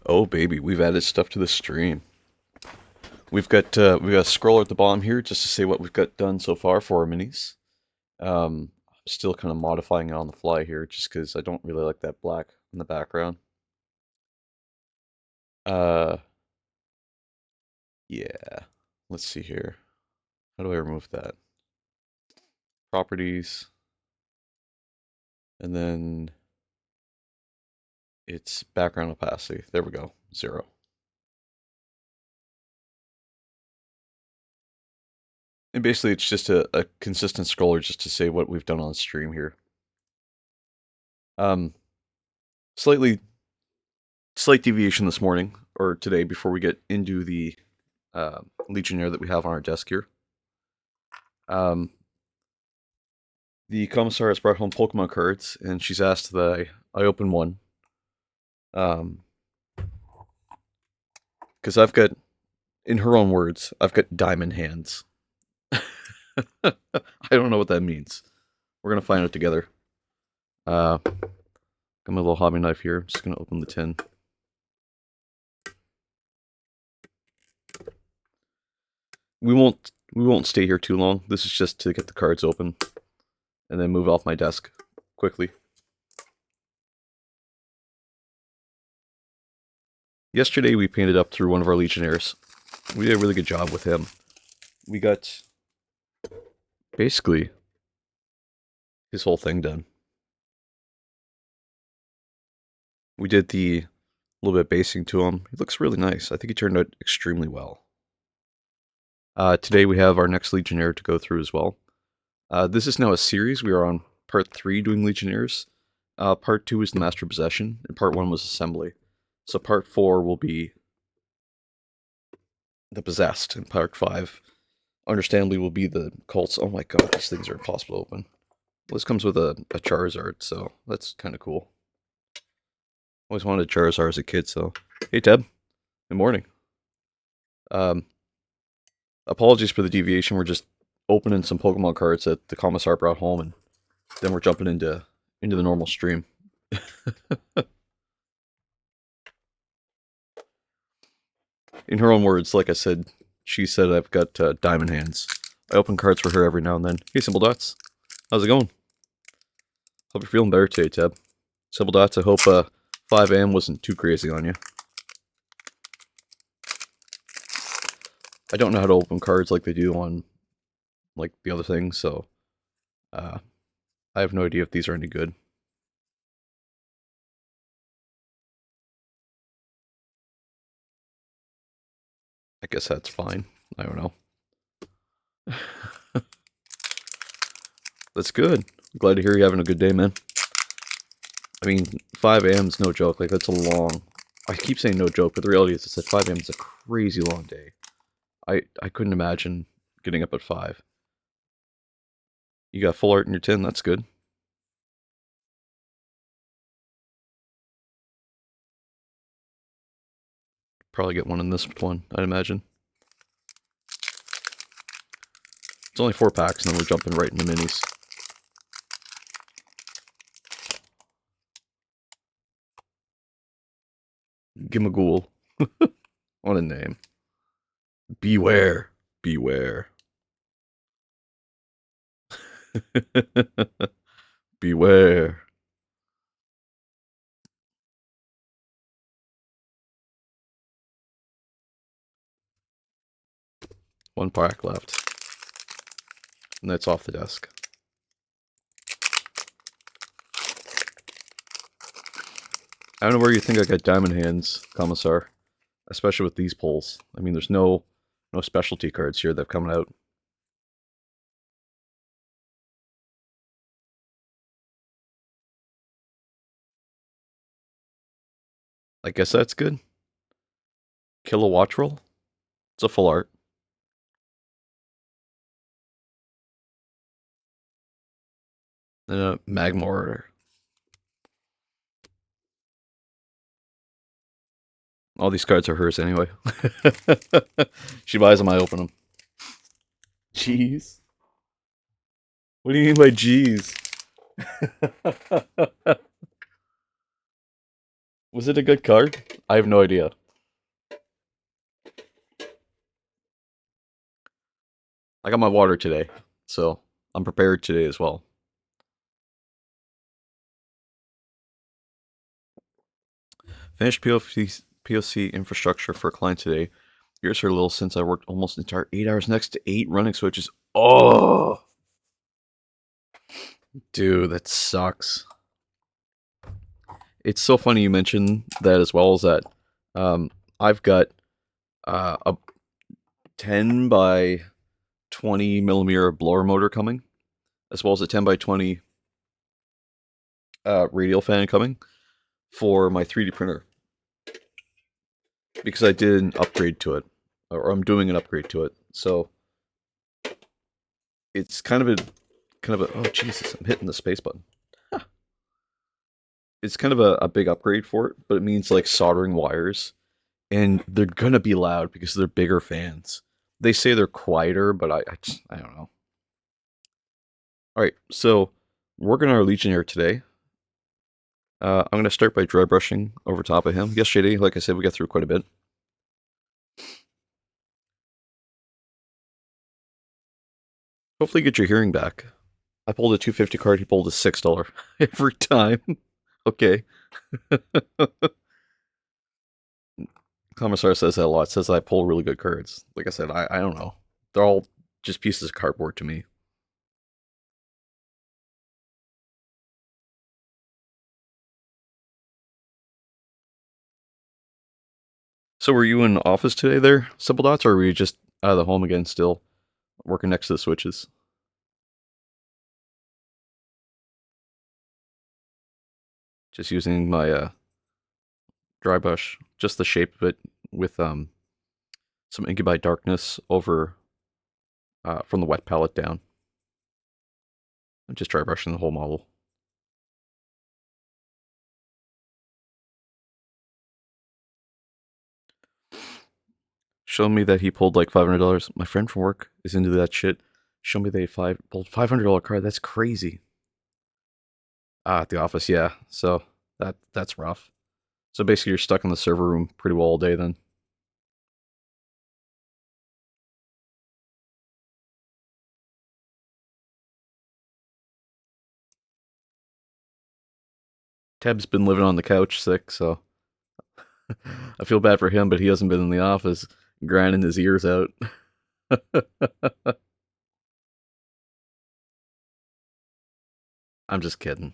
Oh baby, we've added stuff to the stream. We've got a scroller at the bottom here just to say what we've got done so far for our minis. I'm still kind of modifying it on the fly here just because I don't really like that black in the background. Uh, yeah. Let's see here. How do I remove that? Properties, and then it's background opacity. There we go. 0. And basically it's just a consistent scroller just to say what we've done on stream here. Um, slightly slight deviation this morning or today before we get into the Legionnaire that we have on our desk here. The commissar has brought home Pokemon cards, and she's asked that I open one. Because I've got, in her own words, I've got diamond hands. I don't know what that means. We're gonna find out together. Got my little hobby knife here. I'm just gonna open the tin. We won't stay here too long. This is just to get the cards open and then move off my desk quickly. Yesterday we painted up through one of our Legionnaires. We did a really good job with him. We got basically his whole thing done. We did the little bit of basing to him. He looks really nice. I think he turned out extremely well. Today we have our next Legionnaire to go through as well. This is now a series. We are on part 3 doing Legionnaires. Part 2 is the Master Possession, and part 1 was Assembly. So part 4 will be the Possessed, and part 5, understandably, will be the Cults. Oh my god, these things are impossible to open. Well, this comes with a Charizard, so that's kind of cool. Always wanted a Charizard as a kid, so... Hey, Deb. Good morning. Apologies for the deviation. We're just opening some Pokemon cards that the commissar brought home, and then we're jumping into the normal stream. In her own words, like I said, she said I've got diamond hands. I open cards for her every now and then. Hey, Simple Dots. How's it going? Hope you're feeling better today, Tab. Simple Dots, I hope 5 a.m. wasn't too crazy on you. I don't know how to open cards like they do on like the other things, so I have no idea if these are any good. I guess that's fine. I don't know. That's good. Glad to hear you're having a good day, man. I mean, 5 a.m. is no joke. Like, that's a long... I keep saying no joke, but the reality is that 5 a.m. is a crazy long day. I couldn't imagine getting up at 5. You got full art in your tin, that's good. Probably get one in this one, I'd imagine. It's only 4 packs, and then we're jumping right into minis. Gimagool. What a name. Beware. Beware. Beware. One pack left. And that's off the desk. I don't know where you think I got diamond hands, Commissar. Especially with these pulls. I mean, there's no specialty cards here that have come out. I guess that's good. Kilowatt roll? It's a full art. Magmar. All these cards are hers anyway. She buys them, I open them. Jeez. What do you mean by jeez? Was it a good card? I have no idea. I got my water today, so I'm prepared today as well. Finished POC infrastructure for a client today. Here's her little since I worked almost an entire 8 hours next to 8 running switches. Oh, dude, that sucks. It's so funny you mentioned that as well as that. Um, I've got a 10 by 20 millimeter blower motor coming, as well as a 10 by 20 radial fan coming for my 3D printer because I did an upgrade to it, or I'm doing an upgrade to it. So it's oh Jesus, I'm hitting the space button. It's kind of a big upgrade for it, but it means like soldering wires, and they're gonna be loud because they're bigger fans. They say they're quieter, but I don't know. All right, so working on our Legionnaire today. I'm going to start by dry brushing over top of him. Yesterday, like I said, we got through quite a bit. Hopefully get your hearing back. I pulled a 250 card, he pulled a $6 every time. Okay. Commissar says that a lot, says I pull really good cards. Like I said, I don't know. They're all just pieces of cardboard to me. So were you in the office today there, Simple Dots, or were you just out of the home again still, working next to the switches? Just using my dry brush, just the shape of it with some Incubi Darkness over from the wet palette down. I'm just dry brushing the whole model. Show me that he pulled like $500. My friend from work is into that shit. Show me they pulled $500 card. That's crazy. At the office, yeah. So that's rough. So basically, you're stuck in the server room pretty well all day then. Teb's been living on the couch sick, so I feel bad for him, but he hasn't been in the office grinding his ears out. I'm just kidding.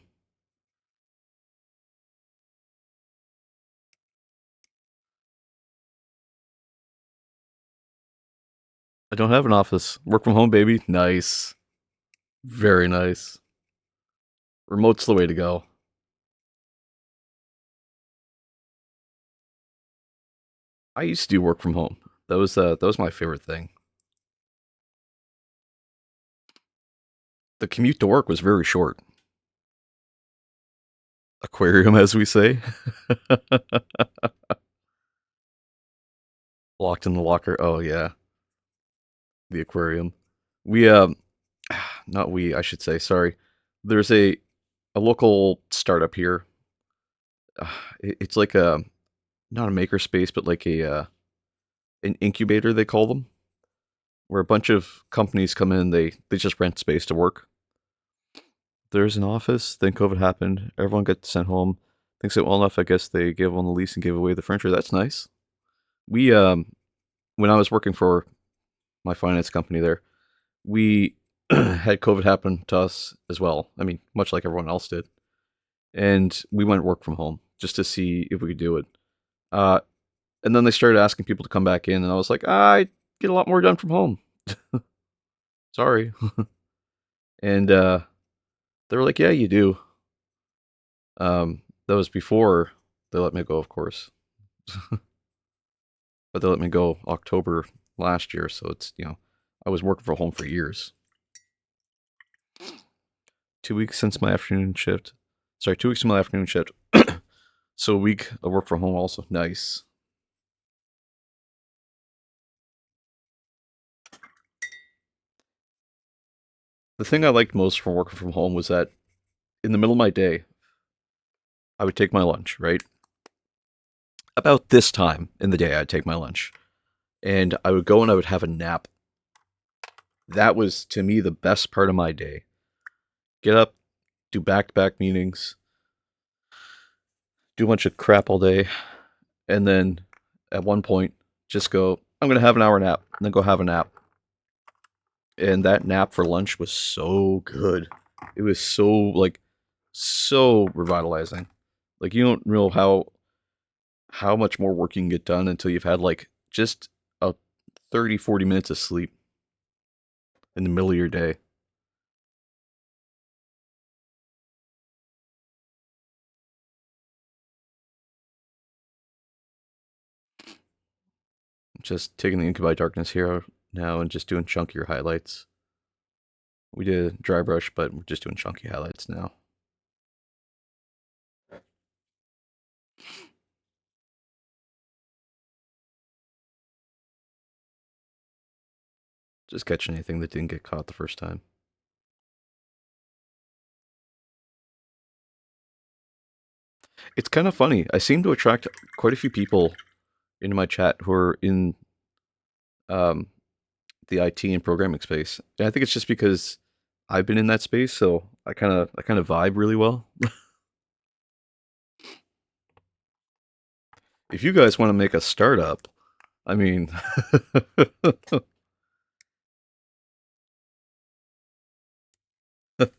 I don't have an office. Work from home, baby. Nice. Very nice. Remote's the way to go. I used to do work from home. That was my favorite thing. The commute to work was very short. Aquarium, as we say. Locked in the locker. Oh yeah, the aquarium. We not we. I should say. Sorry. There's a local startup here. It's like a not a makerspace, but like a an incubator they call them, where a bunch of companies come in. They just rent space to work. There's an office. Then COVID happened. Everyone got sent home. Things went well enough. I guess they gave on the lease and gave away the furniture. That's nice. We when I was working for my finance company there, we had COVID happen to us as well. I mean, much like everyone else did, and we went work from home just to see if we could do it. Uh, and then they started asking people to come back in, and I was like, I get a lot more done from home. Sorry. And they were like, yeah, you do. That was before they let me go, of course. But they let me go October last year, so it's I was working from home for years. 2 weeks since my afternoon shift. Sorry, 2 weeks to my afternoon shift. So a week of work from home also. Nice. The thing I liked most from working from home was that in the middle of my day, I would take my lunch, right? About this time in the day, I'd take my lunch. And I would go and I would have a nap. That was, to me, the best part of my day. Get up, do back-to-back meetings, do a bunch of crap all day, and then at one point, just go, I'm going to have an hour nap, and then go have a nap. And that nap for lunch was so good. It was so revitalizing. Like, you don't know how much more work you can get done until you've had like just a 30-40 minutes of sleep in the middle of your day. Just taking the Incubi Darkness hero now and just doing chunkier highlights. We did dry brush, but we're just doing chunky highlights now. Just catching anything that didn't get caught the first time. It's kind of funny. I seem to attract quite a few people into my chat who are in um, the IT and programming space. And I think it's just because I've been in that space, so I kind of vibe really well. If you guys want to make a startup, I mean,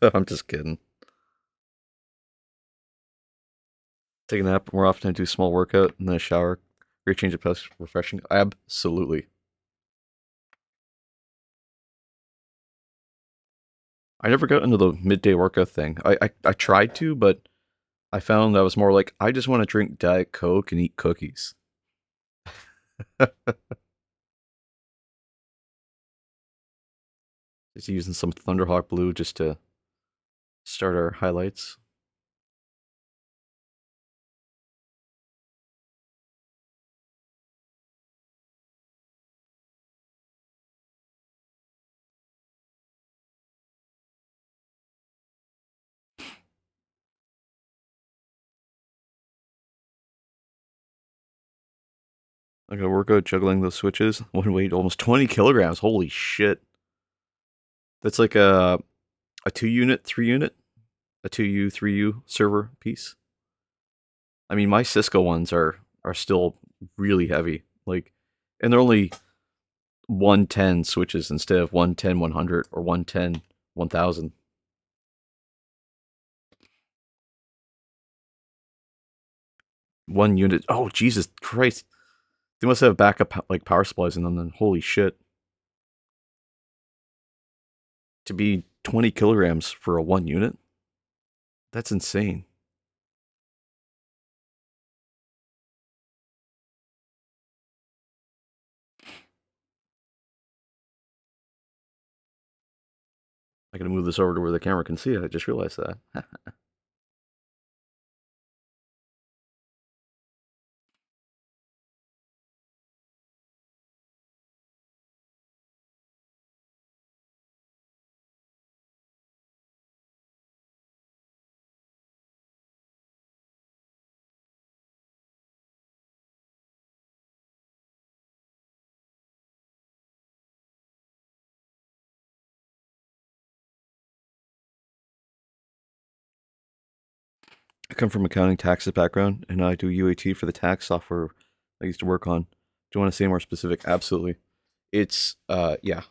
I'm just kidding. Take a nap more often, do a small workout, and then a shower. Great change of pace, refreshing. Absolutely. I never got into the midday workout thing. I tried to, but I found I was more like, I just want to drink Diet Coke and eat cookies. Just using some Thunderhawk Blue just to start our highlights. I got workout juggling those switches. One weight, almost 20 kilograms. Holy shit. That's like a 2 unit, 3 unit, a 2U, 3U server piece. I mean, my Cisco ones are still really heavy. Like, and they're only 110 switches instead of 110 100 or 110 1000. One unit. Oh, Jesus Christ. They must have backup like power supplies in them then. Holy shit. To be 20 kilograms for a 1 unit? That's insane. I gotta move this over to where the camera can see it. I just realized that. I come from accounting taxes background, and I do UAT for the tax software I used to work on. Do you want to say more specific? Absolutely. It's yeah.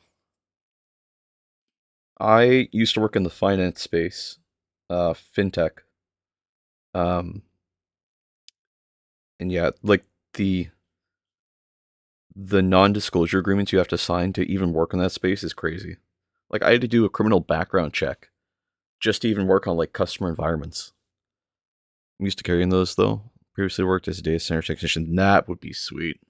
I used to work in the finance space, fintech. Um, and yeah, like the the non-disclosure agreements you have to sign to even work in that space is crazy. Like I had to do a criminal background check just to even work on like customer environments. I'm used to carrying those though. Previously worked as a data center technician. That would be sweet.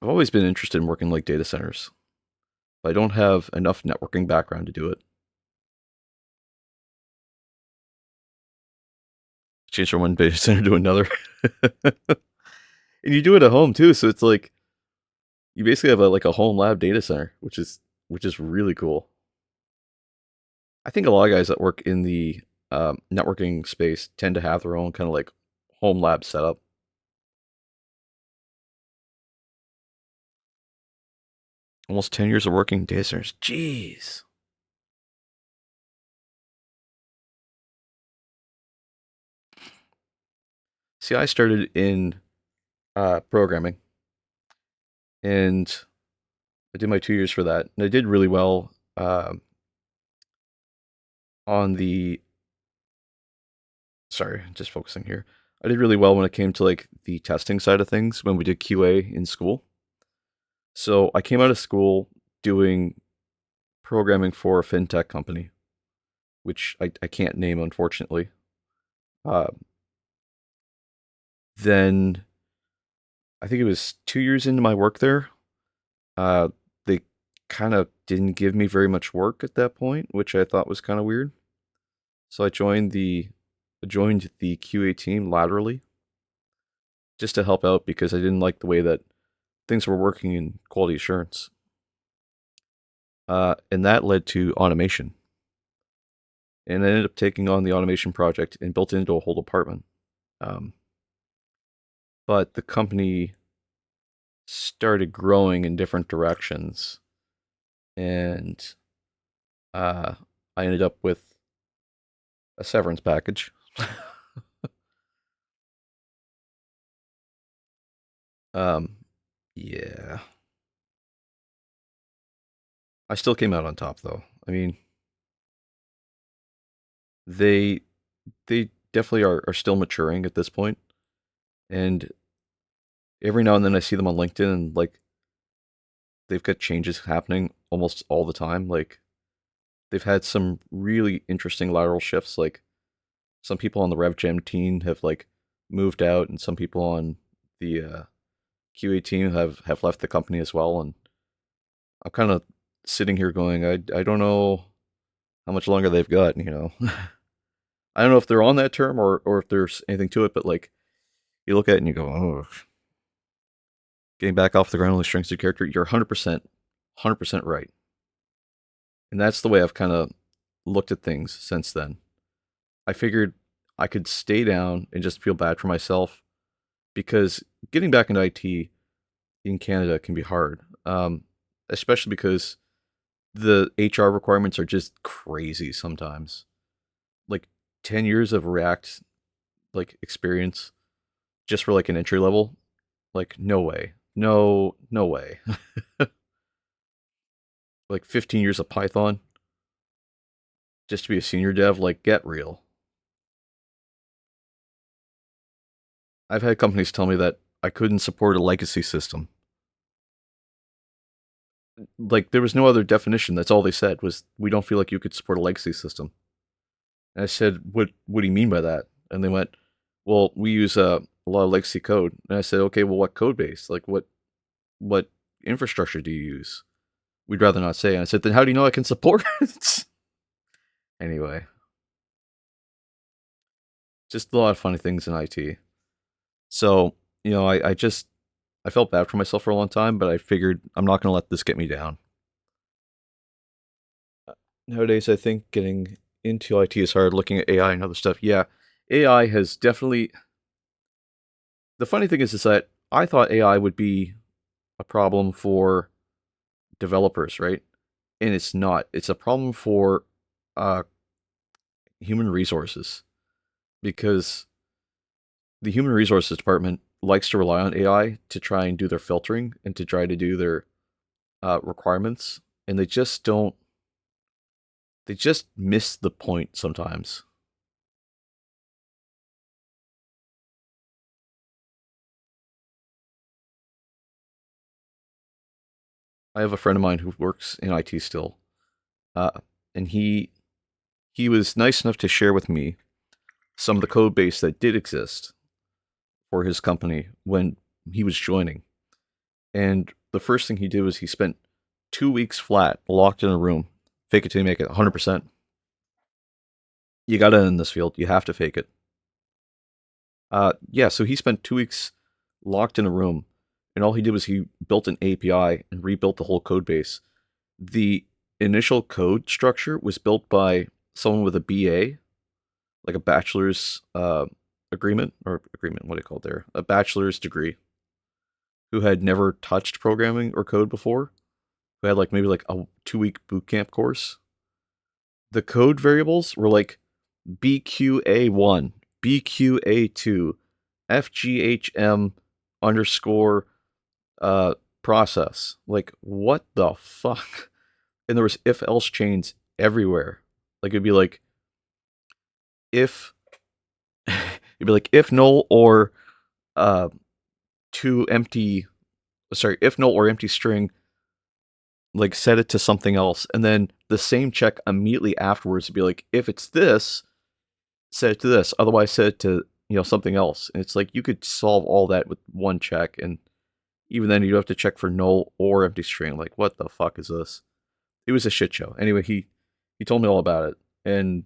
I've always been interested in working like data centers, but I don't have enough networking background to do it. Change from one data center to another. And you do it at home too, so it's like you basically have like a home lab data center, which is really cool. I think a lot of guys that work in the networking space tend to have their own kind of like home lab setup. Almost 10 years of working data centers. Jeez. See, I started in programming, and I did my 2 years for that, and I did really well on the. Sorry, just focusing here. I did really well when it came to like the testing side of things when we did QA in school. So I came out of school doing programming for a fintech company, which I can't name unfortunately. Uh, then I think it was 2 years into my work there. Uh, they kind of didn't give me very much work at that point, which I thought was kind of weird. So I joined the QA team laterally just to help out because I didn't like the way that things were working in quality assurance. And that led to automation. And I ended up taking on the automation project and built it into a whole department. Um, but the company started growing in different directions, and uh, I ended up with a severance package. um, yeah, I still came out on top though. I mean, they they definitely are still maturing at this point, and every now and then I see them on LinkedIn, and like they've got changes happening almost all the time. Like they've had some really interesting lateral shifts. Like some people on the RevGem team have like moved out, and some people on the QA team have left the company as well. And I'm kind of sitting here going, I don't know how much longer they've got. I don't know if they're on that term or if there's anything to it, but like you look at it and you go, oh, getting back off the ground only strengthens your character. You're 100% right, and that's the way I've kind of looked at things since then. I figured I could stay down and just feel bad for myself because getting back into IT in Canada can be hard, especially because the HR requirements are just crazy sometimes. Like 10 years of React like experience just for like an entry level, like no way. No way. Like 15 years of Python just to be a senior dev, like get real. I've had companies tell me that I couldn't support a legacy system. Like there was no other definition. That's all they said was we don't feel like you could support a legacy system. And I said, what do you mean by that? And they went, well, we use a lot of legacy code. And I said, okay, well, what code base? Like what infrastructure do you use? We'd rather not say. And I said, then how do you know I can support it? Anyway, just a lot of funny things in IT. So, I felt bad for myself for a long time, but I figured I'm not going to let this get me down. Nowadays, I think getting into IT is hard, looking at AI and other stuff. Yeah, AI has definitely. The funny thing is that I thought AI would be a problem for developers, right? And it's not. It's a problem for uh, human resources because the human resources department likes to rely on AI to try and do their filtering and to try to do their requirements, and they just don't. They just miss the point sometimes. I have a friend of mine who works in IT still, uh, and he was nice enough to share with me some of the code base that did exist for his company when he was joining. And the first thing he did was he spent 2 weeks flat, locked in a room, fake it till you make it 100%. You got to in this field. You have to fake it. Yeah, so he spent 2 weeks locked in a room, and all he did was he built an API and rebuilt the whole code base. The initial code structure was built by someone with a BA, like a bachelor's agreement, what do you call it there? A bachelor's degree, who had never touched programming or code before, who had like maybe like a 2-week boot camp course. The code variables were like BQA1, BQA2, FGHM underscore process. Like, what the fuck? And there was if else chains everywhere. Like, it'd be like if if null or uh to empty, sorry, if null or empty string, like set it to something else, and then the same check immediately afterwards would be like, if it's this, set it to this, otherwise set it to, something else. And it's like you could solve all that with one check, and even then you have to check for null or empty string. Like, what the fuck is this? It was a shit show. Anyway, he told me all about it, and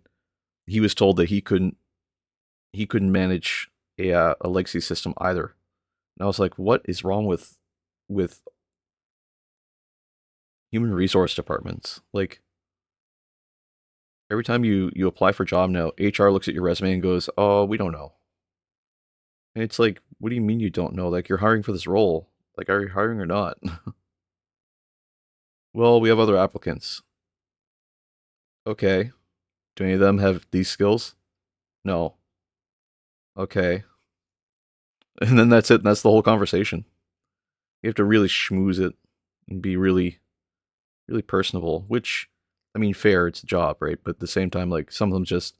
he was told that he couldn't manage a legacy system either. And I was like, what is wrong with human resource departments? Like, every time you apply for a job now, HR looks at your resume and goes, "Oh, we don't know." And it's like, what do you mean you don't know? Like, you're hiring for this role. Like, are you hiring or not? Well, we have other applicants. Okay. Do any of them have these skills? No. Okay. And then that's it. And that's the whole conversation. You have to really schmooze it and be really, really personable, which, I mean, fair, it's a job, right? But at the same time, like, some of them just,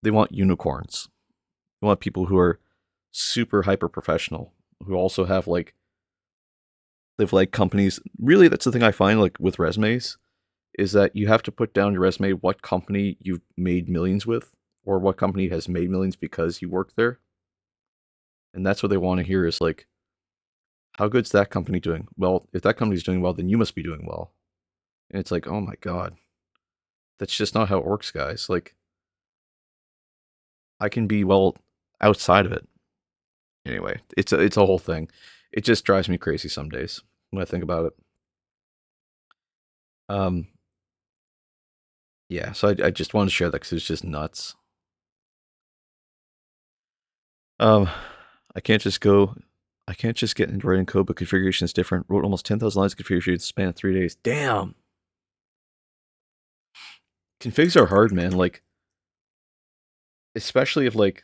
they want unicorns. They want people who are super hyper professional, who also have like, they've like companies. Really, that's the thing I find like with resumes, is that you have to put down your resume what company you've made millions with, or what company has made millions because you worked there. And that's what they want to hear is like, how good's that company doing? Well, if that company's doing well, then you must be doing well. And it's like, oh my God, that's just not how it works, guys. Like, I can be well outside of it. Anyway, it's a whole thing. It just drives me crazy some days when I think about it. Um, yeah, so I just wanted to share that because it's just nuts. Um, I can't just go. I can't just get into writing code, but configuration is different. Wrote almost 10,000 lines of configuration in the span of 3 days. Damn. Configs are hard, man. Like, especially if like,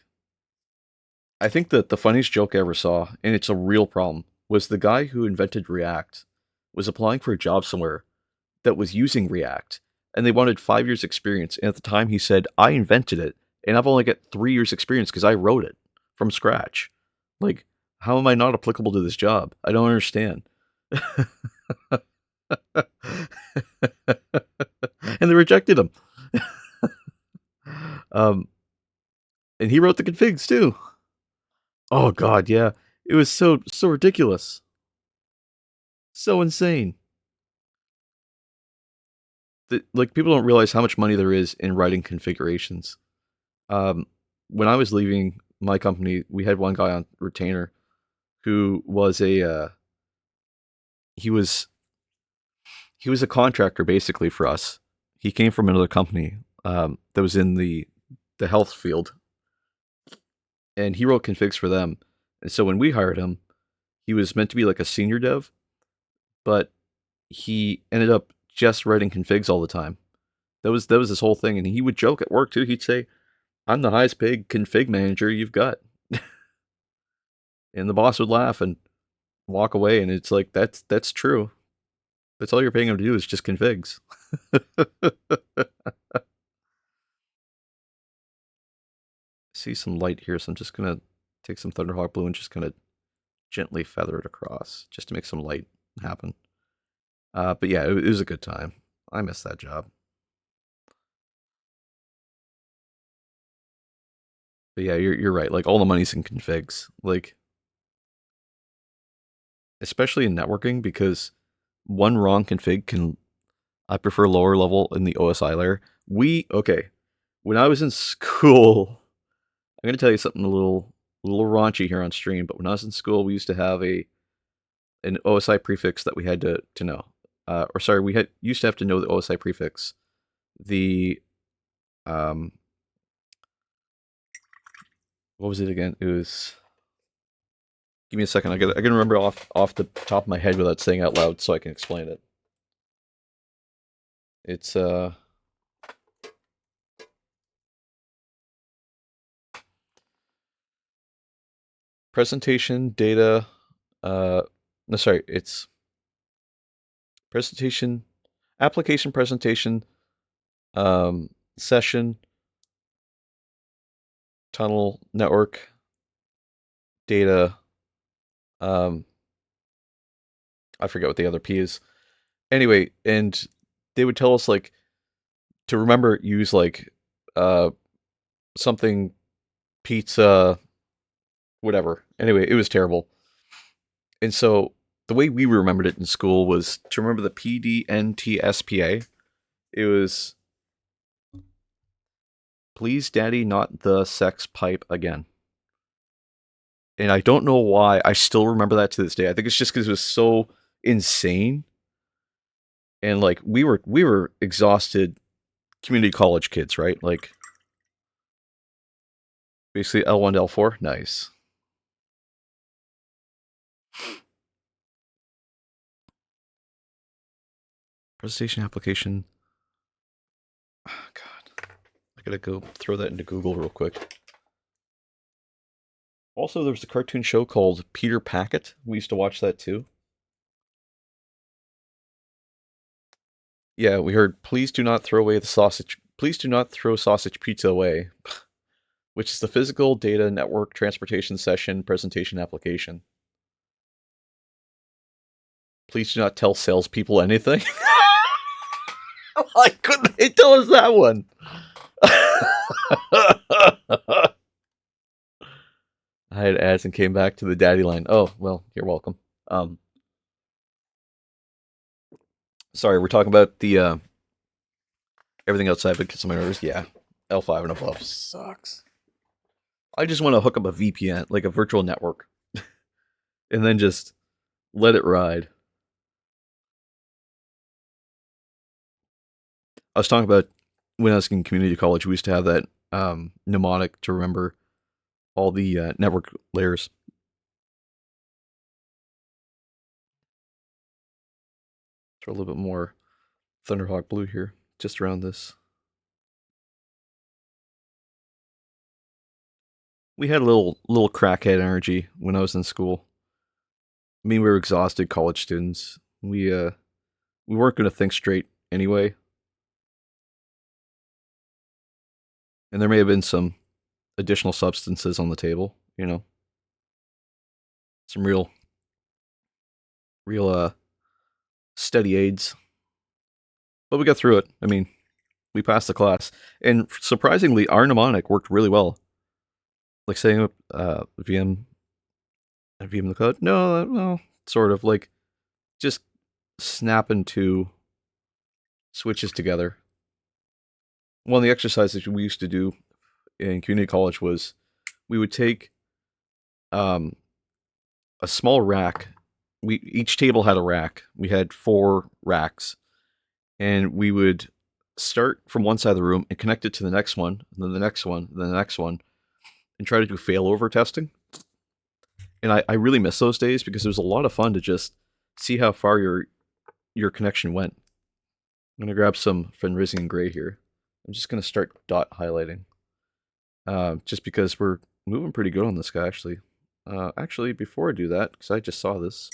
I think that the funniest joke I ever saw, and it's a real problem, was the guy who invented React was applying for a job somewhere that was using React, and they wanted 5 years experience. And at the time, he said, "I invented it, and I've only got 3 years experience because I wrote it from scratch. Like, how am I not applicable to this job? I don't understand." And they rejected him. um, and he wrote the configs too. Oh God, yeah, it was so ridiculous, so insane. Like, people don't realize how much money there is in writing configurations. Um, when I was leaving my company, we had one guy on retainer who was he was he was a contractor basically for us. He came from another company that was in the health field, and he wrote configs for them. And so when we hired him, he was meant to be like a senior dev, but he ended up just writing configs all the time. That was his whole thing, and he would joke at work too. He'd say, "I'm the highest paid config manager you've got," and the boss would laugh and walk away. And it's like, that's true. That's all you're paying him to do is just configs. See some light here, so I'm just gonna take some Thunderhawk blue and just kind of gently feather it across, just to make some light happen. But yeah, it was a good time. I missed that job. But yeah, you're right. Like, all the money's in configs. Like, especially in networking, because one wrong config can. I prefer lower level in the OSI layer. Okay. When I was in school, I'm gonna tell you something a little raunchy here on stream. But when I was in school, we used to have an OSI prefix that we had to know. Or sorry, we used to have to know the OSI prefix. The Um, what was it again? It was. Give me a second. I can remember off the top of my head without saying out loud, so I can explain it. It's presentation data. No, sorry. It's presentation, application presentation, session, tunnel, network, data. Um, I forget what the other P is. Anyway, and they would tell us like to remember use like uh something pizza whatever. Anyway, it was terrible. And so the way we remembered it in school was to remember the PDNTSPA. It was please daddy not the sex pipe again. And I don't know why I still remember that to this day. I think it's just because it was so insane. And like we were exhausted community college kids, right? Like basically L1 to L4. Nice. Presentation application. Oh, God. I gotta go throw that into Google real quick. Also, there was a cartoon show called Peter Packet. We used to watch that too. Yeah, we heard, please do not throw away the sausage. Please do not throw sausage pizza away, which is the physical data network transportation session presentation application. Please do not tell salespeople anything. Why couldn't they tell us that one? I had ads and came back to the daddy line. Oh, well, you're welcome. Sorry, we're talking about the everything outside but some errors. Yeah, L5 and above sucks. I just want to hook up a VPN, like a virtual network, and then just let it ride. I was talking about when I was in community college, we used to have that mnemonic to remember all the network layers. Throw a little bit more Thunderhawk blue here, just around this. We had a little crackhead energy when I was in school. I mean, we were exhausted college students. We weren't going to think straight anyway, and there may have been some additional substances on the table. You know, some real steady aids. But we got through it. I mean, we passed the class, and surprisingly, our mnemonic worked really well. Like setting up VM the code. No, well, sort of like just snapping two switches together. One of the exercises we used to do in community college was we would take um, a small rack. Each table had a rack. We had 4 racks, and we would start from one side of the room and connect it to the next one, and then the next one, and then the next one, and try to do failover testing. And I really miss those days because it was a lot of fun to just see how far your connection went. I'm gonna grab some Fenrisian Gray here. I'm just gonna start dot highlighting, just because we're moving pretty good on this guy actually. Actually, before I do that, because I just saw this,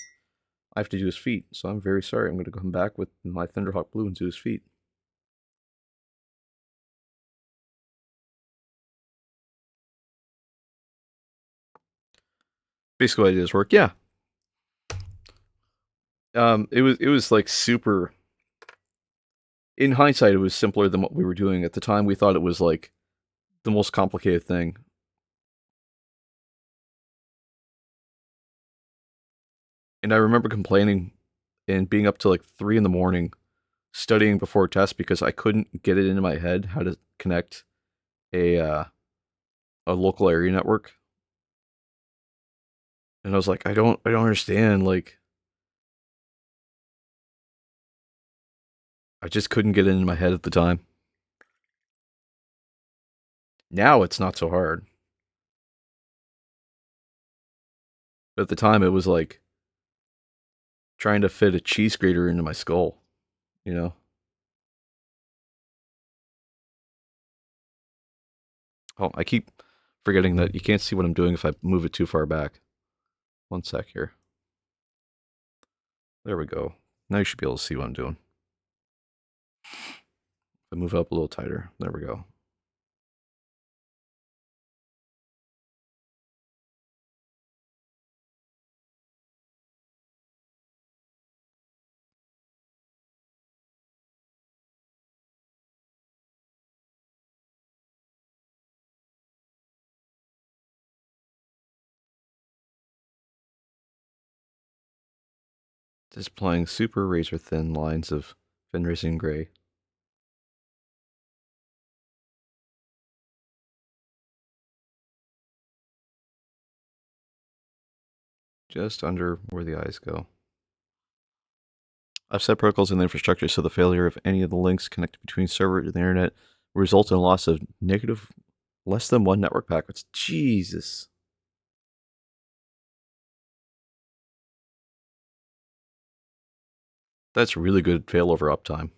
I have to do his feet. So I'm very sorry. I'm going to come back with my Thunderhawk Blue and do his feet. Basically, what I did is work. Yeah. It was like super. In hindsight, it was simpler than what we were doing at the time. We thought it was like the most complicated thing. And I remember complaining and being up to like 3 in the morning studying before test because I couldn't get it into my head how to connect a uh, a local area network. And I was like, I don't understand. Like, I just couldn't get it into my head at the time. Now it's not so hard. But at the time, it was like trying to fit a cheese grater into my skull, you know? Oh, I keep forgetting that you can't see what I'm doing if I move it too far back. One sec here. There we go. Now you should be able to see what I'm doing. If I move up a little tighter, there we go. Displaying super razor thin lines of fin racing gray. Just under where the eyes go. I've set protocols in the infrastructure so the failure of any of the links connected between server and the internet will result in a loss of negative less than 1 network packets. Jesus. That's really good failover uptime.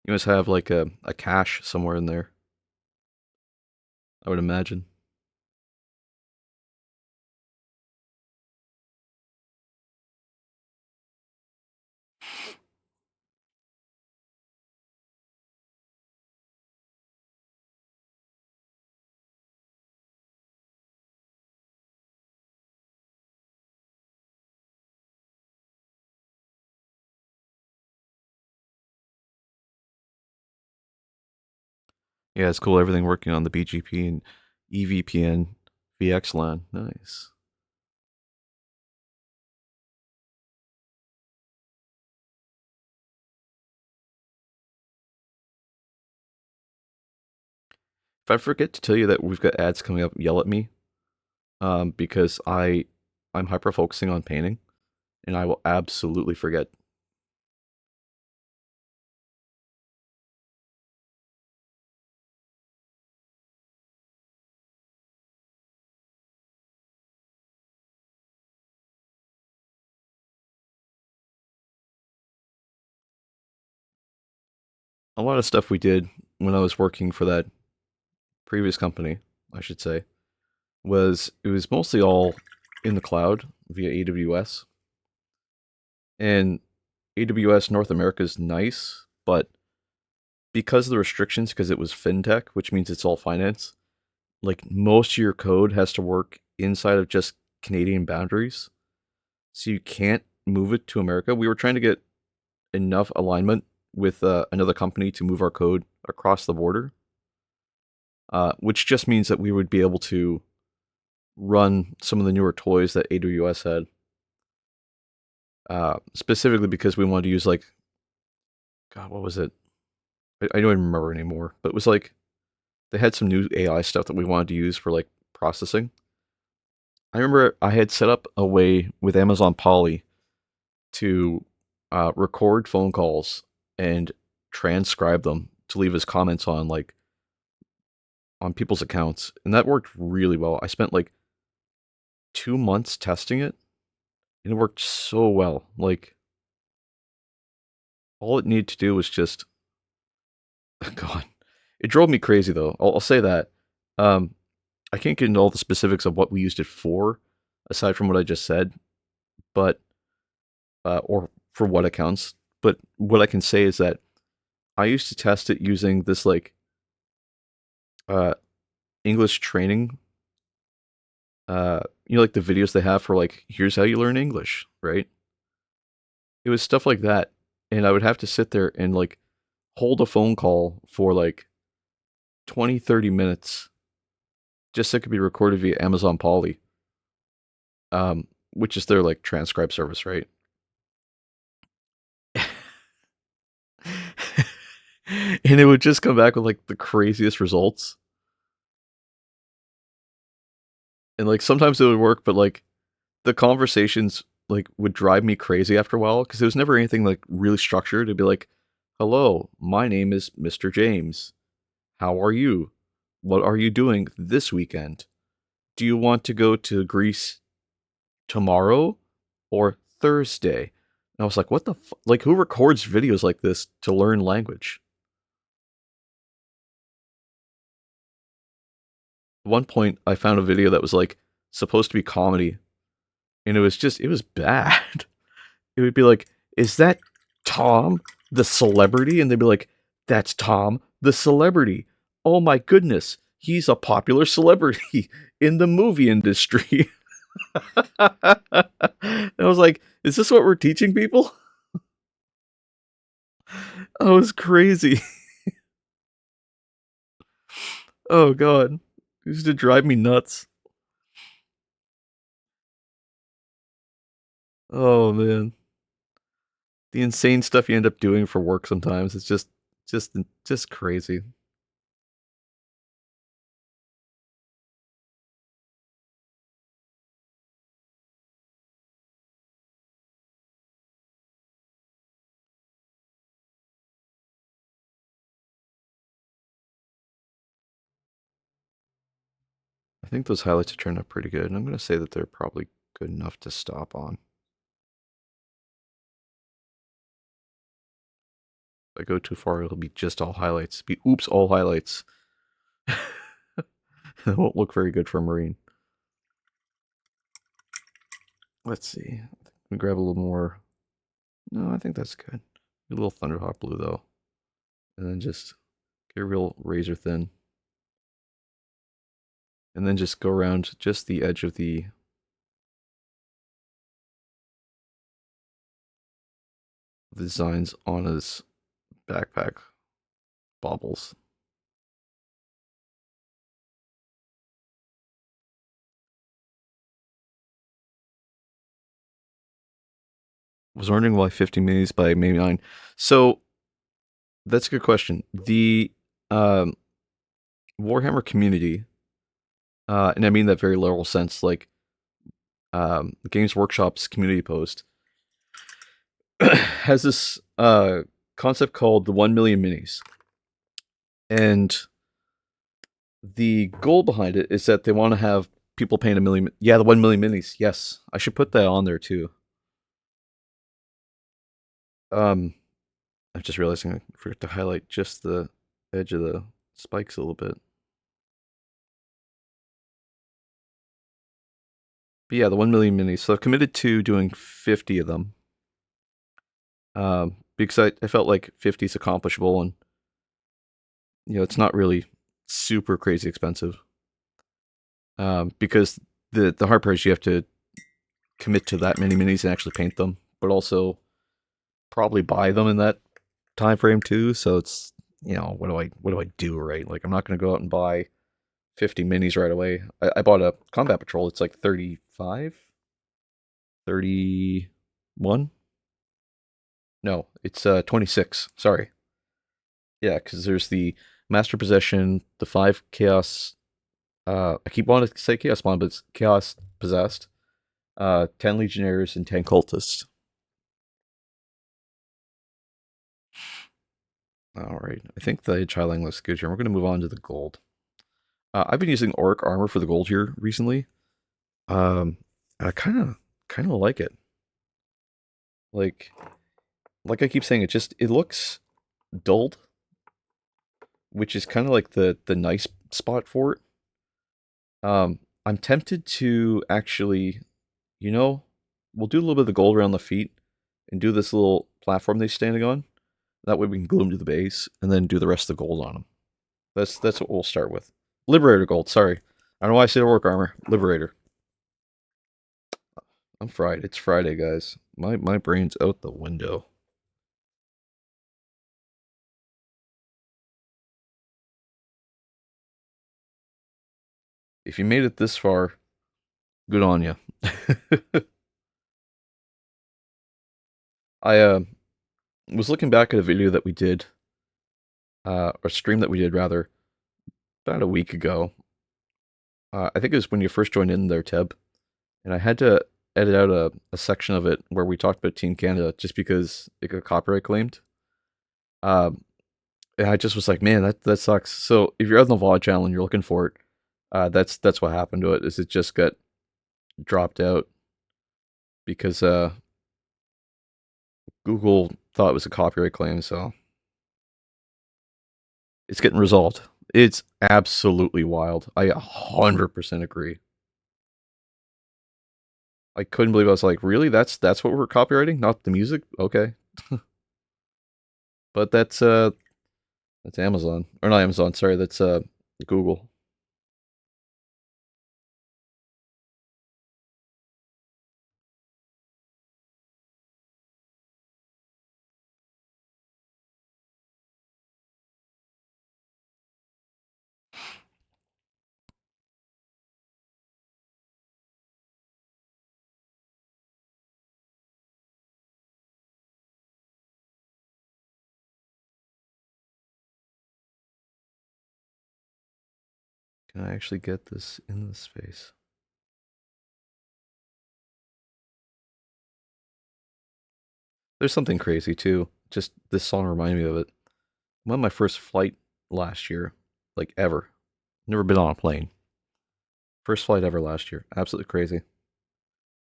You must have like a cache somewhere in there, I would imagine. Yeah, it's cool. Everything working on the BGP and EVPN VXLAN. Nice. If I forget to tell you that we've got ads coming up, yell at me. Because I'm hyper focusing on painting, and I will absolutely forget. A lot of stuff we did when I was working for that previous company, I should say, it was mostly all in the cloud via AWS. And AWS North America is nice, but because of the restrictions, because it was fintech, which means it's all finance, like most of your code has to work inside of just Canadian boundaries. So you can't move it to America. We were trying to get enough alignment with another company to move our code across the border, which just means that we would be able to run some of the newer toys that AWS had, specifically because we wanted to use like, God, what was it? I don't even remember anymore, but it was like they had some new AI stuff that we wanted to use for like processing. I remember I had set up a way with Amazon Poly to record phone calls and transcribe them to leave as comments on like on people's accounts, and that worked really well. I spent like 2 months testing it, and it worked so well. Like all it needed to do was just God. It drove me crazy though. I'll say that. Um, I can't get into all the specifics of what we used it for, aside from what I just said, but or for what accounts. But what I can say is that I used to test it using this like uh, English training. Like the videos they have for like, here's how you learn English, right? It was stuff like that, and I would have to sit there and like hold a phone call for like 20, 30 minutes just so it could be recorded via Amazon Poly, which is their like transcribe service, right? And it would just come back with like the craziest results. And like sometimes it would work, but like the conversations like would drive me crazy after a while because there was never anything like really structured. It'd be like, "Hello, my name is Mr. James. How are you? What are you doing this weekend? Do you want to go to Greece tomorrow or Thursday?" And I was like, "What the like? Who records videos like this to learn language?" At one point, I found a video that was like supposed to be comedy, and it was bad. It would be like, "Is that Tom, the celebrity?" And they'd be like, "That's Tom, the celebrity. Oh my goodness, he's a popular celebrity in the movie industry." And I was like, "Is this what we're teaching people?" Oh, it was crazy. Oh god, it used to drive me nuts. Oh man, the insane stuff you end up doing for work sometimes. It's just, just crazy. I think those highlights have turned out pretty good, and I'm gonna say that they're probably good enough to stop on. If I go too far, it'll be just all highlights. It'll be oops, all highlights. It won't look very good for a Marine. Let's see. Let me grab a little more. No, I think that's good. A little Thunderhawk blue though, and then just get real razor thin, and then just go around just the edge of the designs on his backpack baubles. Was wondering why 50 minis by maybe 9. So that's a good question. The um, Warhammer community, and I mean that very literal sense, like Games Workshop's community post, has this concept called the 1 million minis. And the goal behind it is that they want to have people paying 1 million. Yeah, the 1 million minis. Yes, I should put that on there too. I'm just realizing I forgot to highlight just the edge of the spikes a little bit. But yeah, the 1 million minis. So I've committed to doing 50 of them. Because I felt like 50 is accomplishable, and it's not really super crazy expensive. Because the hard part is you have to commit to that many minis and actually paint them, but also probably buy them in that time frame too. So it's what do I do, right? Like I'm not going to go out and buy 50 minis right away. I bought a combat patrol. It's like 35, 31. No, it's 26. Sorry. Yeah, because there's the Master Possession, the 5 Chaos. I keep wanting to say Chaos Spawn, but it's Chaos Possessed. 10 Legionnaires and 10 Cultists. All right, I think the Chiling looks good here. We're going to move on to the gold. I've been using Auric armor for the gold here recently. I kind of like it. Like I keep saying, it looks dulled, which is kind of like the nice spot for it. I'm tempted to actually, you know, we'll do a little bit of the gold around the feet and do this little platform they're standing on. That way we can glue them to the base and then do the rest of the gold on them. That's what we'll start with. Liberator gold, sorry. I don't know why I say Orc armor. Liberator. I'm fried. It's Friday, guys. My brain's out the window. If you made it this far, good on you. I was looking back at a video that we did, or stream that we did rather, about a week ago. I think it was when you first joined in there, Teb, and I had to edit out a section of it where we talked about Team Canada just because it got copyright claimed. Um, and I just was like, man, that sucks. So if you're on the VOD channel and you're looking for it, that's what happened to it. Is it just got dropped out because Google thought it was a copyright claim. So it's getting resolved. It's absolutely wild. I 100% agree. I couldn't believe I was like, really? That's what we're copywriting, not the music? Okay. But that's Amazon. Or not Amazon, sorry, that's Google. Can I actually get this in the space? There's something crazy too. Just this song reminded me of it. I'm on my first flight last year, like ever. Never been on a plane. First flight ever last year. Absolutely crazy.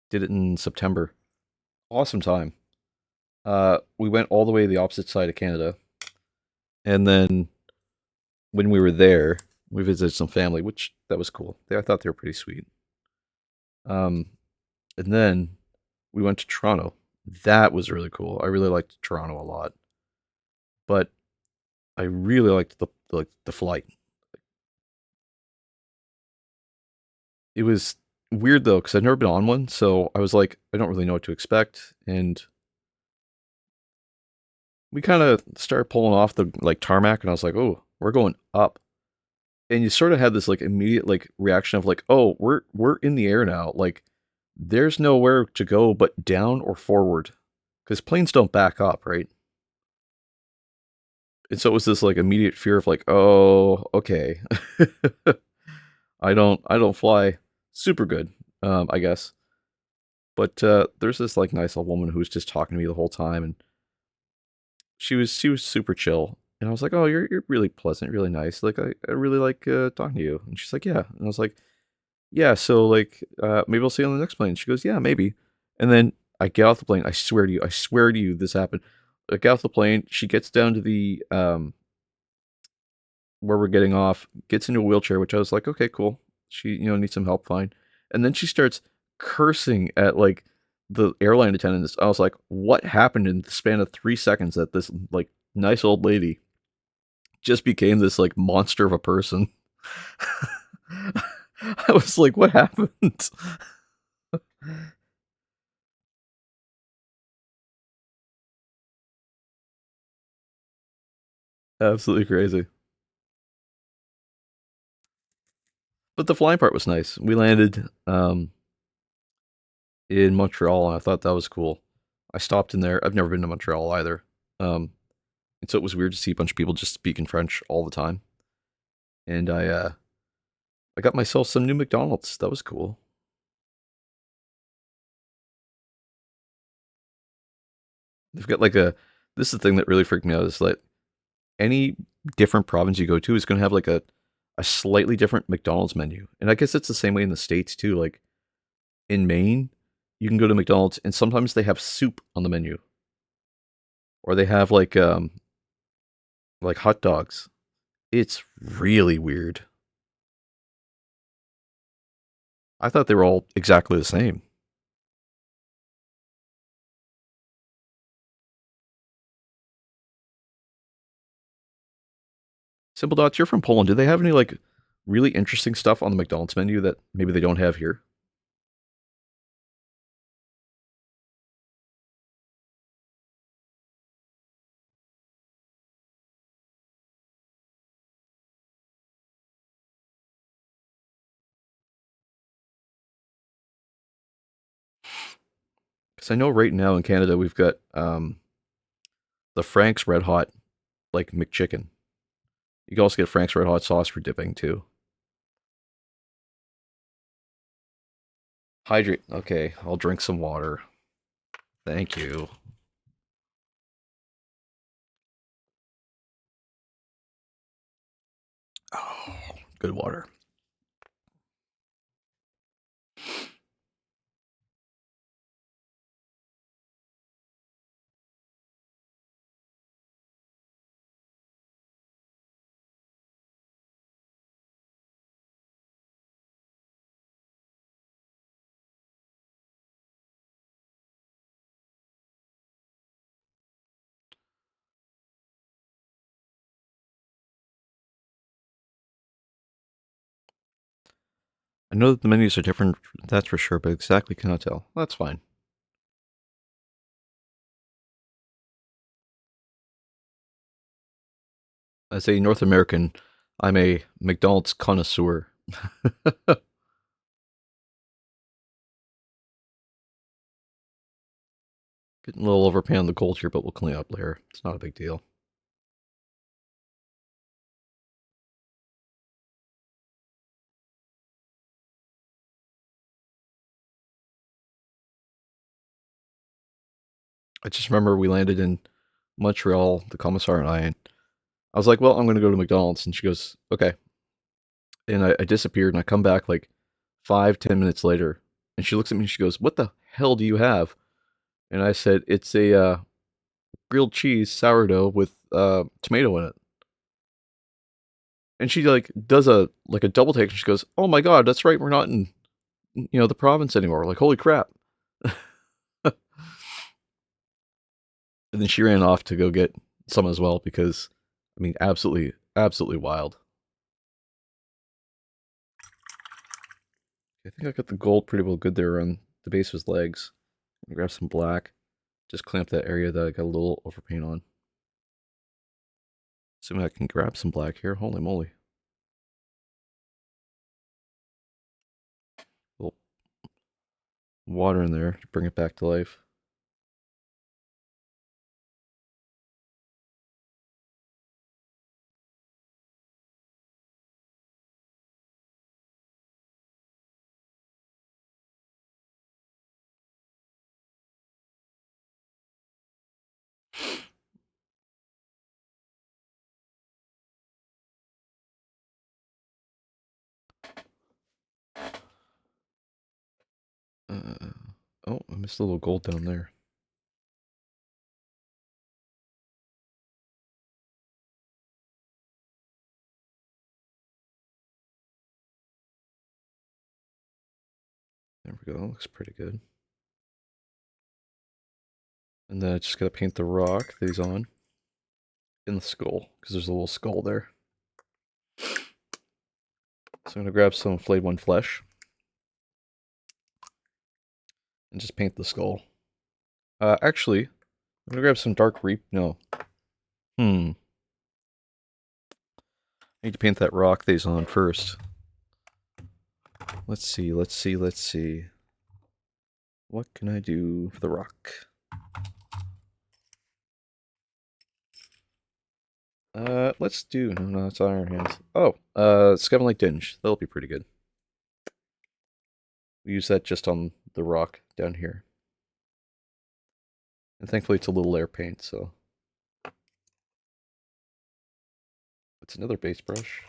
Did it in September. Awesome time. We went all the way to the opposite side of Canada, and then when we were there, we visited some family, which that was cool. I thought they were pretty sweet. Um, and then we went to Toronto. That was really cool. I really liked Toronto a lot, but I really liked the flight. It was weird though because I've never been on one, so I was like, I don't really know what to expect, and we kind of started pulling off the like tarmac, and I was like, oh, we're going up, and you sort of had this like immediate like reaction of like, oh, we're in the air now, like there's nowhere to go but down or forward, because planes don't back up, right? And so it was this like immediate fear of like, oh, okay, I don't fly super good, I guess. But there's this like nice old woman who was just talking to me the whole time, and she was super chill. And I was like, oh, you're really pleasant, really nice. Like I really like talking to you. And she's like, yeah. And I was like, yeah. So like maybe I'll see you on the next plane. She goes, yeah, maybe. And then I get off the plane. I swear to you, this happened. I get off the plane. She gets down to the where we're getting off, gets into a wheelchair, which I was like, okay, cool. She, needs some help, fine. And then she starts cursing at like the airline attendants. I was like, what happened in the span of 3 seconds that this like nice old lady just became this like monster of a person? I was like, what happened? Absolutely crazy. But the flying part was nice. We landed in Montreal, and I thought that was cool. I stopped in there. I've never been to Montreal either. Um, and so it was weird to see a bunch of people just speaking French all the time. And I got myself some new McDonald's. That was cool. They've got like a this is the thing that really freaked me out is that any different province you go to is going to have like a slightly different McDonald's menu. And I guess it's the same way in the States too. Like in Maine, you can go to McDonald's and sometimes they have soup on the menu or they have like hot dogs. It's really weird. I thought they were all exactly the same. Simple Dots, you're from Poland. Do they have any like really interesting stuff on the McDonald's menu that maybe they don't have here? Because I know right now in Canada we've got the Frank's Red Hot like McChicken. You can also get Frank's Red Hot sauce for dipping too. Hydrate. Okay, I'll drink some water. Thank you. Oh, good water. I know that the menus are different, that's for sure, but exactly cannot tell. That's fine. As a North American, I'm a McDonald's connoisseur. Getting a little overpay on the gold here, but we'll clean up later. It's not a big deal. I just remember we landed in Montreal, the commissar and I was like, well, I'm going to go to McDonald's. And she goes, okay. And I disappeared and I come back like 5, 10 minutes later. And she looks at me and she goes, what the hell do you have? And I said, it's a grilled cheese sourdough with tomato in it. And she like does a double take. And she goes, oh my God, that's right. We're not in, the province anymore. Like, holy crap. And then she ran off to go get some as well because, I mean, absolutely, absolutely wild. I think I got the gold pretty well good there on the base of his legs. I'll grab some black. Just clean up that area that I got a little overpaint on. Assuming I can grab some black here. Holy moly. A little water in there to bring it back to life. Uh, oh, I missed a little gold down there. There we go. Looks pretty good. And then I just gotta paint the rock that he's on in the skull, because there's a little skull there. So I'm gonna grab some flayed one flesh and just paint the skull. Actually, I'm gonna grab some dark reap. No. I need to paint that rock that he's on first. Let's see. What can I do for the rock? Let's do... No, it's Iron Hands. Oh, Scaven Lake Dinge. That'll be pretty good. We use that just on the rock down here. And thankfully it's a little air paint, so... It's another base brush.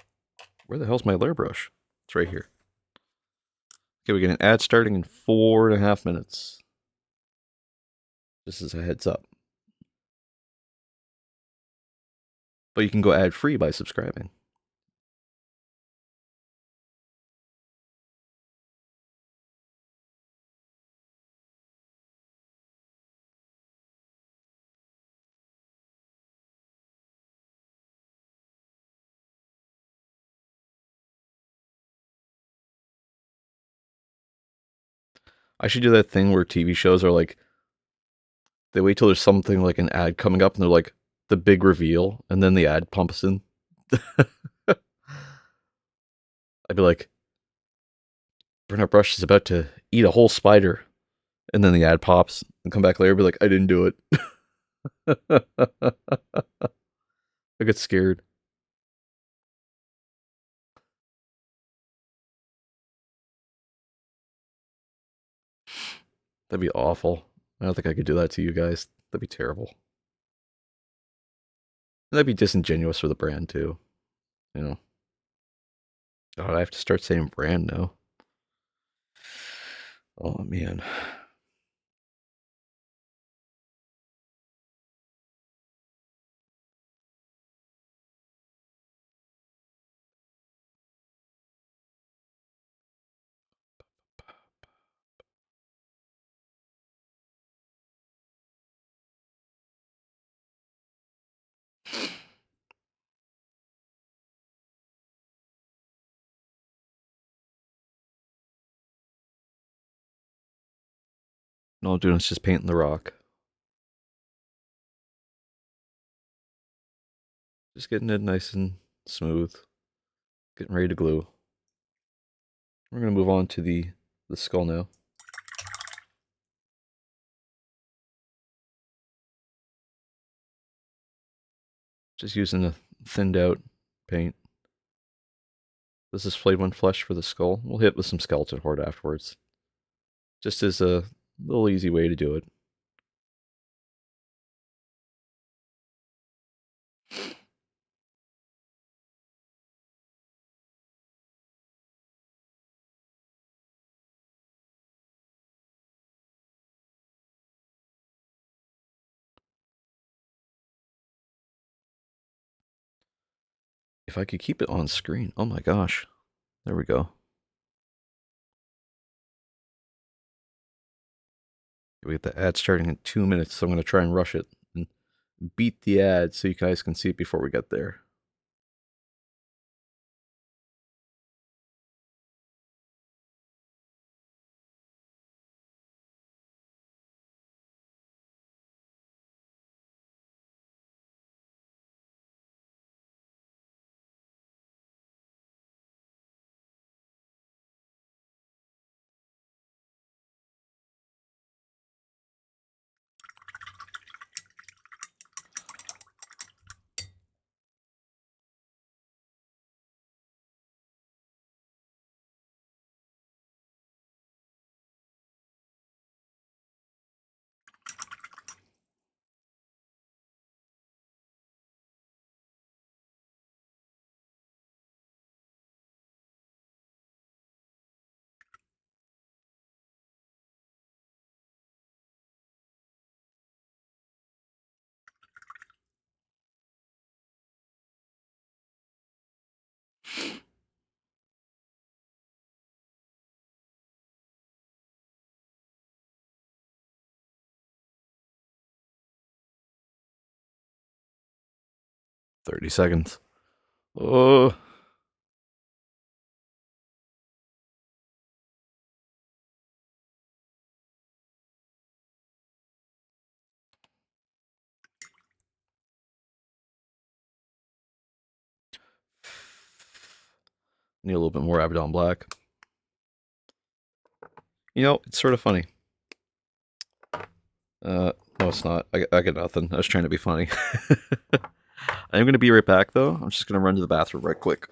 Where the hell's my layer brush? It's right here. Okay, we get an ad starting in 4.5 minutes. Just as a heads up. But you can go ad free by subscribing. I should do that thing where TV shows are like, they wait till there's something like an ad coming up and they're like, the big reveal, and then the ad pumps in. I'd be like, Bernard Brush is about to eat a whole spider, and then the ad pops, and come back later and be like, I didn't do it. I get scared. That'd be awful. I don't think I could do that to you guys. That'd be terrible. And that'd be disingenuous for the brand too. You know. God, I have to start saying brand now. Oh man. All I'm doing is just painting the rock. Just getting it nice and smooth. Getting ready to glue. We're gonna move on to the skull now. Just using a thinned out paint. This is Flayed One Flesh for the skull. We'll hit with some skeleton horde afterwards. Just as a little easy way to do it. If I could keep it on screen. Oh my gosh. There we go. We get the ad starting in 2 minutes, so I'm going to try and rush it and beat the ad so you guys can see it before we get there. $30. Oh, need a little bit more Abaddon Black. You know, it's sort of funny. No, it's not. I got nothing. I was trying to be funny. I'm going to be right back, though. I'm just going to run to the bathroom right quick.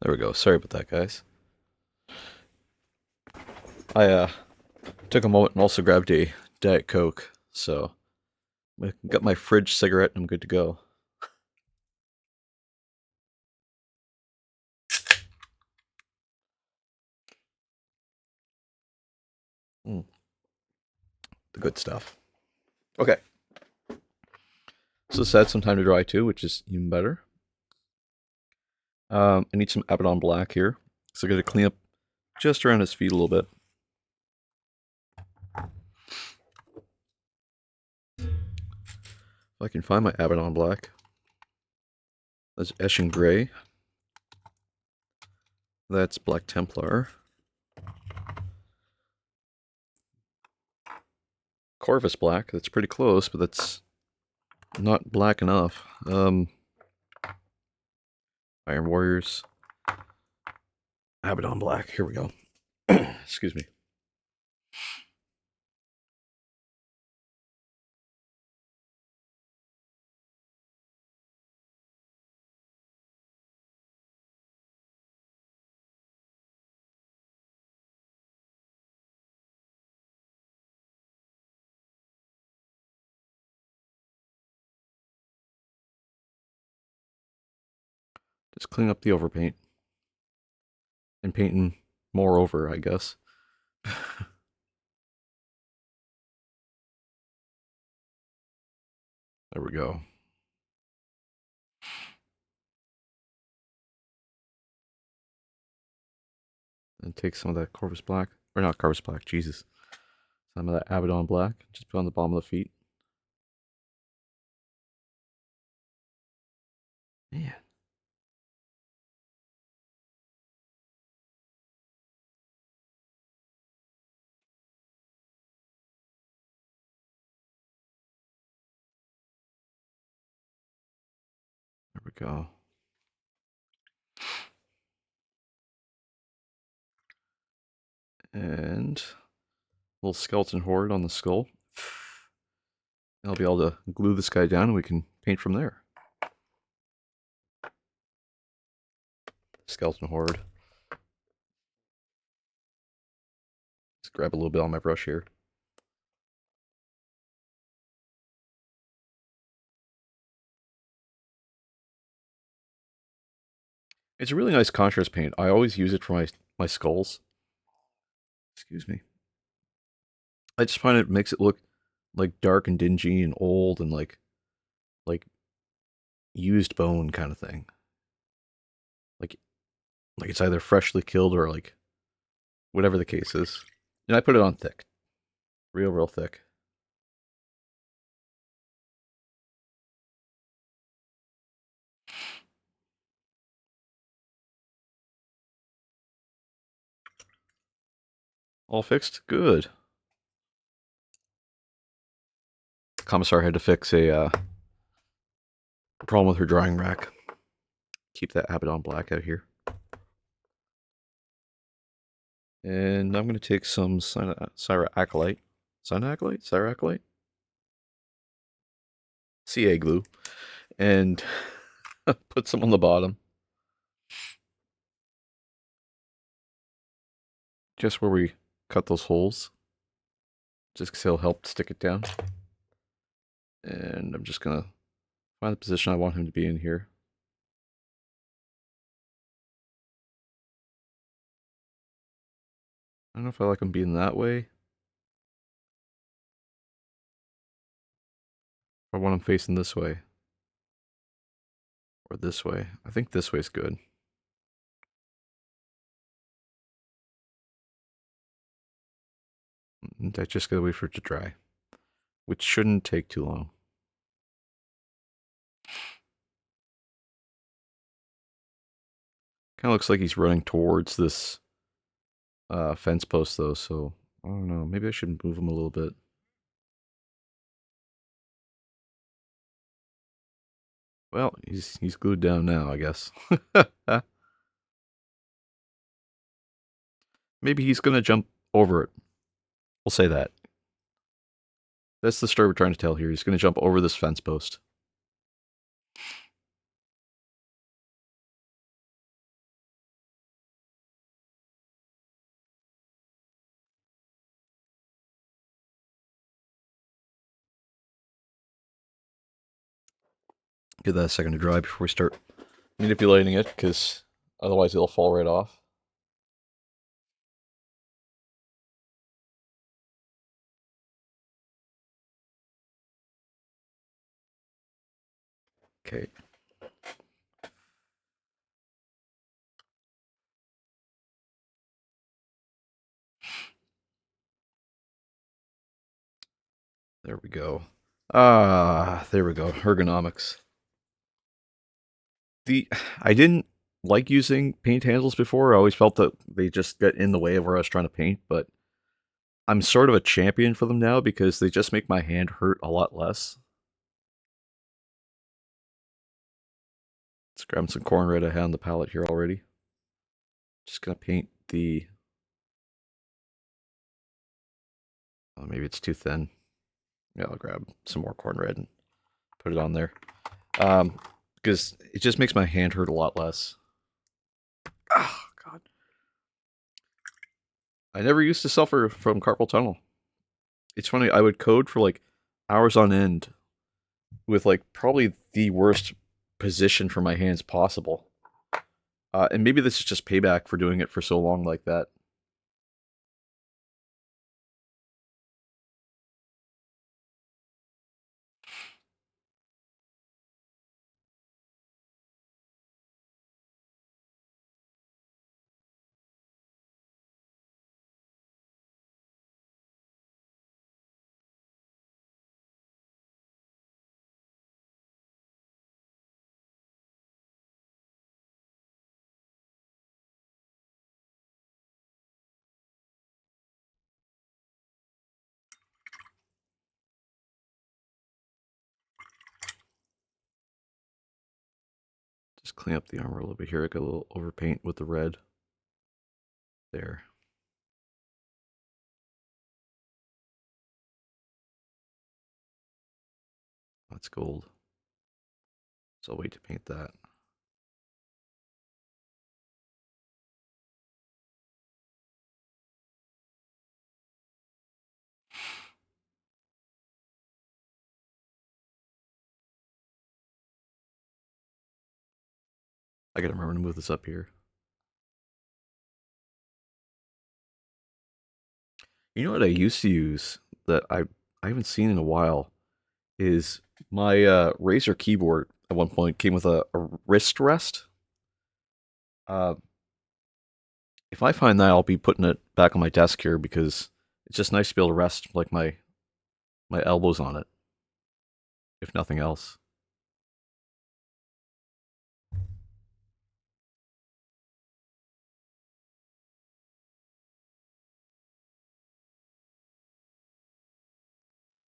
There we go. Sorry about that, guys. I took a moment and also grabbed a Diet Coke, so I got my fridge cigarette and I'm good to go. Mm, the good stuff. Okay. So this had some time to dry too, which is even better. I need some Abaddon Black here. So I'm going to clean up just around his feet a little bit. If I can find my Abaddon Black. That's Eshin Gray. That's Black Templar. Corvus Black. That's pretty close, but that's not black enough. Iron Warriors. Abaddon Black. Here we go. Excuse me. Just clean up the overpaint. And painting more over, I guess. There we go. And take some of that Corvus Black. Or not Corvus Black, Jesus. Some of that Abaddon Black. Just put on the bottom of the feet. Man. There we go. And a little skeleton horde on the skull. I'll be able to glue this guy down and we can paint from there. Skeleton horde. Let's grab a little bit on my brush here. It's a really nice contrast paint. I always use it for my skulls. Excuse me. I just find it makes it look like dark and dingy and old and like used bone kind of thing. Like it's either freshly killed or like whatever the case is. And I put it on thick. Real thick. All fixed? Good. Commissar had to fix a problem with her drying rack. Keep that Abaddon Black out of here. And I'm going to take some Syra Acolyte. Syra Acolyte? CA glue. And put some on the bottom. Just where we cut those holes. Just because it'll help stick it down. And I'm just going to find the position I want him to be in here. I don't know if I like him being that way. Or I want him facing this way. Or this way. I think this way's good. And I just gotta wait for it to dry. Which shouldn't take too long. Kind of looks like he's running towards this fence post though, so I don't know. Maybe I should move him a little bit. Well, he's glued down now, I guess. Maybe he's gonna jump over it. We'll say that. That's the story we're trying to tell here. He's gonna jump over this fence post. Give that a second to dry before we start manipulating it, because otherwise it'll fall right off. Okay. There we go. There we go. Ergonomics. I didn't like using paint handles before. I always felt that they just get in the way of where I was trying to paint, but I'm sort of a champion for them now because they just make my hand hurt a lot less. Let's grab some corn red I had on the palette here already. Just gonna paint the... Oh, maybe it's too thin. Yeah, I'll grab some more corn red and put it on there. Because it just makes my hand hurt a lot less. Oh, God. I never used to suffer from carpal tunnel. It's funny, I would code for like hours on end with like probably the worst position for my hands possible. And maybe this is just payback for doing it for so long like that. Just clean up the armor a little bit here. I got a little overpaint with the red. There. That's gold. So I'll wait to paint that. I gotta remember to move this up here. You know what I used to use that I haven't seen in a while is my Razer keyboard at one point came with a wrist rest. Uh, if I find that, I'll be putting it back on my desk here because it's just nice to be able to rest like my elbows on it, if nothing else.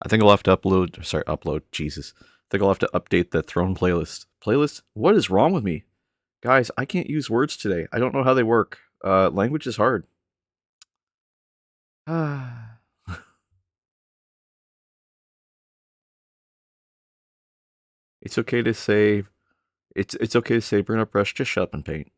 I think I'll have to upload, Jesus. I think I'll have to update the Throne playlist. Playlist? What is wrong with me? Guys, I can't use words today. I don't know how they work. Language is hard. It's okay to say it's okay to say bring up brush, just shut up and paint.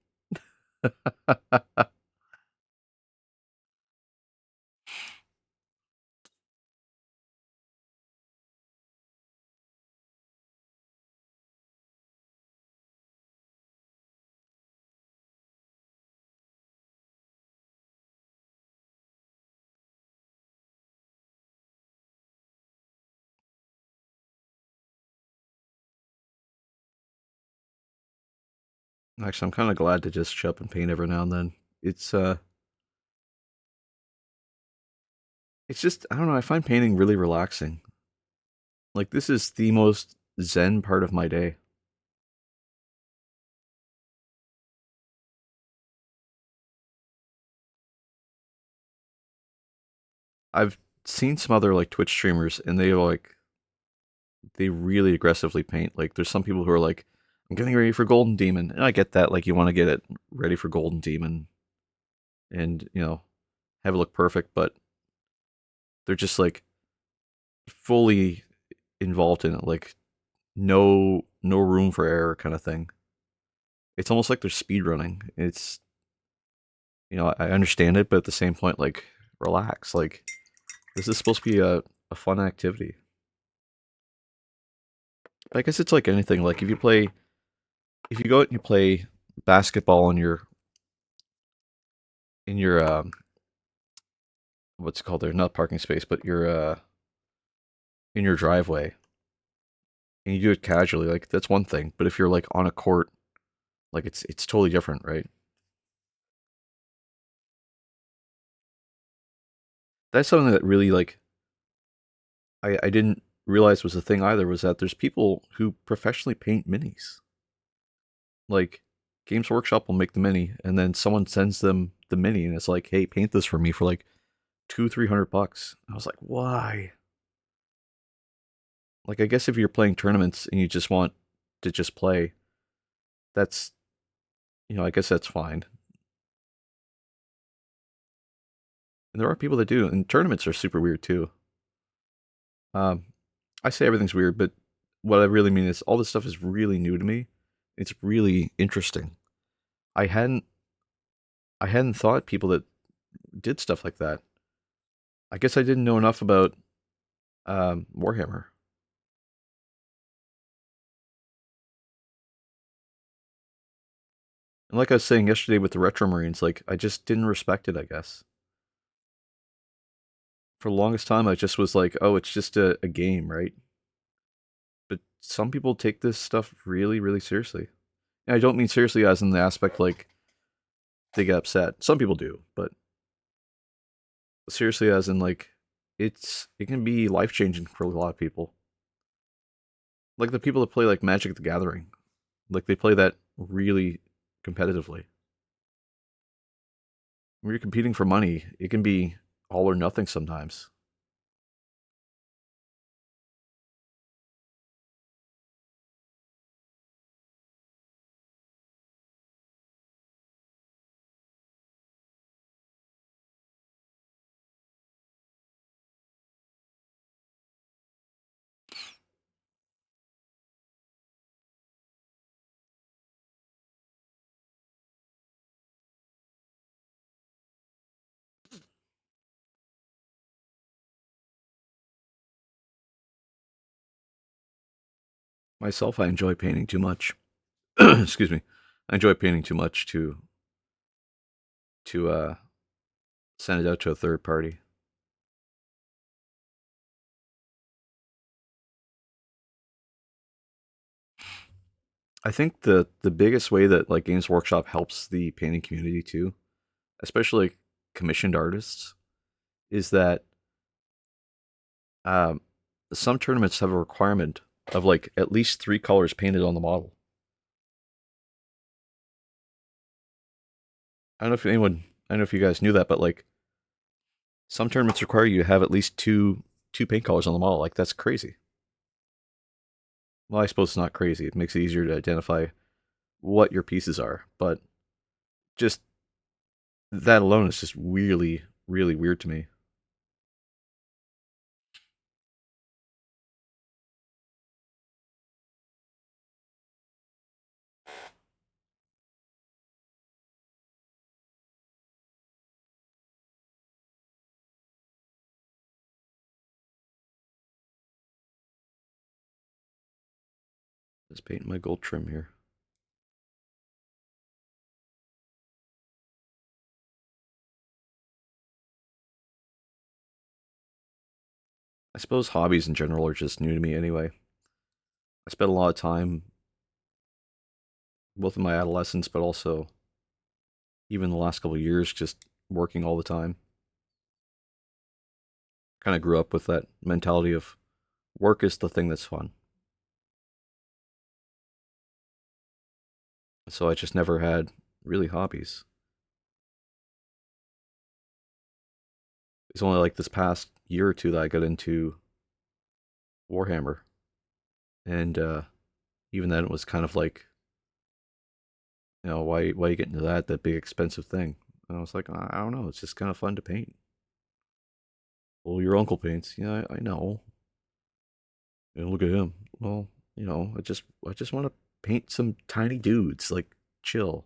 Actually, I'm kind of glad to just shut up and paint every now and then. It's just I don't know. I find painting really relaxing. Like this is the most zen part of my day. I've seen some other like Twitch streamers, and they really aggressively paint. Like there's some people who are like, I'm getting ready for Golden Demon, and I get that. Like you want to get it ready for Golden Demon, and have it look perfect, but they're just like fully involved in it. Like no room for error kind of thing. It's almost like they're speed running. It's I understand it, but at the same point, like relax. Like this is supposed to be a fun activity. I guess it's like anything. Like if you go out and you play basketball in your what's it called there? Not parking space, but your in your driveway, and you do it casually, like that's one thing. But if you're like on a court, like it's totally different, right? That's something that really like I didn't realize was a thing either. Was that there's people who professionally paint minis. Like Games Workshop will make the mini, and then someone sends them the mini, and it's like, hey, paint this for me for like 200-300 bucks. I was like, why? Like, I guess if you're playing tournaments and you just want to just play, that's I guess that's fine. And there are people that do, and tournaments are super weird too. Um, I say everything's weird, but what I really mean is all this stuff is really new to me. It's really interesting. I hadn't I hadn't thought people that did stuff like that. I guess I didn't know enough about Warhammer. And like I was saying yesterday with the Retro Marines, like I just didn't respect it, I guess. For the longest time I just was like, oh, it's just a game, right? But some people take this stuff really, really seriously. And I don't mean seriously as in the aspect like they get upset. Some people do, but seriously as in like it can be life changing for a lot of people. Like the people that play like Magic the Gathering. Like they play that really competitively. When you're competing for money, it can be all or nothing sometimes. Myself, I enjoy painting too much. Excuse me. I enjoy painting too much to send it out to a third party. I think the biggest way that like Games Workshop helps the painting community too, especially like commissioned artists, is that um, some tournaments have a requirement of like at least 3 colors painted on the model. I don't know if anyone, I don't know if you guys knew that, but like some tournaments require you to have at least two paint colors on the model. Like that's crazy. Well, I suppose it's not crazy. It makes it easier to identify what your pieces are, but just that alone is just really, really weird to me. Just painting my gold trim here. I suppose hobbies in general are just new to me anyway. I spent a lot of time, both in my adolescence, but also even the last couple of years, just working all the time. Kind of grew up with that mentality of work is the thing that's fun. So I just never had really hobbies. It's only like this past year or two that I got into Warhammer, and even then it was kind of like, why you get into that big expensive thing? And I was like, I don't know, it's just kind of fun to paint. Well, your uncle paints, yeah, I know. And look at him. Well, I just want to paint some tiny dudes, like chill.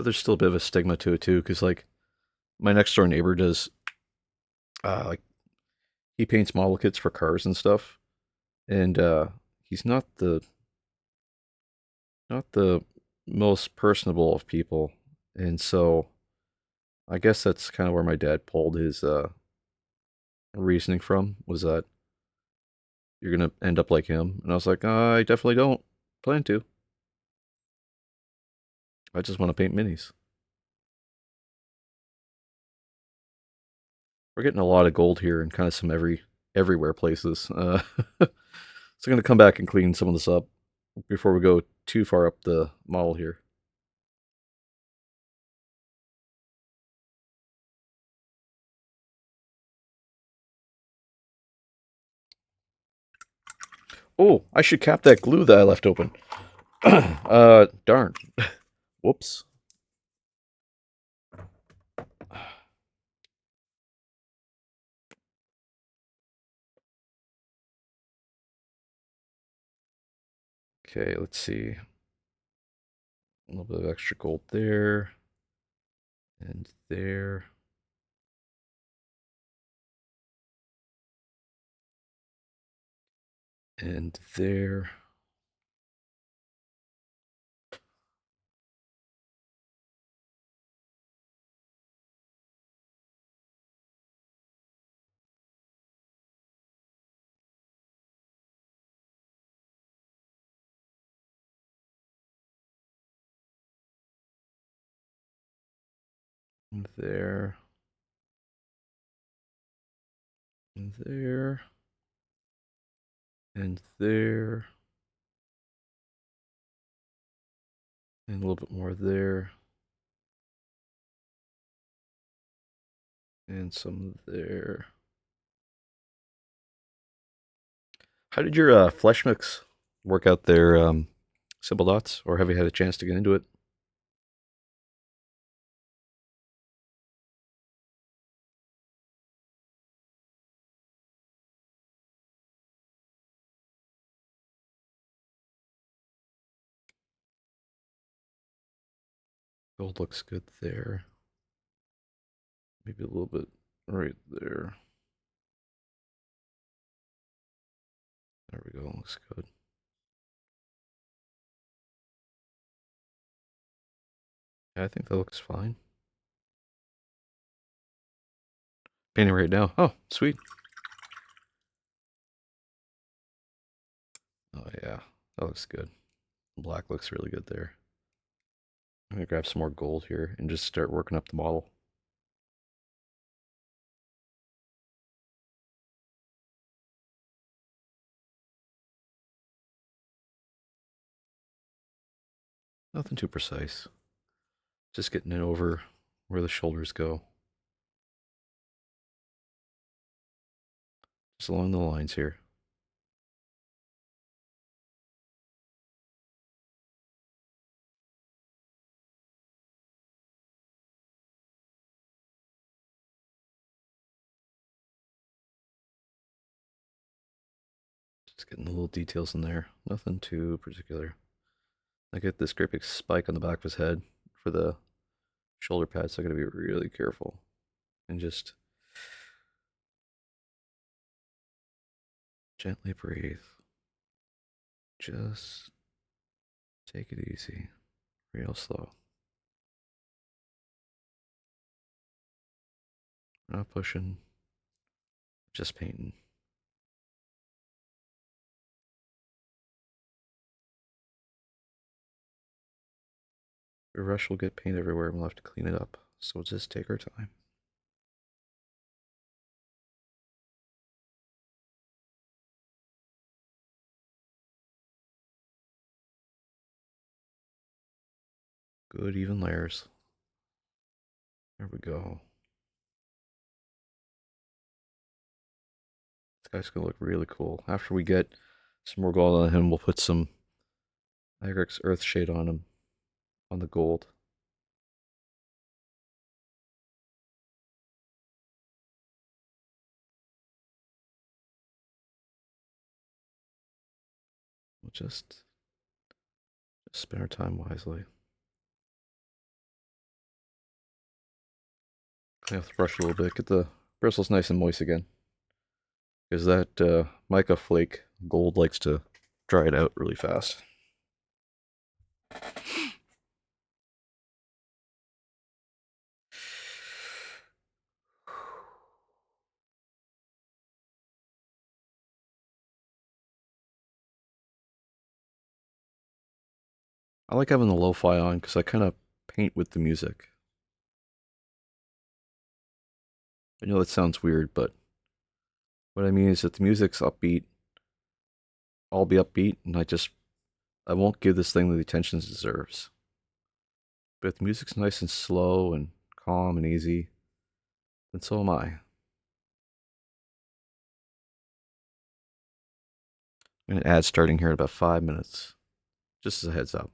but there's still a bit of a stigma to it too, because like my next door neighbor does, like he paints model kits for cars and stuff, and he's not the most personable of people, and so I guess that's kind of where my dad pulled his reasoning from, was that you're gonna end up like him, and I was like, I definitely don't plan to. I just want to paint minis. We're getting a lot of gold here and kind of some everywhere places. So I'm gonna come back and clean some of this up before we go too far up the model here. Oh, I should cap that glue that I left open. Darn. Whoops. Okay, let's see. A little bit of extra gold there. And there. And there. And there. And there. And there. And a little bit more there. And some there. How did your flesh mix work out there, Simple Dots? Or have you had a chance to get into it? Gold looks good there. Maybe a little bit right there. There we go. Looks good. Yeah, I think that looks fine. Painting right now. Oh, sweet. Oh yeah, that looks good. Black looks really good there. I'm gonna grab some more gold here and just start working up the model. Nothing too precise. Just getting it over where the shoulders go. Just along the lines here. Just getting the little details in there. Nothing too particular. I get this great big spike on the back of his head for the shoulder pads, so I gotta be really careful and just gently breathe. Just take it easy, real slow. Not pushing, just painting. If we rush, we'll get paint everywhere and we'll have to clean it up. So we'll just take our time. Good, even layers. There we go. This guy's gonna look really cool. After we get some more gold on him, we'll put some Agrix Earthshade on him, on the gold. We'll just spend our time wisely. I have to brush a little bit, get the bristles nice and moist again. Because that mica flake gold likes to dry it out really fast. I like having the lo-fi on because I kind of paint with the music. I know that sounds weird, but what I mean is that the music's upbeat, I'll be upbeat, and I won't give this thing the attention it deserves. But if the music's nice and slow and calm and easy, then so am I. I'm going to add starting here in about 5 minutes, just as a heads up.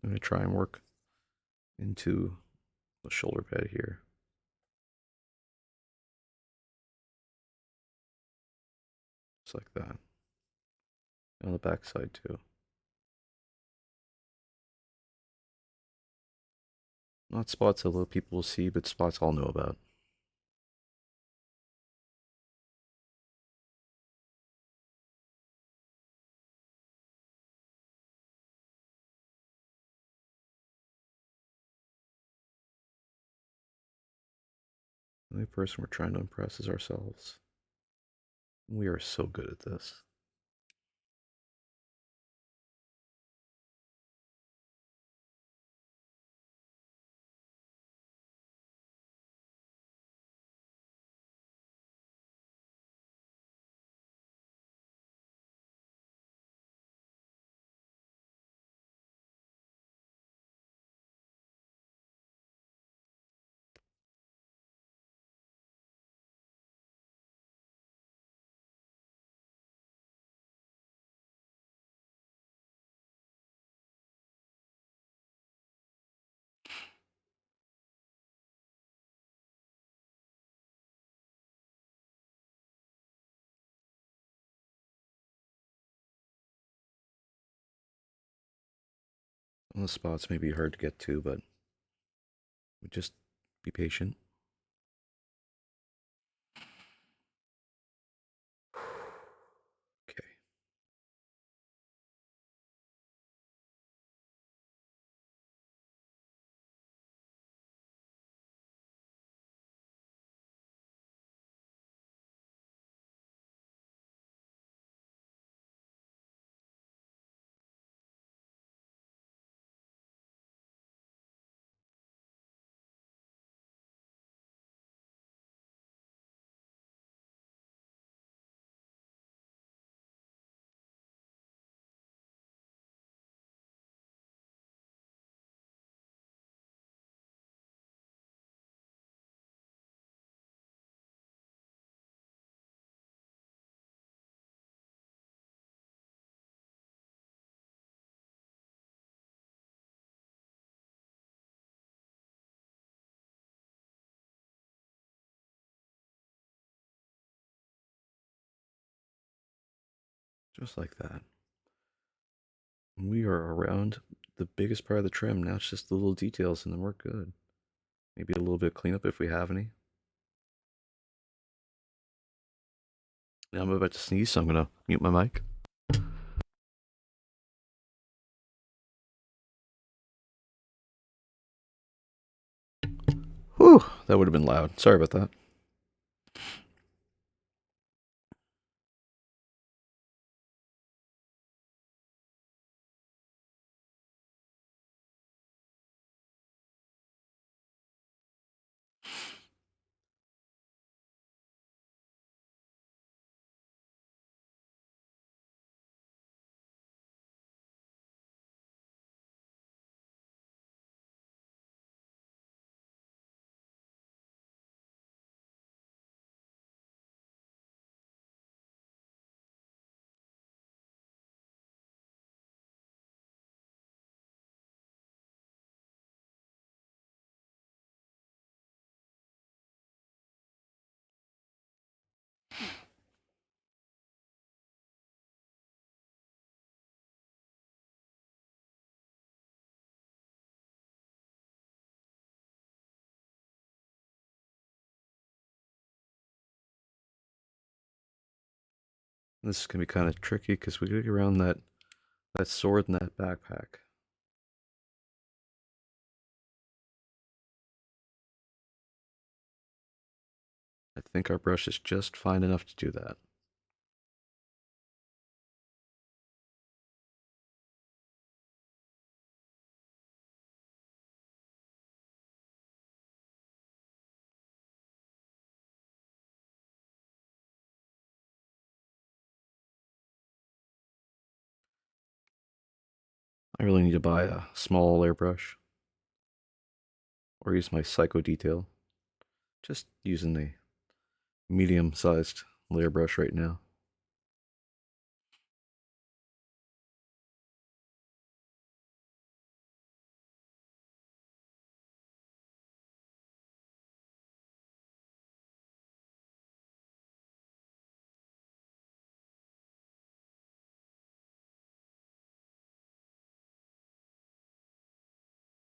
I'm going to try and work into the shoulder pad here. Just like that. And on the back side too. Not spots that other people will see, but spots I'll know about. The only person we're trying to impress is ourselves. We are so good at this. Well, the spots may be hard to get to, but just be patient. Okay. Just like that. We are around the biggest part of the trim. Now it's just the little details, and then we're good. Maybe a little bit of cleanup if we have any. Now I'm about to sneeze, so I'm going to mute my mic. Whew, that would have been loud. Sorry about that. This is gonna be kind of tricky because we gotta get around that sword in that backpack. I think our brush is just fine enough to do that. I really need to buy a small airbrush or use my Psycho Detail. Just using the medium-sized layer brush right now.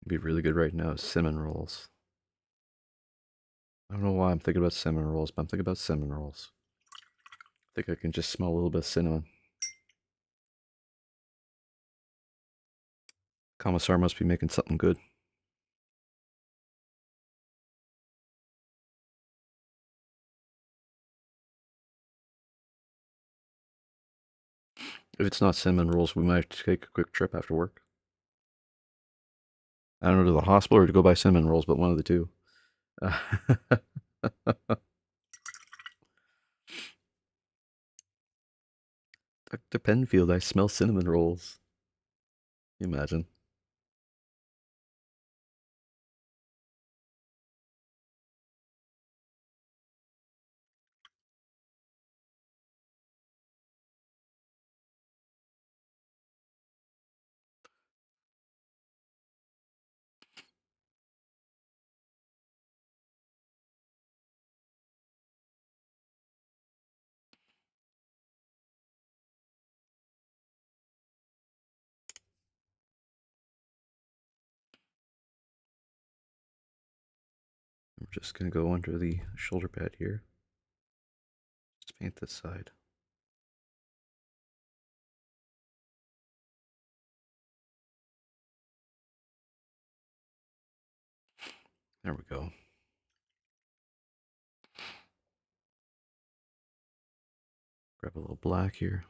It'd be really good right now is cinnamon rolls. I don't know why I'm thinking about cinnamon rolls, but I'm thinking about cinnamon rolls. I think I can just smell a little bit of cinnamon. Commissar must be making something good. If it's not cinnamon rolls, we might have to take a quick trip after work. I don't know, to the hospital or to go buy cinnamon rolls, but one of the two. Dr. Penfield, I smell cinnamon rolls. Can you imagine? We're just gonna go under the shoulder pad here. Just paint this side. There we go. Grab a little black here.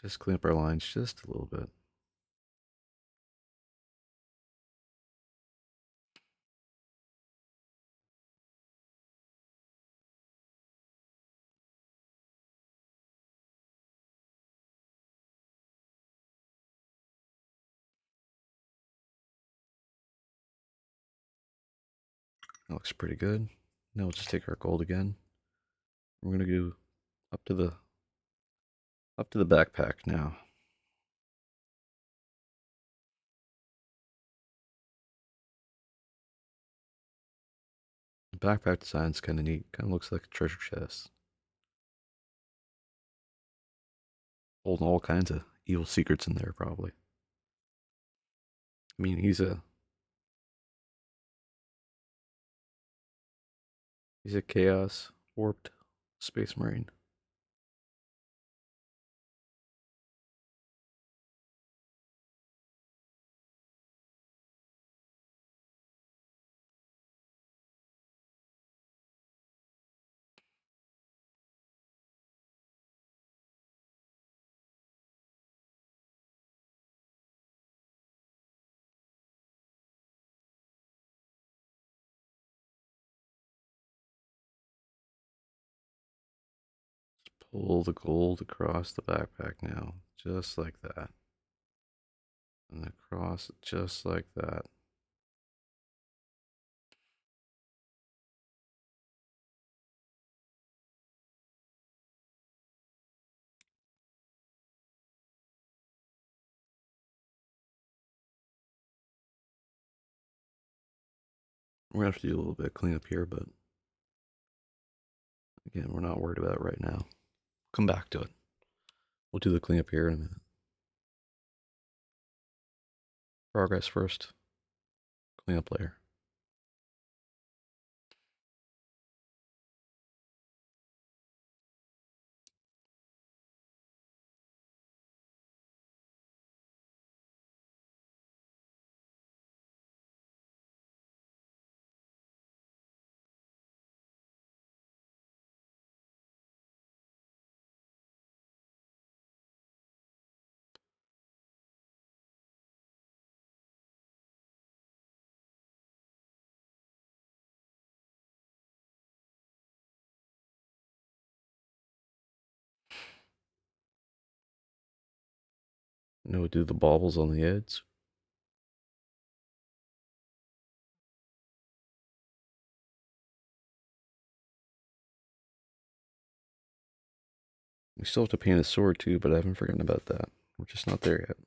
Just clean up our lines just a little bit. That looks pretty good. Now we'll just take our gold again. We're gonna go up to the backpack now. The backpack design's kind of neat. Kind of looks like a treasure chest, holding all kinds of evil secrets in there, probably. I mean, he's a chaos warped space marine. Pull the gold across the backpack now, just like that. And across just like that. We're gonna have to do a little bit of cleanup here, but again, we're not worried about it right now. Come back to it. We'll do the cleanup here in a minute. Progress first. Cleanup later. No, do the baubles on the edge. We still have to paint his sword too, but I haven't forgotten about that. We're just not there yet.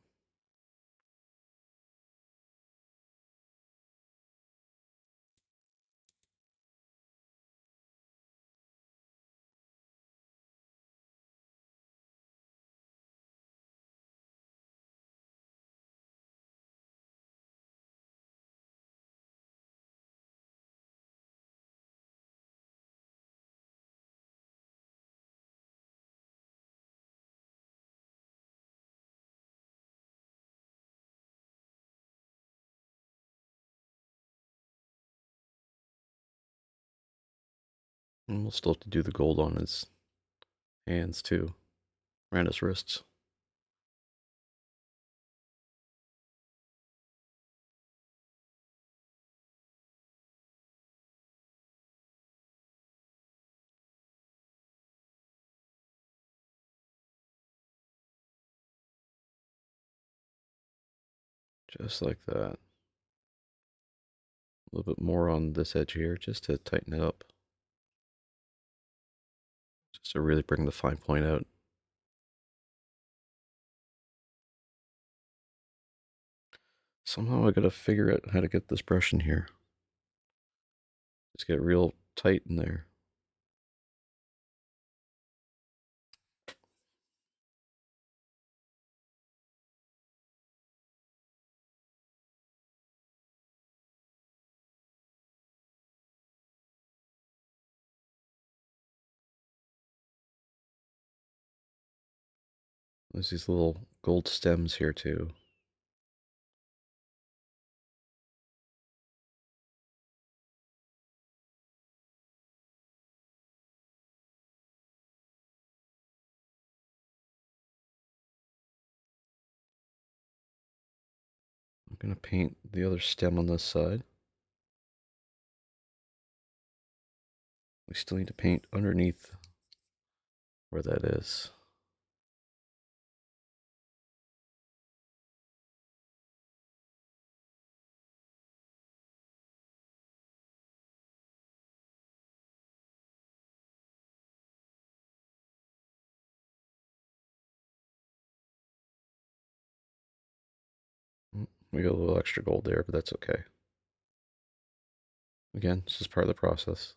And we'll still have to do the gold on his hands too, around his wrists. Just like that. A little bit more on this edge here, just to tighten it up. Just to really bring the fine point out. Somehow I gotta figure out how to get this brush in here. Just get real tight in there. There's these little gold stems here too. I'm gonna paint the other stem on this side. We still need to paint underneath where that is. We got a little extra gold there, but that's okay. Again, this is part of the process.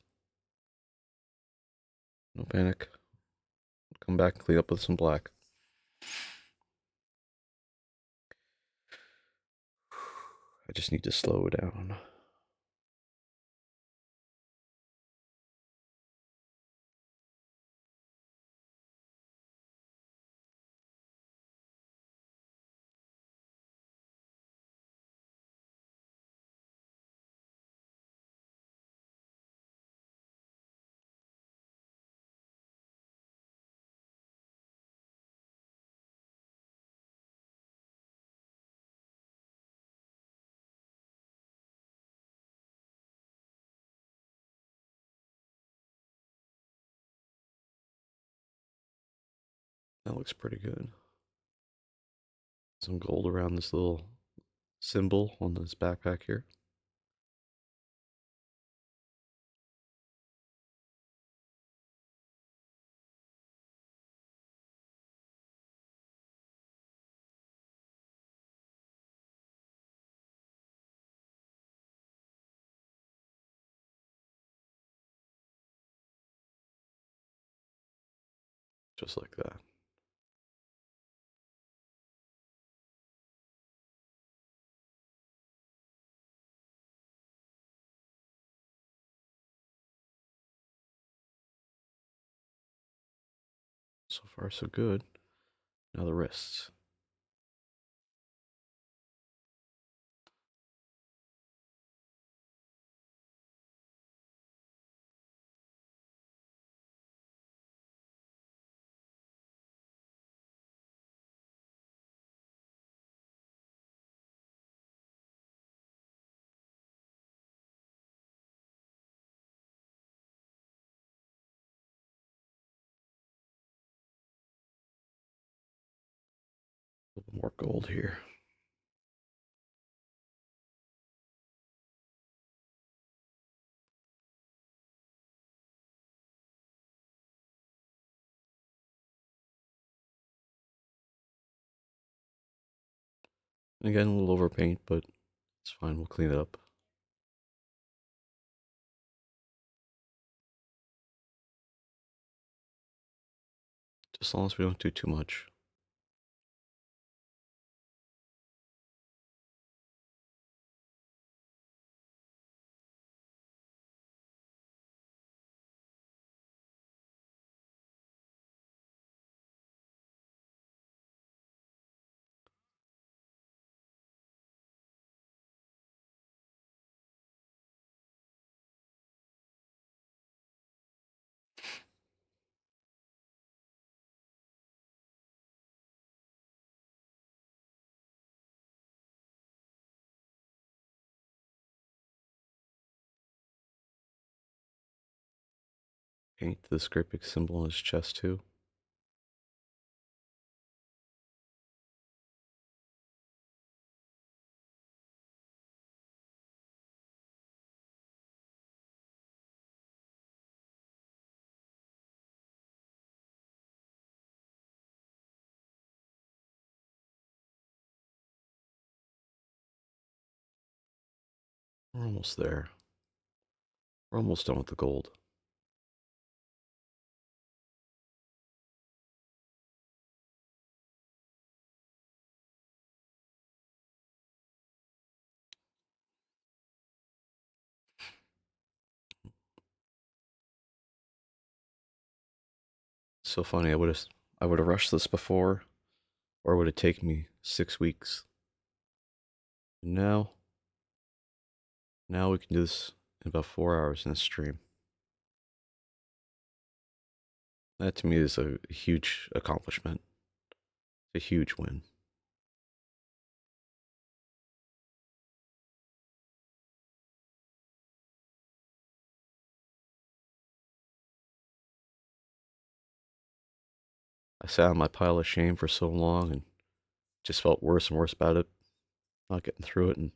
No panic. Come back and clean up with some black. I just need to slow down. That looks pretty good. Some gold around this little symbol on this backpack here. Just like that. So far, so good. Now the wrists. little more gold here. Again, a little overpaint, but it's fine. We'll clean it up. Just as long as we don't do too much. Paint this great big symbol on his chest too. We're almost there. We're almost done with the gold. So funny. I would have rushed this before, or it would have taken me 6 weeks. And now we can do this in about 4 hours in a stream. That to me is a huge accomplishment. It's a huge win. I sat on my pile of shame for so long and just felt worse and worse about it, not getting through it, and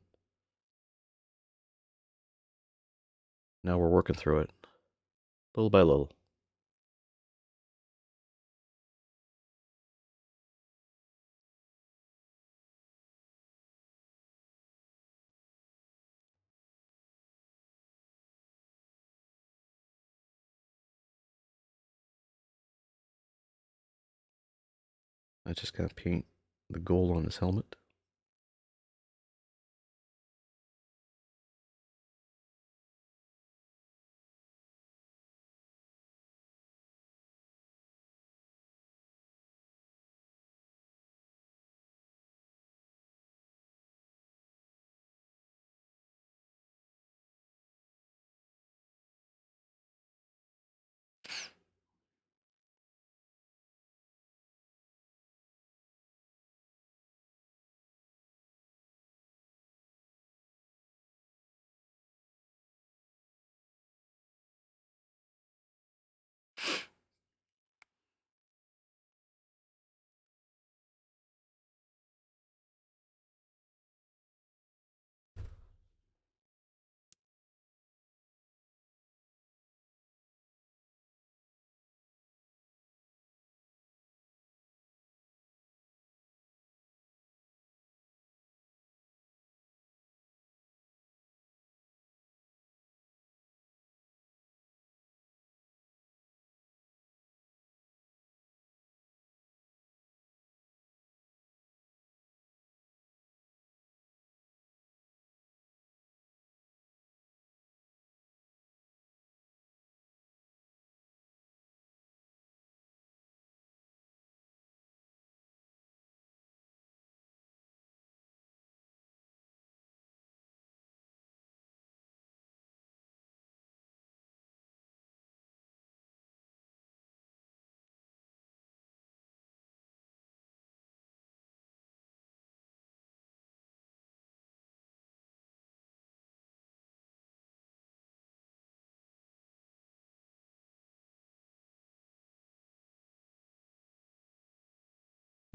now we're working through it, little by little. I just gotta paint the gold on his helmet.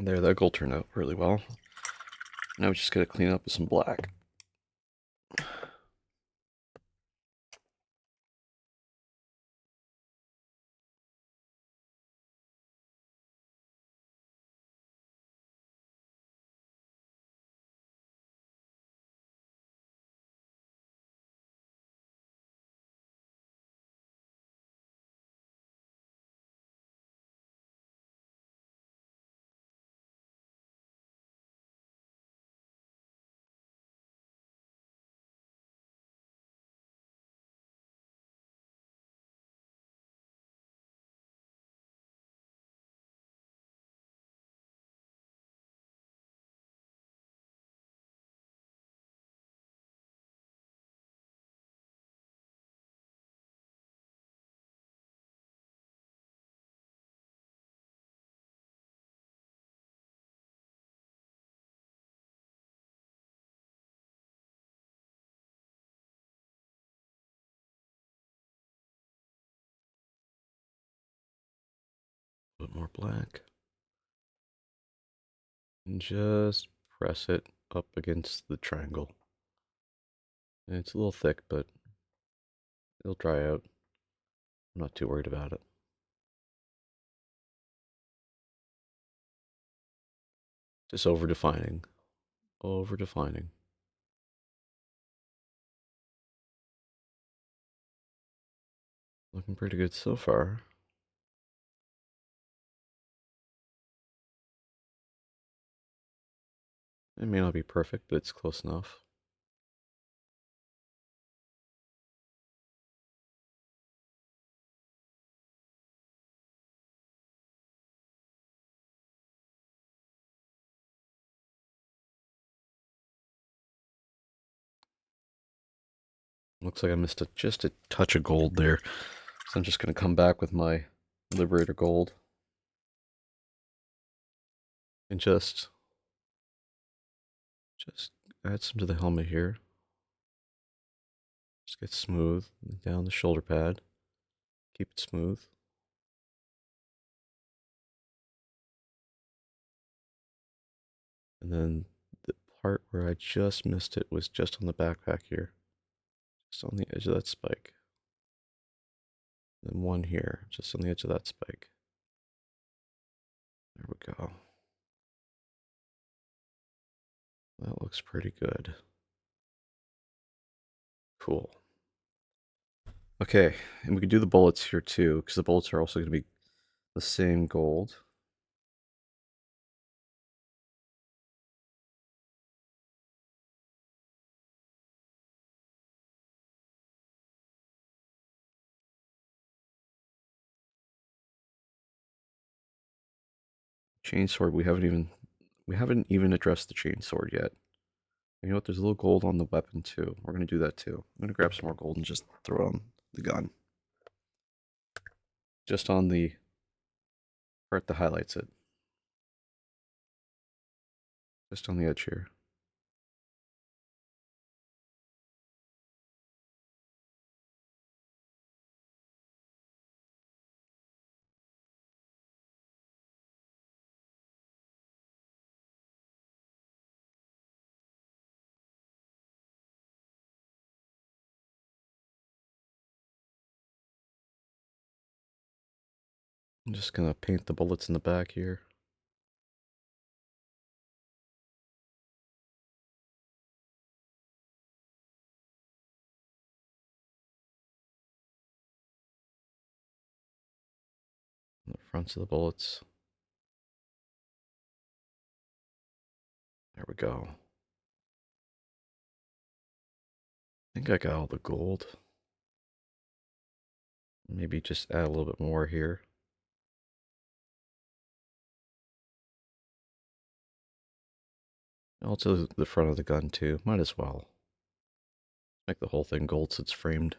There, that gold turned out really well. Now we just gotta clean up with some black. A bit more black. And just press it up against the triangle. And it's a little thick, but it'll dry out. I'm not too worried about it. Just over defining. Over defining. Looking pretty good so far. It may not be perfect, but it's close enough. Looks like I missed just a touch of gold there. So I'm just going to come back with my Liberator Gold. And just add some to the helmet here. Just get smooth down the shoulder pad. Keep it smooth. And then the part where I just missed it was just on the backpack here. Just on the edge of that spike. And then one here, just on the edge of that spike. There we go. That looks pretty good. Cool. Okay, and we can do the bullets here too, because the bullets are also going to be the same gold. Chainsword, we haven't even addressed the chainsword yet. You know what? There's a little gold on the weapon too. We're gonna do that too. I'm gonna grab some more gold and just throw it on the gun. Just on the part that highlights it. Just on the edge here. I'm just gonna paint the bullets in the back here. On the fronts of the bullets. There we go. I think I got all the gold. Maybe just add a little bit more here. Also the front of the gun too. Might as well. Make the whole thing gold so it's framed.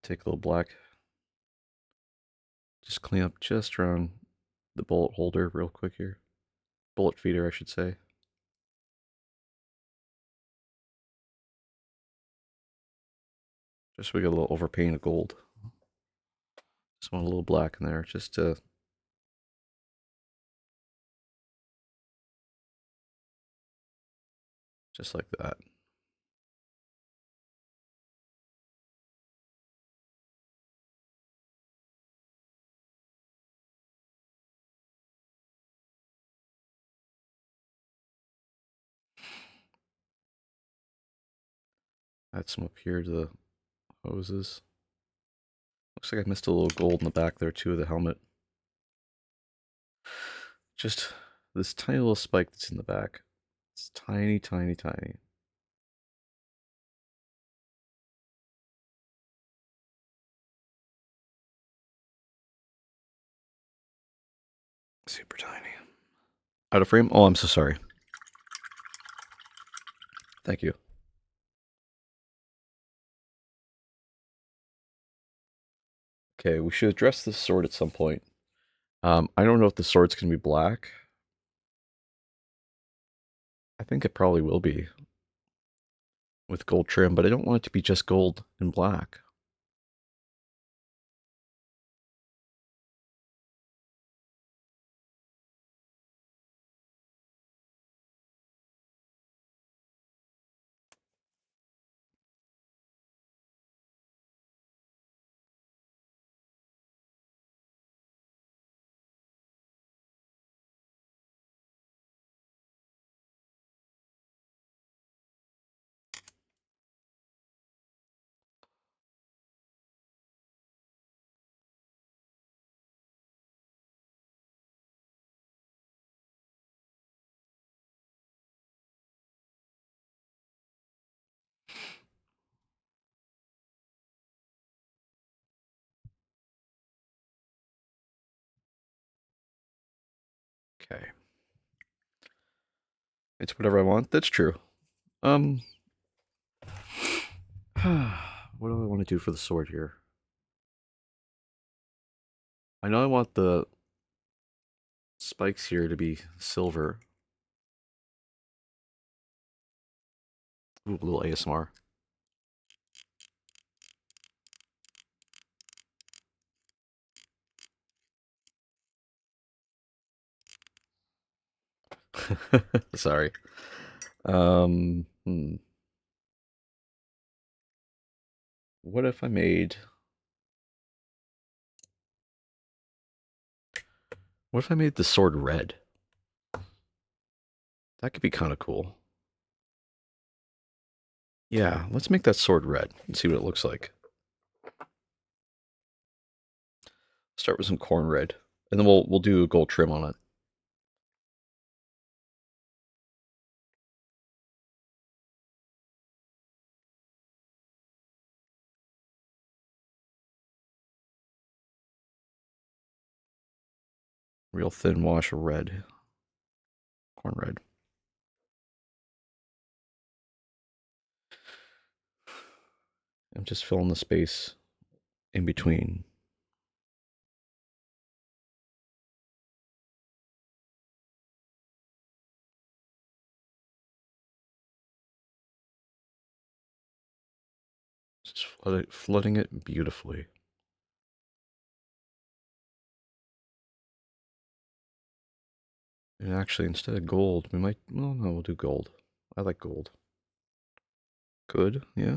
Take a little black. Just clean up just around the bullet holder real quick here. Bullet feeder, I should say. Just so we get a little overpaint of gold. Just want a little black in there, just to... Just like that. Add some up here to the hoses. Looks like I missed a little gold in the back there too of the helmet. Just this tiny little spike that's in the back. It's tiny, tiny, tiny. Super tiny. Out of frame? Oh, I'm so sorry. Thank you. Okay, we should address this sword at some point. I don't know if the sword's going to be black. I think it probably will be with gold trim, but I don't want it to be just gold and black. Okay. It's whatever I want. That's true. What do I want to do for the sword here? I know I want the spikes here to be silver. Ooh, a little ASMR. Sorry. What if I made... What if I made the sword red? That could be kind of cool. Yeah, let's make that sword red and see what it looks like. Start with some corn red, and then we'll do a gold trim on it. Real thin wash of red. Corn red. I'm just filling the space in between. Just flooding it beautifully. And actually, instead of gold, we might... Well, no, we'll do gold. I like gold. Good, yeah.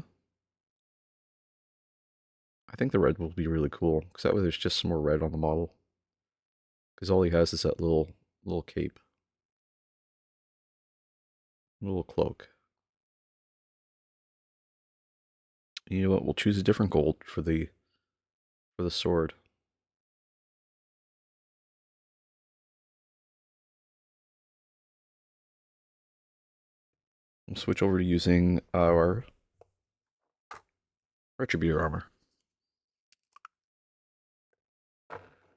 I think the red will be really cool, because that way there's just some more red on the model. Because all he has is that little cape. Little cloak. You know what? We'll choose a different gold for the sword. We'll switch over to using our Retributor armor,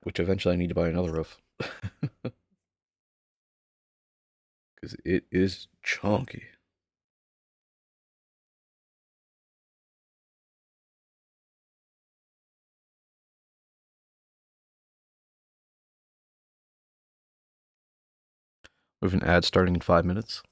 which eventually I need to buy another of. Because it is chunky. We have an ad starting in 5 minutes.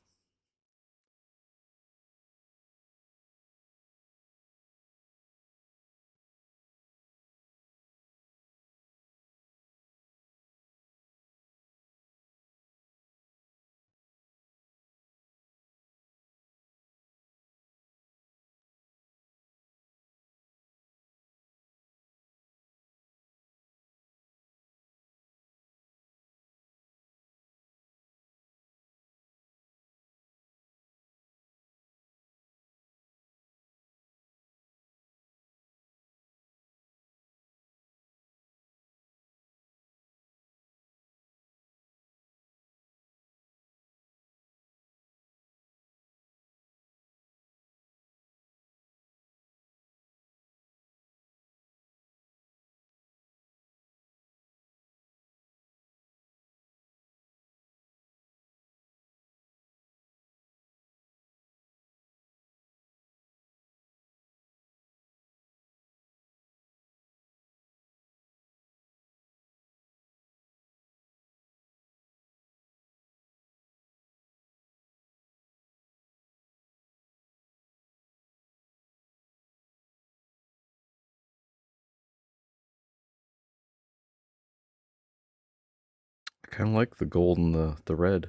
I kind of like the gold and the red.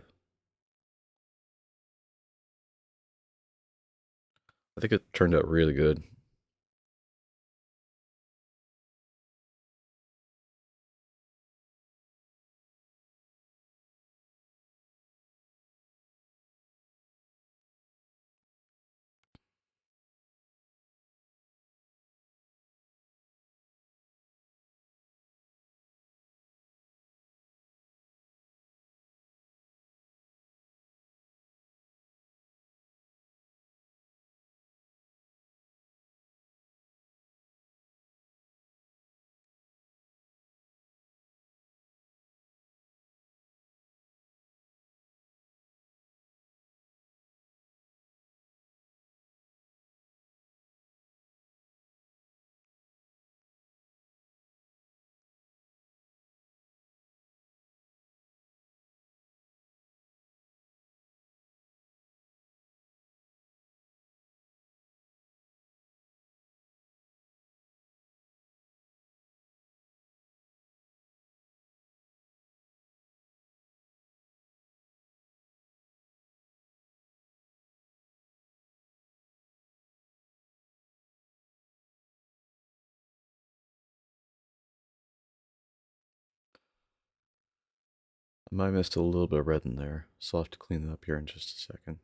I think it turned out really good. I might have missed a little bit of red in there, so I'll have to clean it up here in just a second.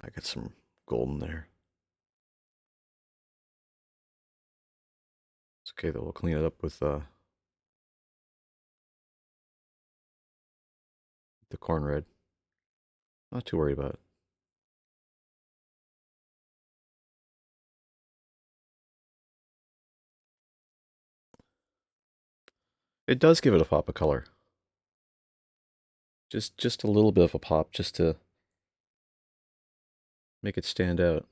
I got some gold in there. It's okay though, we'll clean it up with the corn red. Not too worried about it. It does give it a pop of color. Just a little bit of a pop, just to make it stand out.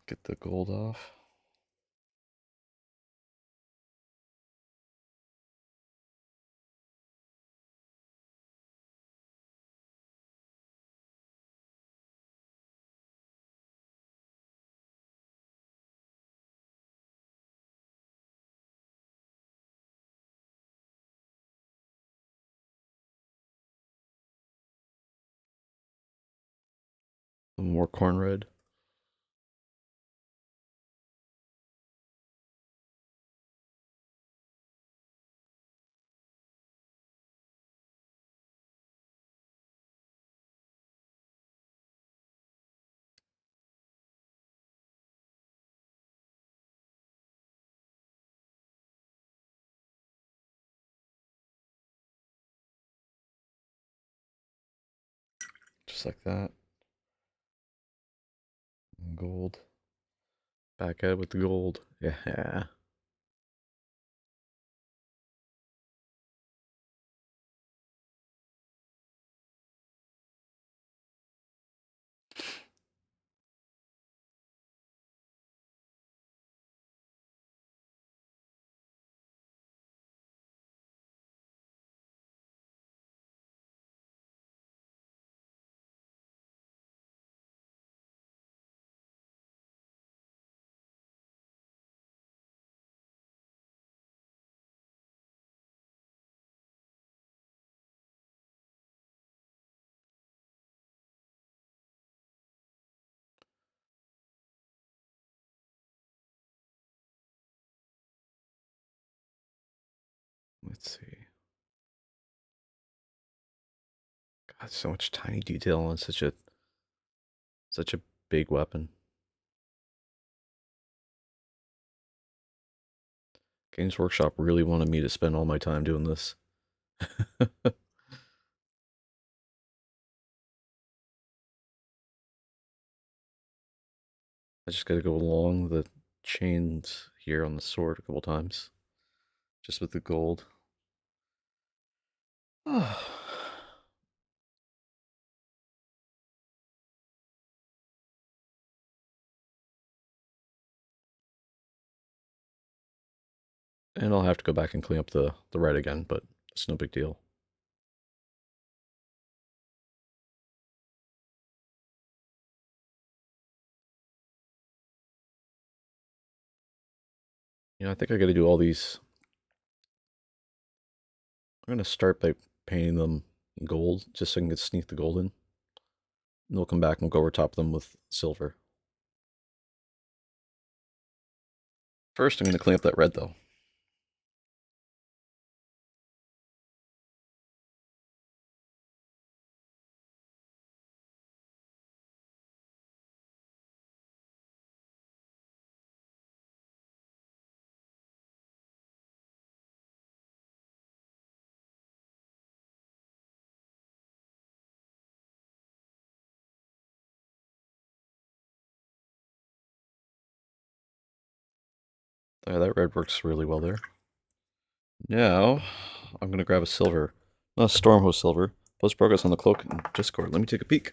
Get the gold off. More corn red. Just like that. Gold. Back at it with the gold. Yeah. Let's see. God, so much tiny detail on such a big weapon. Games Workshop really wanted me to spend all my time doing this. I just gotta go along the chains here on the sword a couple times. Just with the gold. And I'll have to go back and clean up the red again, but it's no big deal. I think I gotta do all these. I'm gonna start by painting them gold, just so I can sneak the gold in. And we'll come back and we'll go over top them with silver. First, I'm gonna clean up that red though. Yeah, that red works really well there. Now, I'm gonna grab a silver. Not a Stormhost silver. Post progress on the cloak in Discord. Let me take a peek.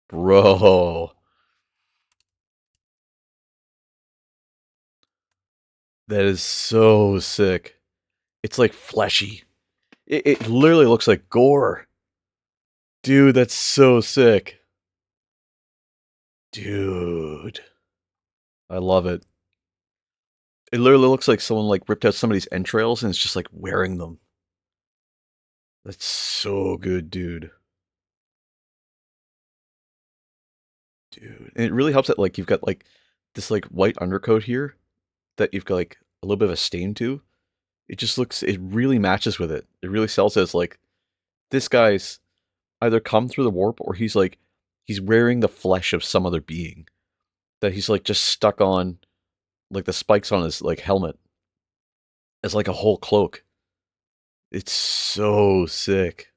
Bro. That is so sick. It's like fleshy. It literally looks like gore. Dude, that's so sick. Dude. I love it. It literally looks like someone like ripped out somebody's entrails and it's just like wearing them. That's so good, dude. Dude. And it really helps that like you've got like this like white undercoat here that you've got like a little bit of a stain to. It just looks, it really matches with it. It really sells as like, this guy's either come through the warp or he's wearing the flesh of some other being. That he's like just stuck on like the spikes on his like helmet as like a whole cloak. It's so sick.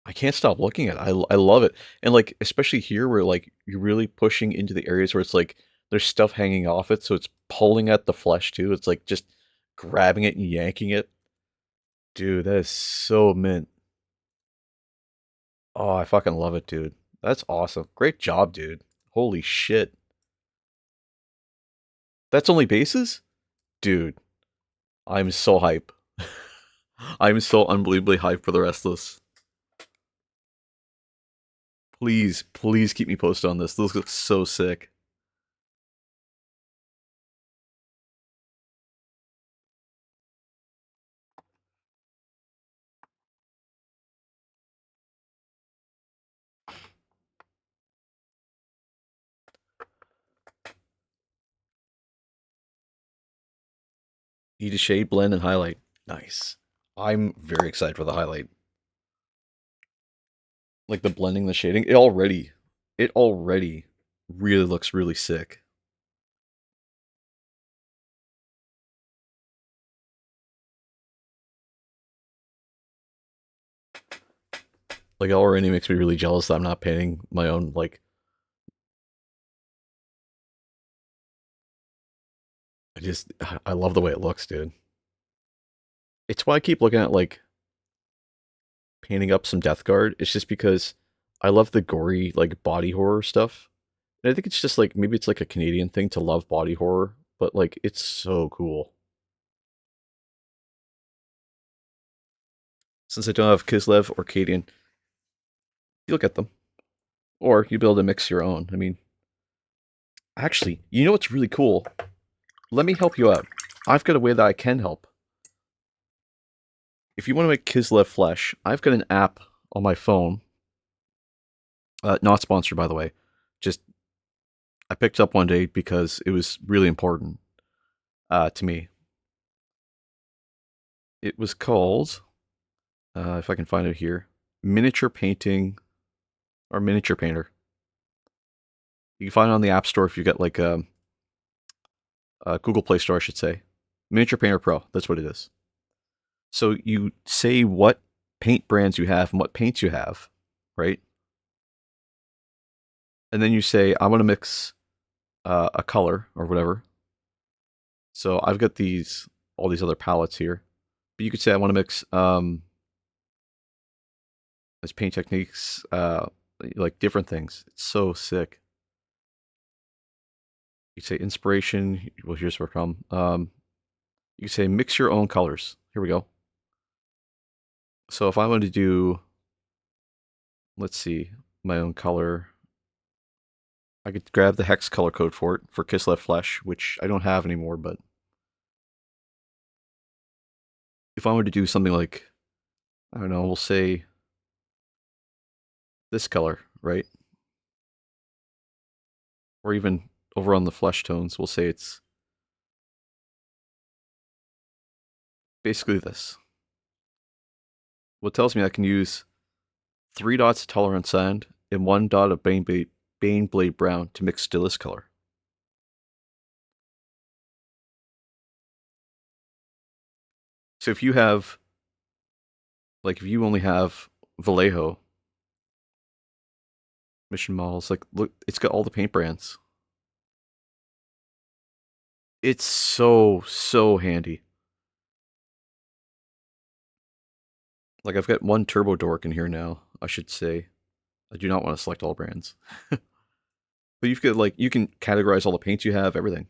I can't stop looking at it. I love it. And like especially here where like you're really pushing into the areas where it's like there's stuff hanging off it, so it's pulling at the flesh too. It's like just grabbing it and yanking it. Dude, that is so mint. Oh, I fucking love it, dude. That's awesome. Great job, dude. Holy shit. That's only bases? Dude, I'm so hype. I'm so unbelievably hyped for the rest of this. Please, please keep me posted on this. This looks so sick. Need a shade, blend, and highlight. Nice. I'm very excited for the highlight. Like the blending, the shading, it already really looks really sick. Like it already makes me really jealous that I'm not painting my own, like, I love the way it looks, dude. It's why I keep looking at, like, painting up some Death Guard. It's just because I love the gory, like, body horror stuff. And I think it's just, like, maybe it's, like, a Canadian thing to love body horror, but, like, it's so cool. Since I don't have Kislev or Cadian, you look at them. Or you build a mix your own. I mean, actually, you know what's really cool? Let me help you out. I've got a way that I can help. If you want to make Kislev flesh, I've got an app on my phone. Not sponsored, by the way. Just I picked up one day because it was really important to me. It was called, if I can find it here, Miniature Painting or Miniature Painter. You can find it on the App Store if you get like a Google Play Store, I should say. Miniature Painter Pro. That's what it is. So you say what paint brands you have and what paints you have, right? And then you say, I want to mix a color or whatever. So I've got all these other palettes here. But you could say I want to mix as paint techniques, like different things. It's so sick. You say inspiration. Well, here's where it come. You say mix your own colors. Here we go. So if I want to do, let's see, my own color, I could grab the hex color code for it for Kislev Flesh, which I don't have anymore. But if I were to do something like, I don't know, we'll say this color, right? Or even over on the flesh tones, we'll say it's basically this. What tells me I can use 3 dots of Tolerant Sand and 1 dot of Baneblade Brown to mix to this color. So if you have, like, if you only have Vallejo mission models, like, look, it's got all the paint brands. It's so handy. Like, I've got 1 Turbo Dork in here now, I should say. I do not want to select all brands. But you've got, like, you can categorize all the paints you have, everything.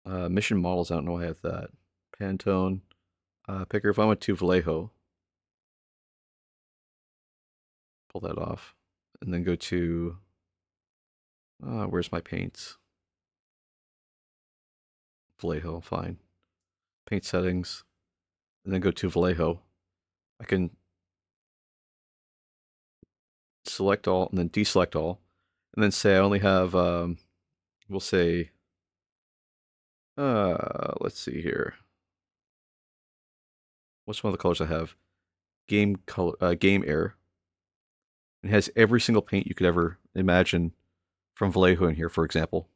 Mission models, I don't know I have that. Pantone. Picker, if I went to Vallejo, pull that off, and then go to, where's my paints? Vallejo, fine. Paint settings, and then go to Vallejo. I can select all and then deselect all, and then say I only have, we'll say, let's see here. What's one of the colors I have? Game color, Game Air. It has every single paint you could ever imagine from Vallejo in here, for example.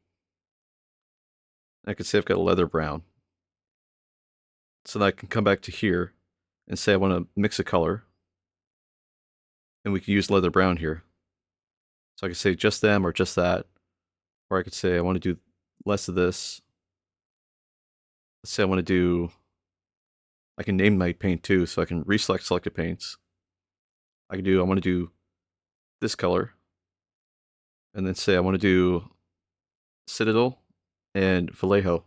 I could say I've got leather brown. So then I can come back to here and say I want to mix a color. And we can use leather brown here. So I could say just them or just that. Or I could say I want to do less of this. Let's say I want to do, I can name my paint too, so I can reselect selected paints. I want to do this color. And then say I want to do Citadel and Vallejo.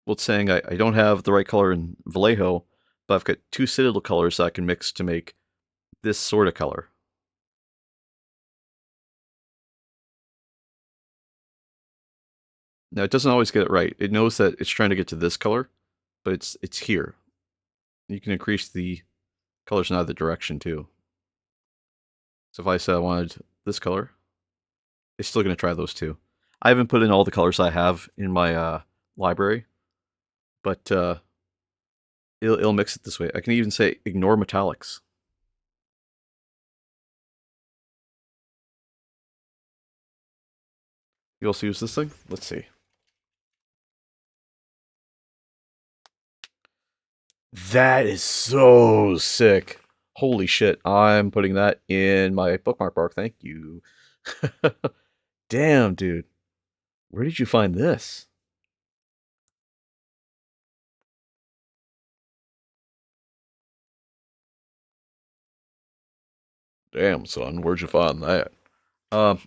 Well, it's saying I don't have the right color in Vallejo, but I've got 2 Citadel colors that I can mix to make this sort of color. Now, it doesn't always get it right. It knows that it's trying to get to this color, but it's here. You can increase the colors in either direction, too. So if I said I wanted this color, it's still going to try those two. I haven't put in all the colors I have in my library, but it'll mix it this way. I can even say ignore metallics. You also use this thing? Let's see. That is so sick. Holy shit. I'm putting that in my bookmark bar. Thank you. Damn, dude. Where did you find this? Damn, son, where'd you find that? Um,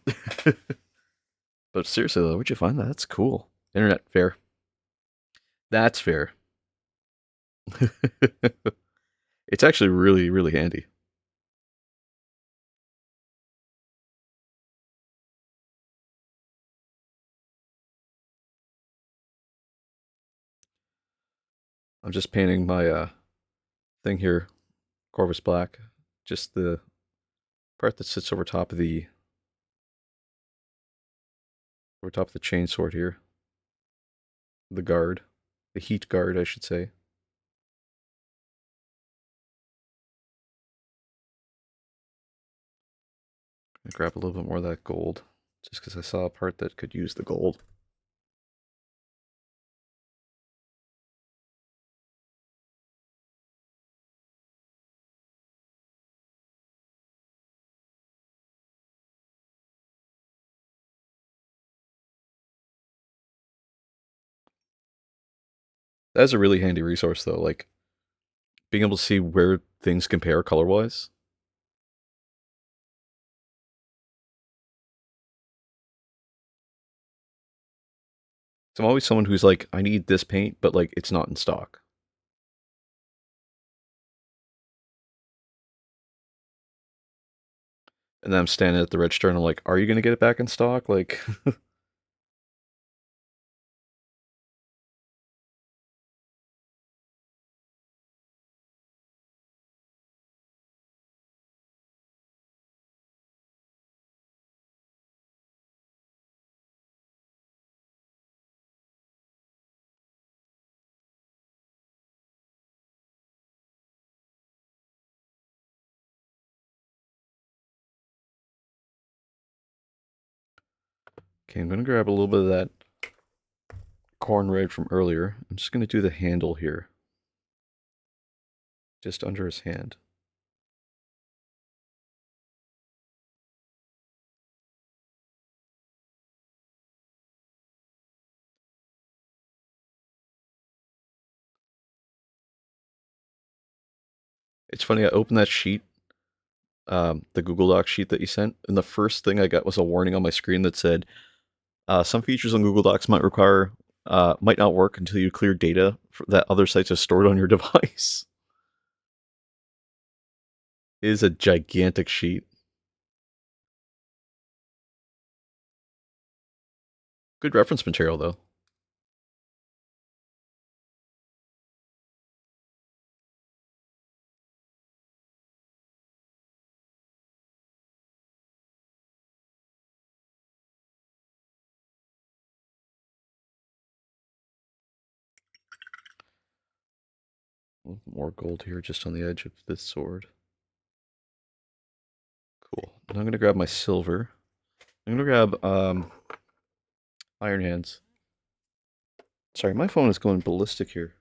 but seriously though, where'd you find that? That's cool. Internet fair. That's fair. It's actually really, really handy. I'm just painting my thing here, Corvus Black. Just the part that sits over top of the chainsword here. The guard. The heat guard, I should say. Grab a little bit more of that gold, just because I saw a part that could use the gold. That's a really handy resource, though, like being able to see where things compare color-wise. So I'm always someone who's like, I need this paint, but like it's not in stock. And then I'm standing at the register and I'm like, are you going to get it back in stock? Like, okay, I'm going to grab a little bit of that corn red from earlier. I'm just going to do the handle here, just under his hand. It's funny, I opened that sheet, the Google Docs sheet that you sent, and the first thing I got was a warning on my screen that said, some features on Google Docs might not work until you clear data that other sites have stored on your device. It is a gigantic sheet. Good reference material, though. More gold here just on the edge of this sword. Cool. And I'm going to grab my silver. I'm going to grab Iron Hands. Sorry, my phone is going ballistic here.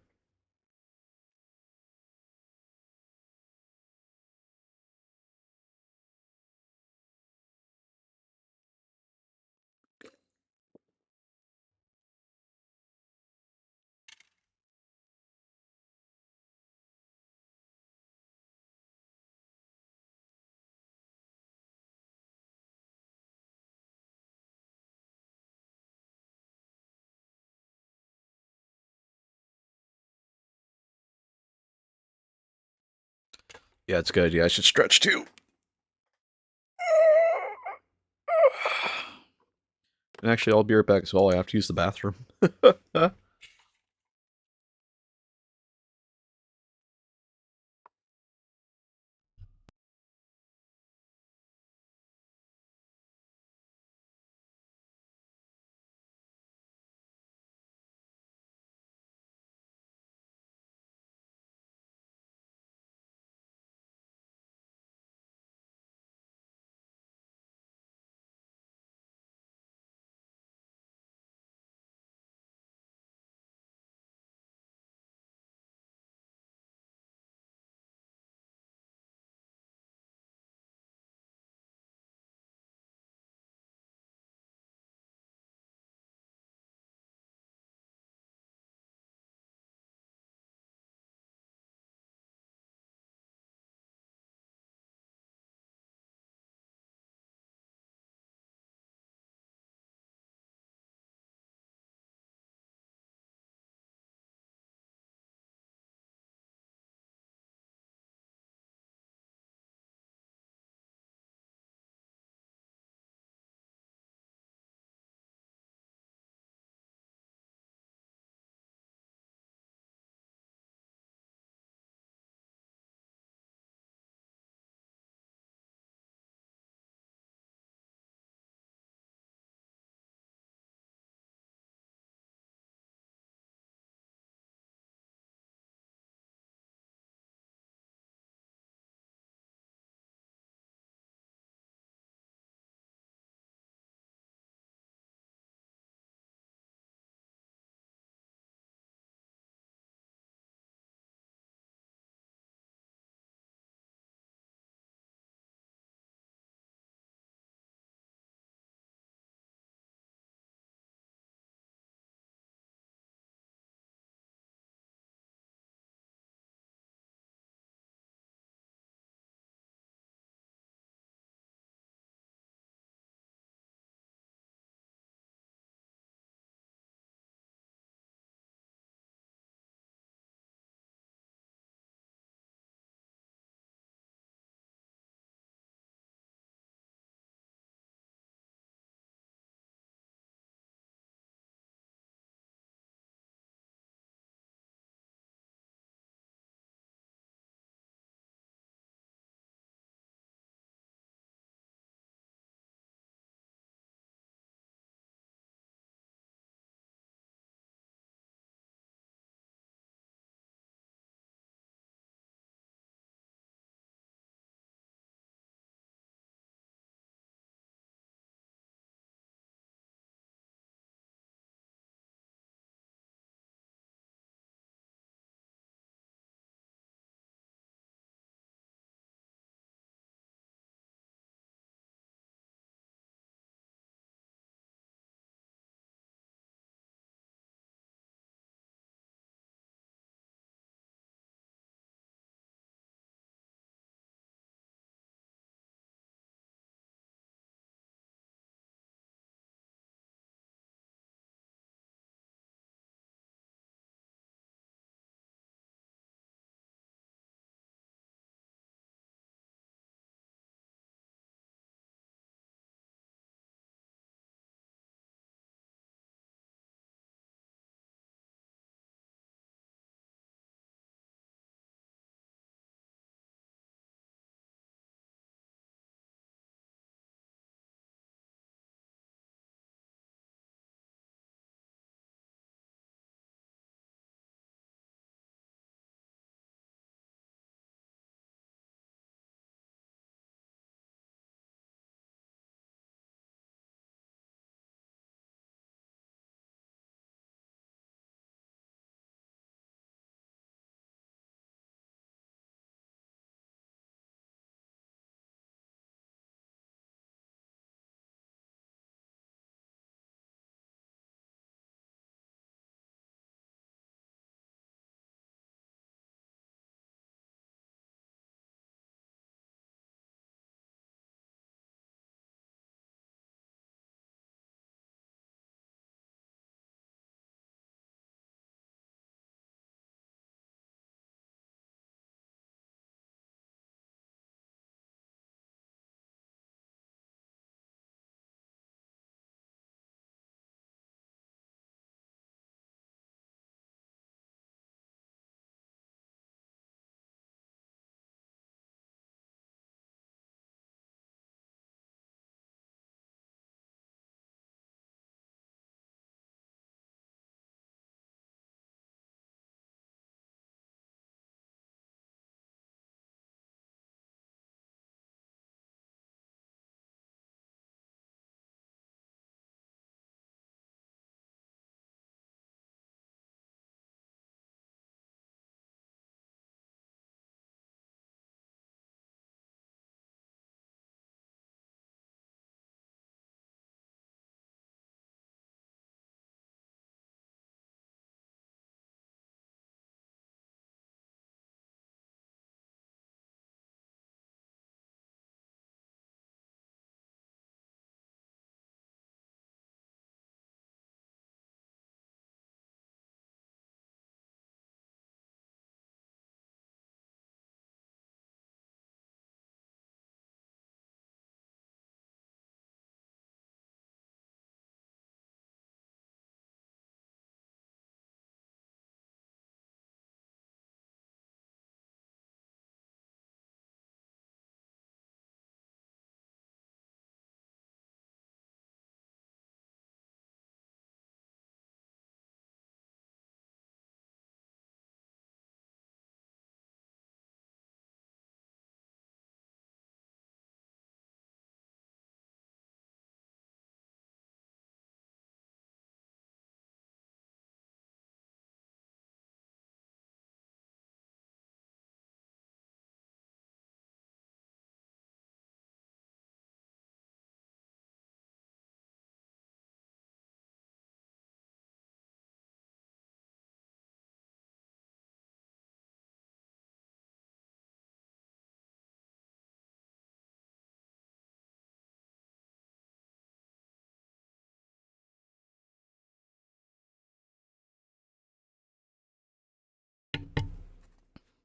Yeah, it's a good idea. I should stretch too. And actually, I'll be right back as well. I have to use the bathroom.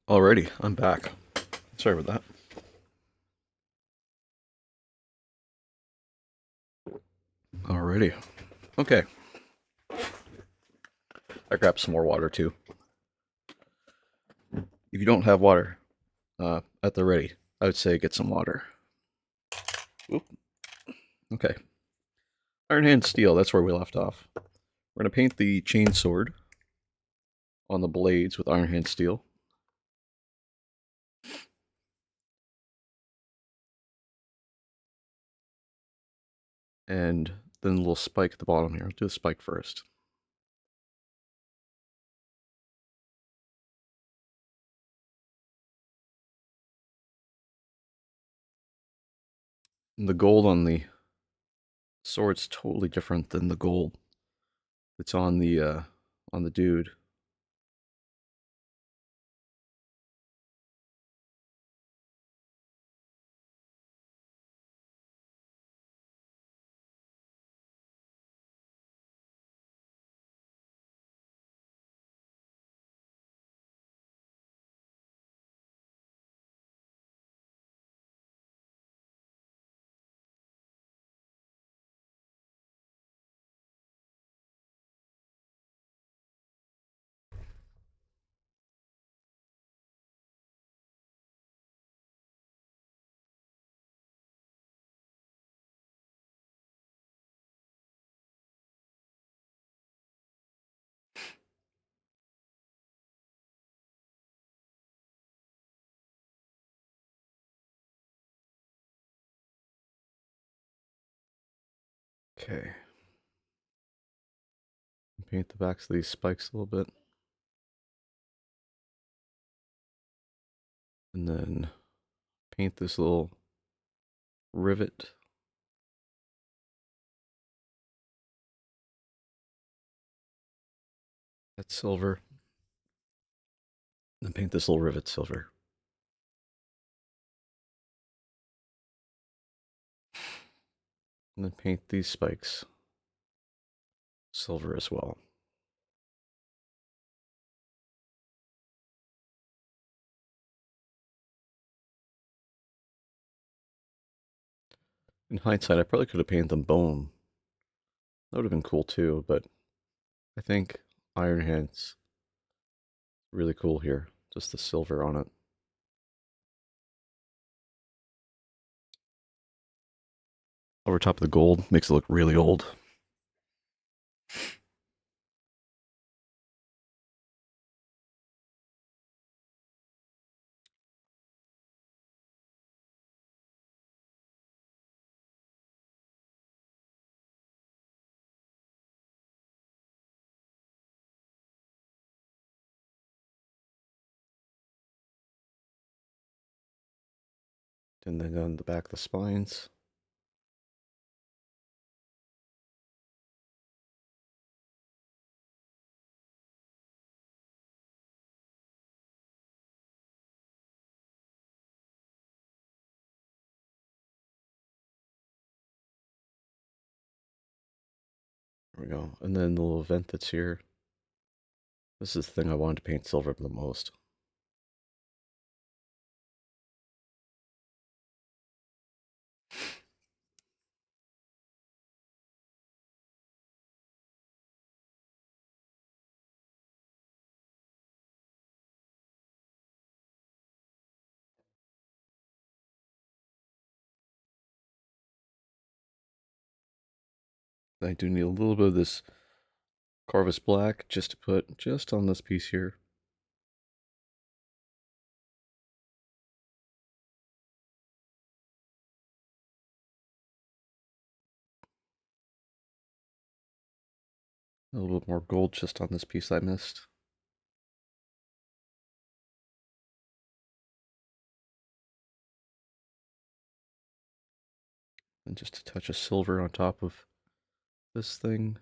Alrighty, I'm back. Sorry about that. Alrighty. Okay. I grabbed some more water too. If you don't have water at the ready, I would say get some water. Oop. Okay. Iron Hand Steel, that's where we left off. We're going to paint the chain sword on the blades with Iron Hand Steel. And then a little spike at the bottom here. I'll do the spike first. And the gold on the sword's totally different than the gold that's on the dude. Okay. Paint the backs of these spikes a little bit. And then paint this little rivet. That's silver. And then paint this little rivet silver. And then paint these spikes silver as well. In hindsight, I probably could have painted them bone. That would have been cool too, but I think Iron Hand's really cool here. Just the silver on it. Over top of the gold makes it look really old. And then on the back of the spines. There we go. And then the little vent that's here. This is the thing I wanted to paint silver the most. I do need a little bit of this Carvus Black just to put just on this piece here. A little bit more gold just on this piece I missed. And just a touch of silver on top of this thing.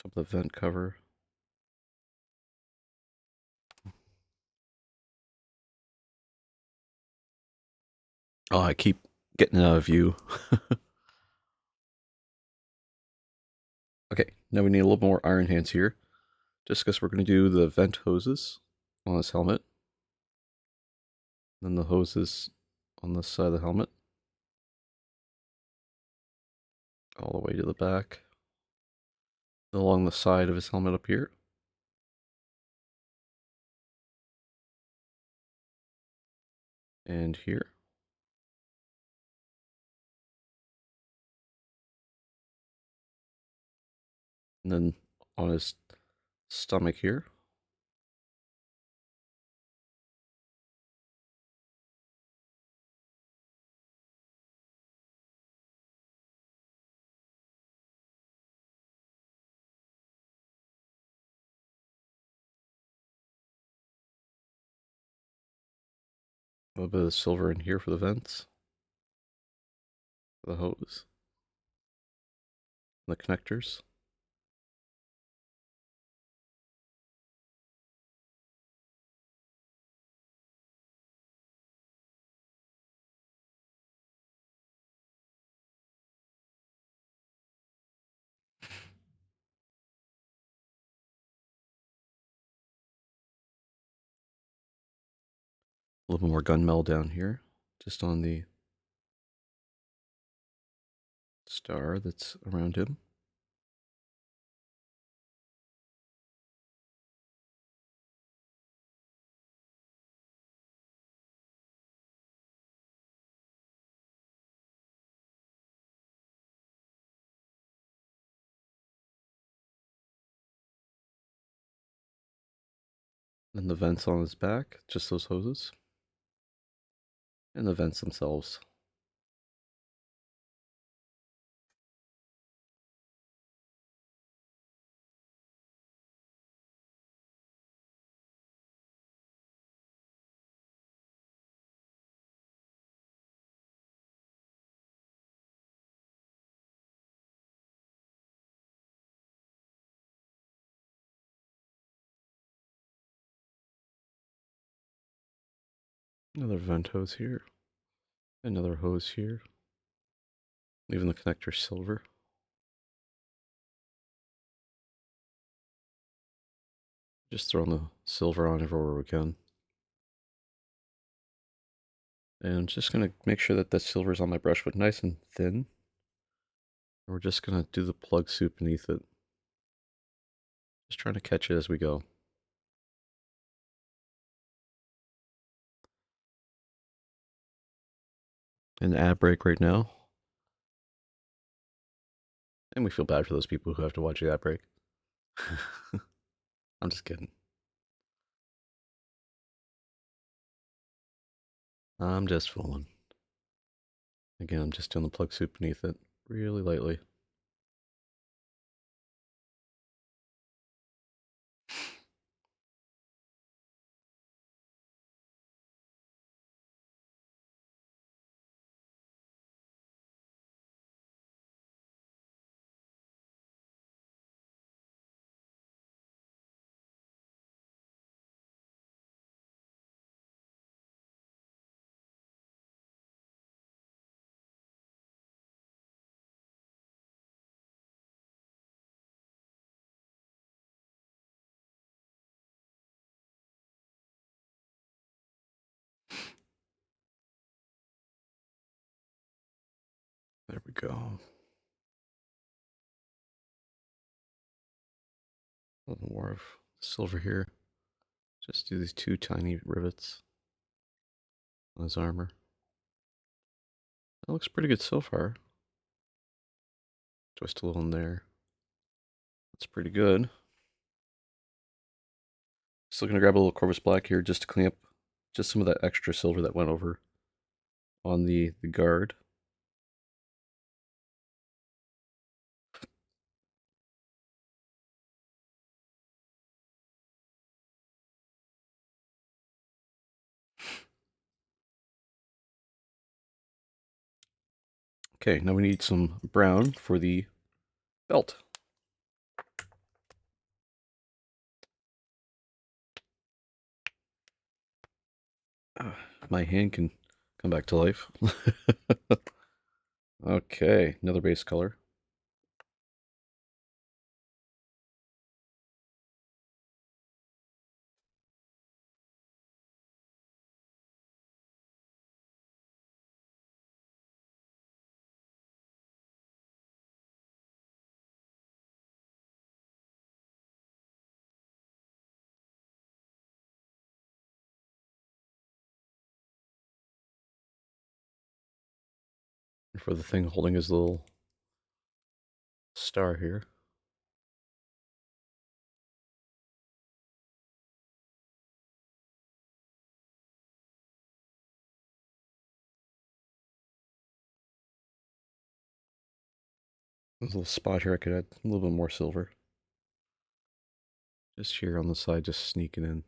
Top of the vent cover. Oh, I keep getting out of view. Okay, now we need a little more Iron Hands here just because we're going to do the vent hoses on his helmet. Then the hoses on this side of the helmet. All the way to the back. Along the side of his helmet up here. And here. And then on his stomach here. A little bit of silver in here for the vents. For the hose. And the connectors. A little more gunmetal down here, just on the star that's around him. Then the vents on his back, just those hoses. And the vents themselves. Another vent hose here. Another hose here. Leaving the connector silver. Just throwing the silver on everywhere we can. And I'm just going to make sure that that silver is on my brush, but nice and thin. And we're just going to do the plug soup beneath it. Just trying to catch it as we go. An ad break right now. And we feel bad for those people who have to watch the ad break. I'm just kidding. I'm just fooling. Again, I'm just doing the plug soup beneath it, really lightly. There we go. A little more of silver here. Just do these two tiny rivets on his armor. That looks pretty good so far. Twist a little in there. That's pretty good. Still gonna grab a little Corvus Black here just to clean up just some of that extra silver that went over on the guard. Okay, now we need some brown for the belt. My hand can come back to life. Okay, another base color. For the thing holding his little star here. There's a little spot here I could add a little bit more silver. Just here on the side, just sneaking in.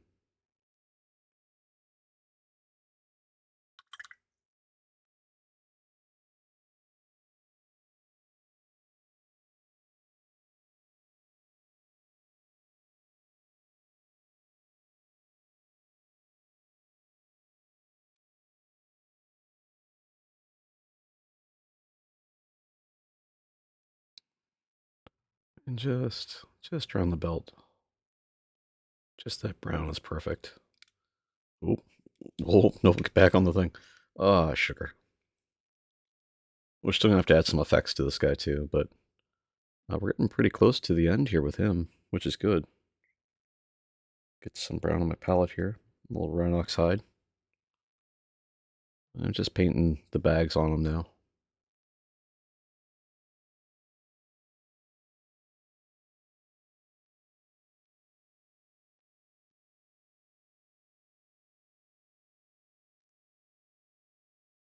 And just around the belt. Just that brown is perfect. Oh, oh, no, get back on the thing. Ah, sugar. We're still gonna have to add some effects to this guy too, but we're getting pretty close to the end here with him, which is good. Get some brown on my palette here. A little Rhinox hide. I'm just painting the bags on him now.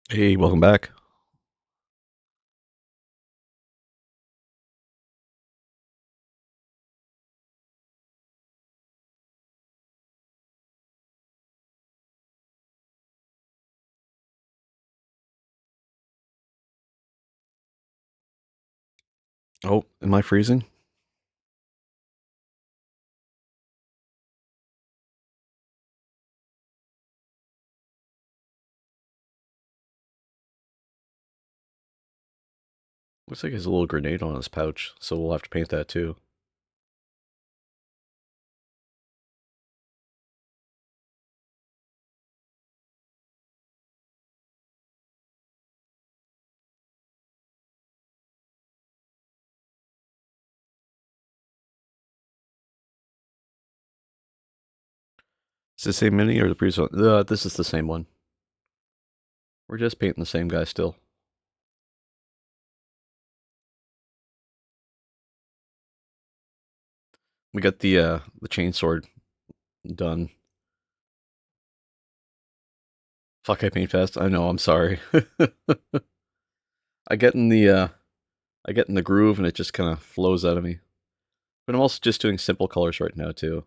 Hey, welcome back. Oh, am I freezing? Looks like he has a little grenade on his pouch, so we'll have to paint that too. Is this the same mini or the previous one? This is the same one. We're just painting the same guy still. We got the chainsword done. Fuck, I paint fast. I know, I'm sorry. I get in the groove and it just kind of flows out of me. But I'm also just doing simple colors right now too.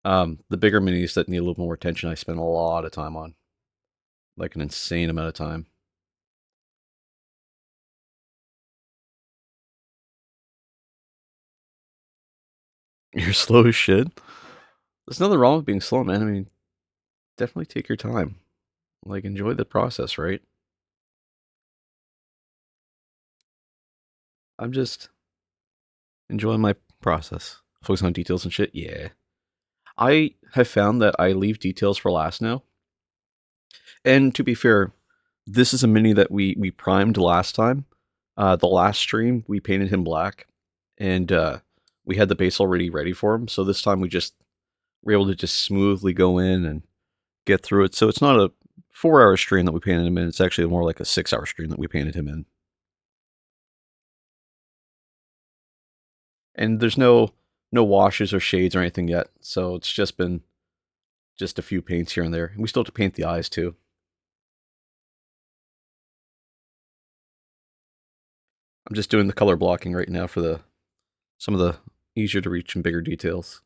The bigger minis that need a little more attention, I spend a lot of time on. Like an insane amount of time. You're slow as shit. There's nothing wrong with being slow, man. I mean, definitely take your time. Like, enjoy the process, right? I'm just enjoying my process. Focus on details and shit. Yeah. I have found that I leave details for last now. And to be fair, this is a mini that we primed last time. The last stream, we painted him black. And we had the base already ready for him. So this time we just were able to just smoothly go in and get through it. So it's not a 4-hour stream that we painted him in. It's actually more like a 6-hour stream that we painted him in. And there's no washes or shades or anything yet. So it's just been just a few paints here and there. And we still have to paint the eyes too. I'm just doing the color blocking right now for some of the easier to reach and bigger details.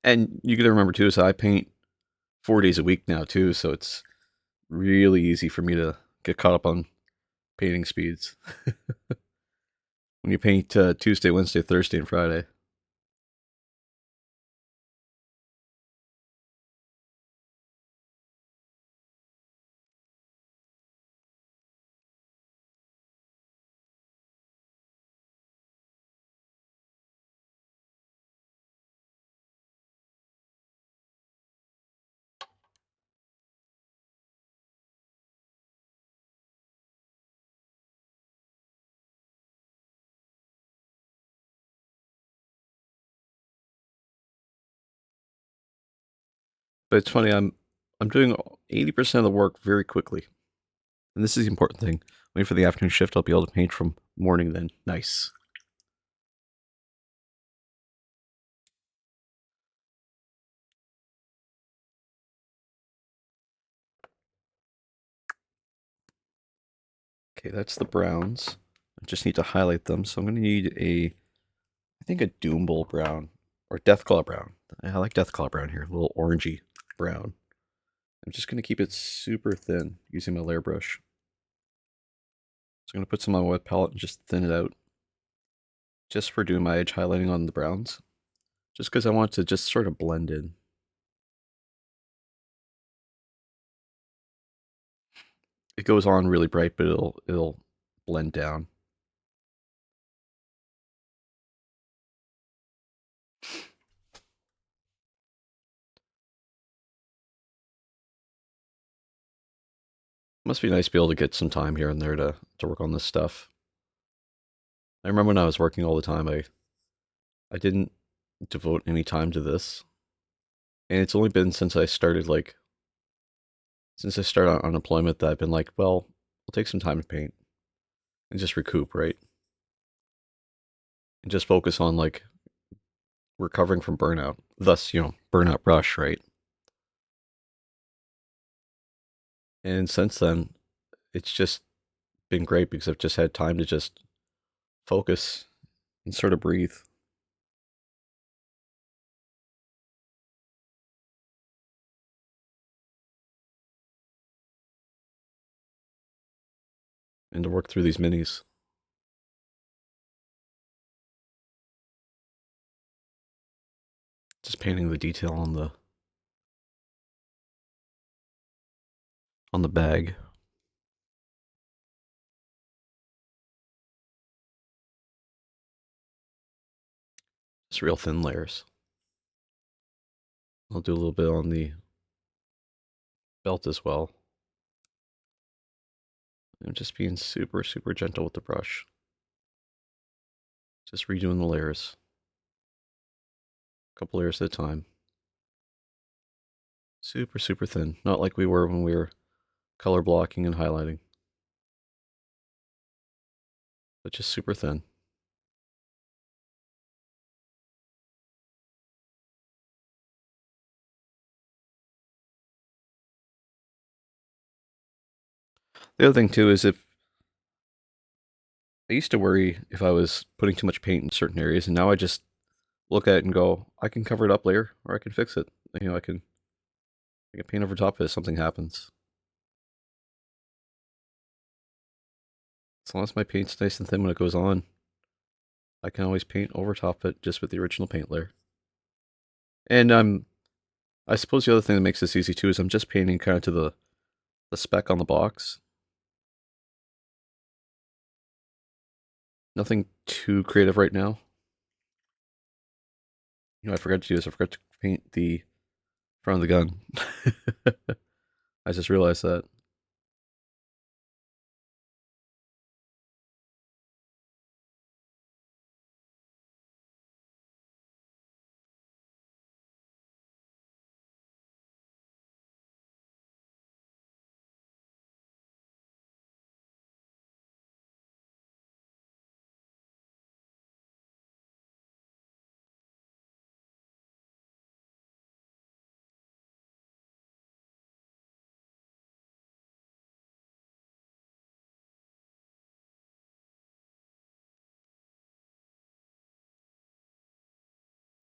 And you got to remember too, is I paint 4 days a week now too, so it's really easy for me to get caught up on painting speeds. When you paint Tuesday, Wednesday, Thursday, and Friday. But it's funny, I'm doing 80% of the work very quickly. And this is the important thing. Wait for the afternoon shift, I'll be able to paint from morning then. Nice. Okay, that's the browns. I just need to highlight them, so I'm going to need I think a Doombull brown, or Deathclaw brown. I like Deathclaw brown here, a little orangey brown. I'm just going to keep it super thin using my layer brush. So I'm going to put some on my wet palette and just thin it out. Just for doing my edge highlighting on the browns. Just because I want it to just sort of blend in. It goes on really bright, but it'll blend down. Must be nice to be able to get some time here and there to work on this stuff. I remember when I was working all the time, I didn't devote any time to this. And it's only been since I started on unemployment that I've been like, well, I'll take some time to paint and just recoup, right? And just focus on like recovering from burnout. Thus, burnout rush, right? And since then, it's just been great because I've just had time to just focus and sort of breathe. And to work through these minis. Just painting the detail on the bag. Just real thin layers. I'll do a little bit on the belt as well. I'm just being super, super gentle with the brush. Just redoing the layers. A couple layers at a time. Super, super thin. Not like we were when we were color blocking and highlighting. But just super thin. The other thing too is if I used to worry if I was putting too much paint in certain areas, and now I just look at it and go, I can cover it up later, or I can fix it. I can paint over top of it if something happens. As long as my paint's nice and thin when it goes on, I can always paint over top of it just with the original paint layer. And I suppose the other thing that makes this easy too is I'm just painting kind of to the spec on the box. Nothing too creative right now. I forgot to do this. I forgot to paint the front of the gun. I just realized that.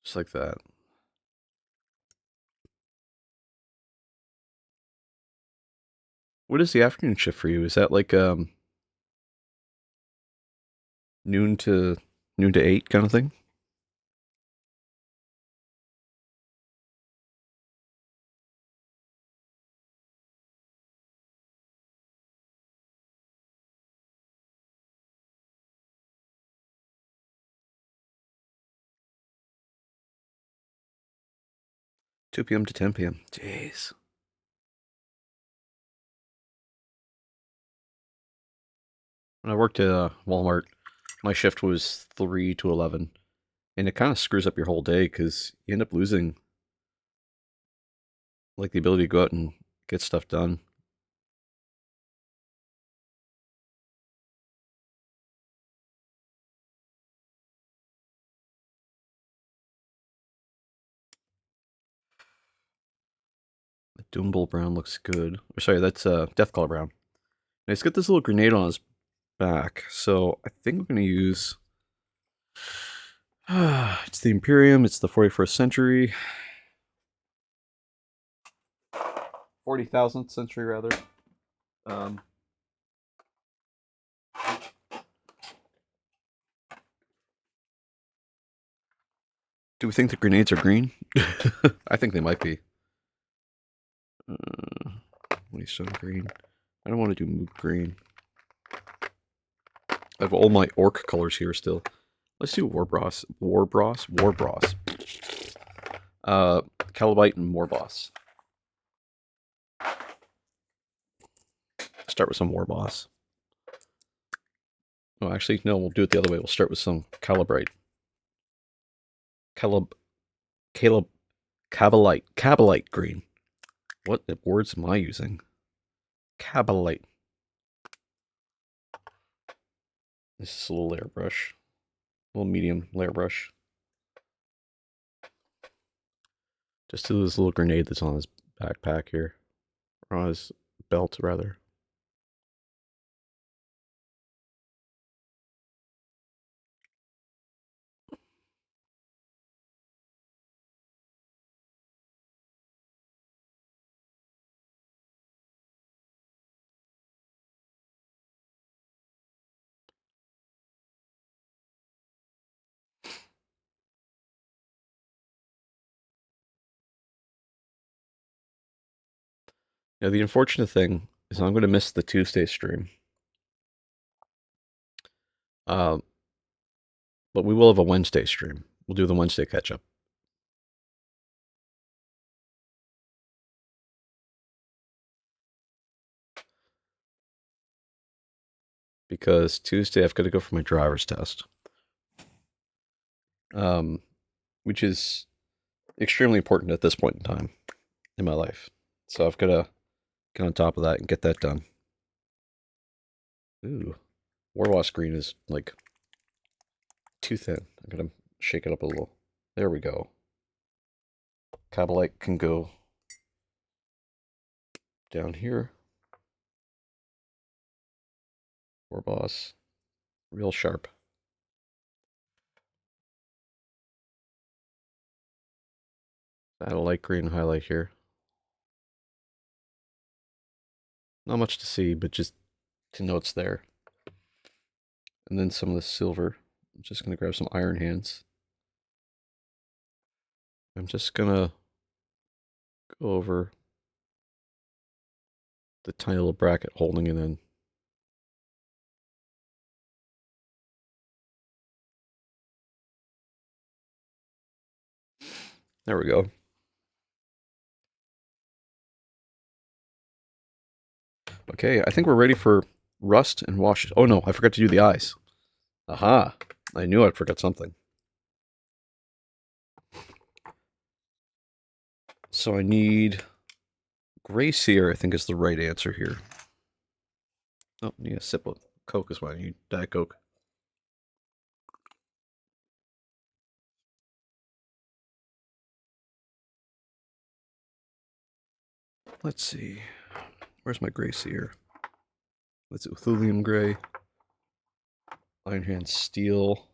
Just like that. What is the afternoon shift for you? Is that like noon to 8 kind of thing? Two p.m. to 10 p.m. Jeez. When I worked at Walmart, my shift was 3 to 11. And it kind of screws up your whole day because you end up losing like the ability to go out and get stuff done. The Doombull Brown looks good. Sorry, that's Deathclaw Brown. And he's got this little grenade on his back, so I think I'm going to use... it's the Imperium, it's the 41st century. 40,000th century, rather. Do we think the grenades are green? I think they might be. What is green? I don't want to do moot green. I have all my orc colors here still. Let's do Warbross. Warbross. Calibite and Morboss. Start with some Warboss. Oh, actually, no, we'll do it the other way. We'll start with some Calibrite. Cabalite green. What words am I using? Cabalite. This is a little layer brush. A little medium layer brush. Just do this little grenade that's on his backpack here. Or on his belt, rather. Now, the unfortunate thing is I'm going to miss the Tuesday stream. But we will have a Wednesday stream. We'll do the Wednesday catch-up. Because Tuesday I've got to go for my driver's test. Which is extremely important at this point in time in my life. So I've got to get on top of that and get that done. Ooh. Warlock green is like too thin. I'm going to shake it up a little. There we go. Cabalite can go down here. Warboss. Real sharp. Add a light green highlight here. Not much to see, but just to know it's there. And then some of the silver. I'm just going to grab some iron hands. I'm just going to go over the tiny little bracket holding it in. There we go. Okay, I think we're ready for rust and wash. Oh no, I forgot to do the eyes. Aha, I knew I'd forget something. So I need gray sear, I think is the right answer here. Oh, need a sip of Coke is what I need. Diet Coke. Let's see. Where's my gray sear? Let's do Thulium gray. Iron Hand steel.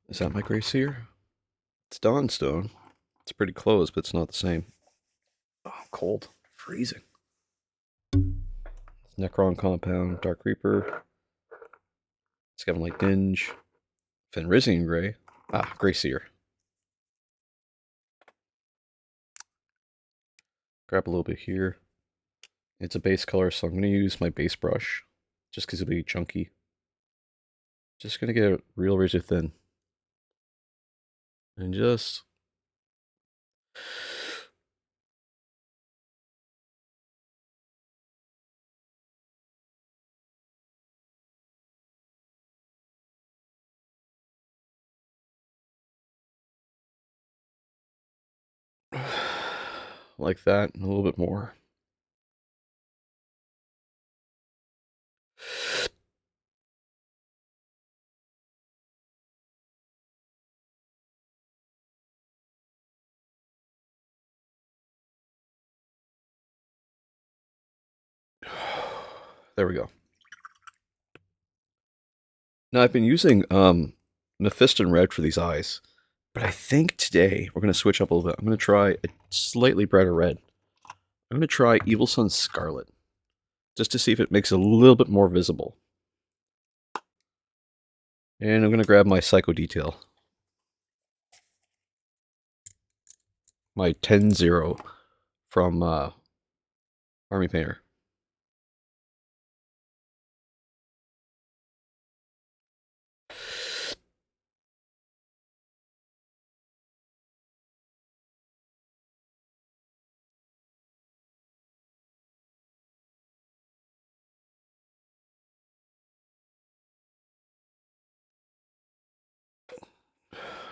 Is that my gray sear? It's Dawnstone. It's pretty close, but it's not the same. Oh, I'm cold. Freezing. Necron Compound, Dark Reaper, Scavenlight Dinge, Fenrisian Gray. Ah, Gray Seer. Grab a little bit here. It's a base color, so I'm going to use my base brush, just because it'll be chunky. Just going to get it real razor thin. And just... like that, and a little bit more. There we go. Now I've been using Mephiston Red for these eyes, but I think today we're going to switch up a little bit. I'm going to try a slightly brighter red. I'm going to try Evil Sun Scarlet, just to see if it makes it a little bit more visible. And I'm going to grab my Psycho Detail. My 10-0 from Army Painter.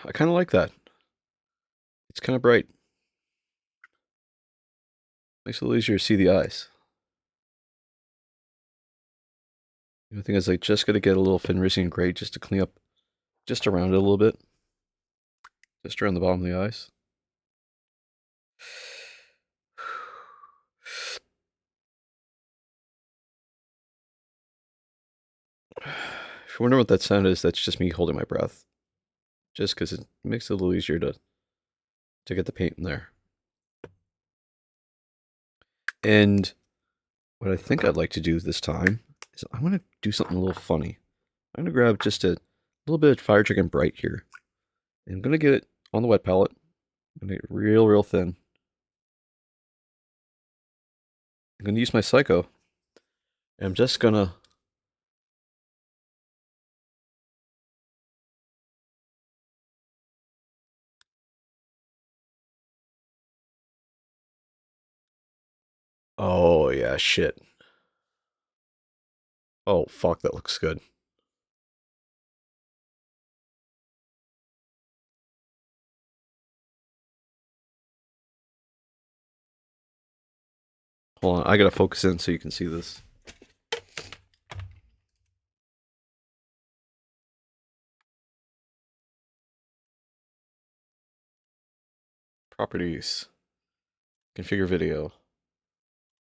I kind of like that. It's kind of bright. Makes it a little easier to see the eyes. The thing is, I just got to get a little Fenrisian Gray just to clean up just around it a little bit. Just around the bottom of the eyes. If you wonder what that sound is, that's just me holding my breath. Just because it makes it a little easier to get the paint in there. And what I think I'd like to do this time is I want to do something a little funny. I'm going to grab just a little bit of Fire Dragon Bright here. And I'm going to get it on the wet palette. I'm going to get it real, real thin. I'm going to use my Psycho. And I'm just going to oh, yeah, shit. Oh, fuck, that looks good. Hold on, I gotta focus in so you can see this. Properties. Configure video.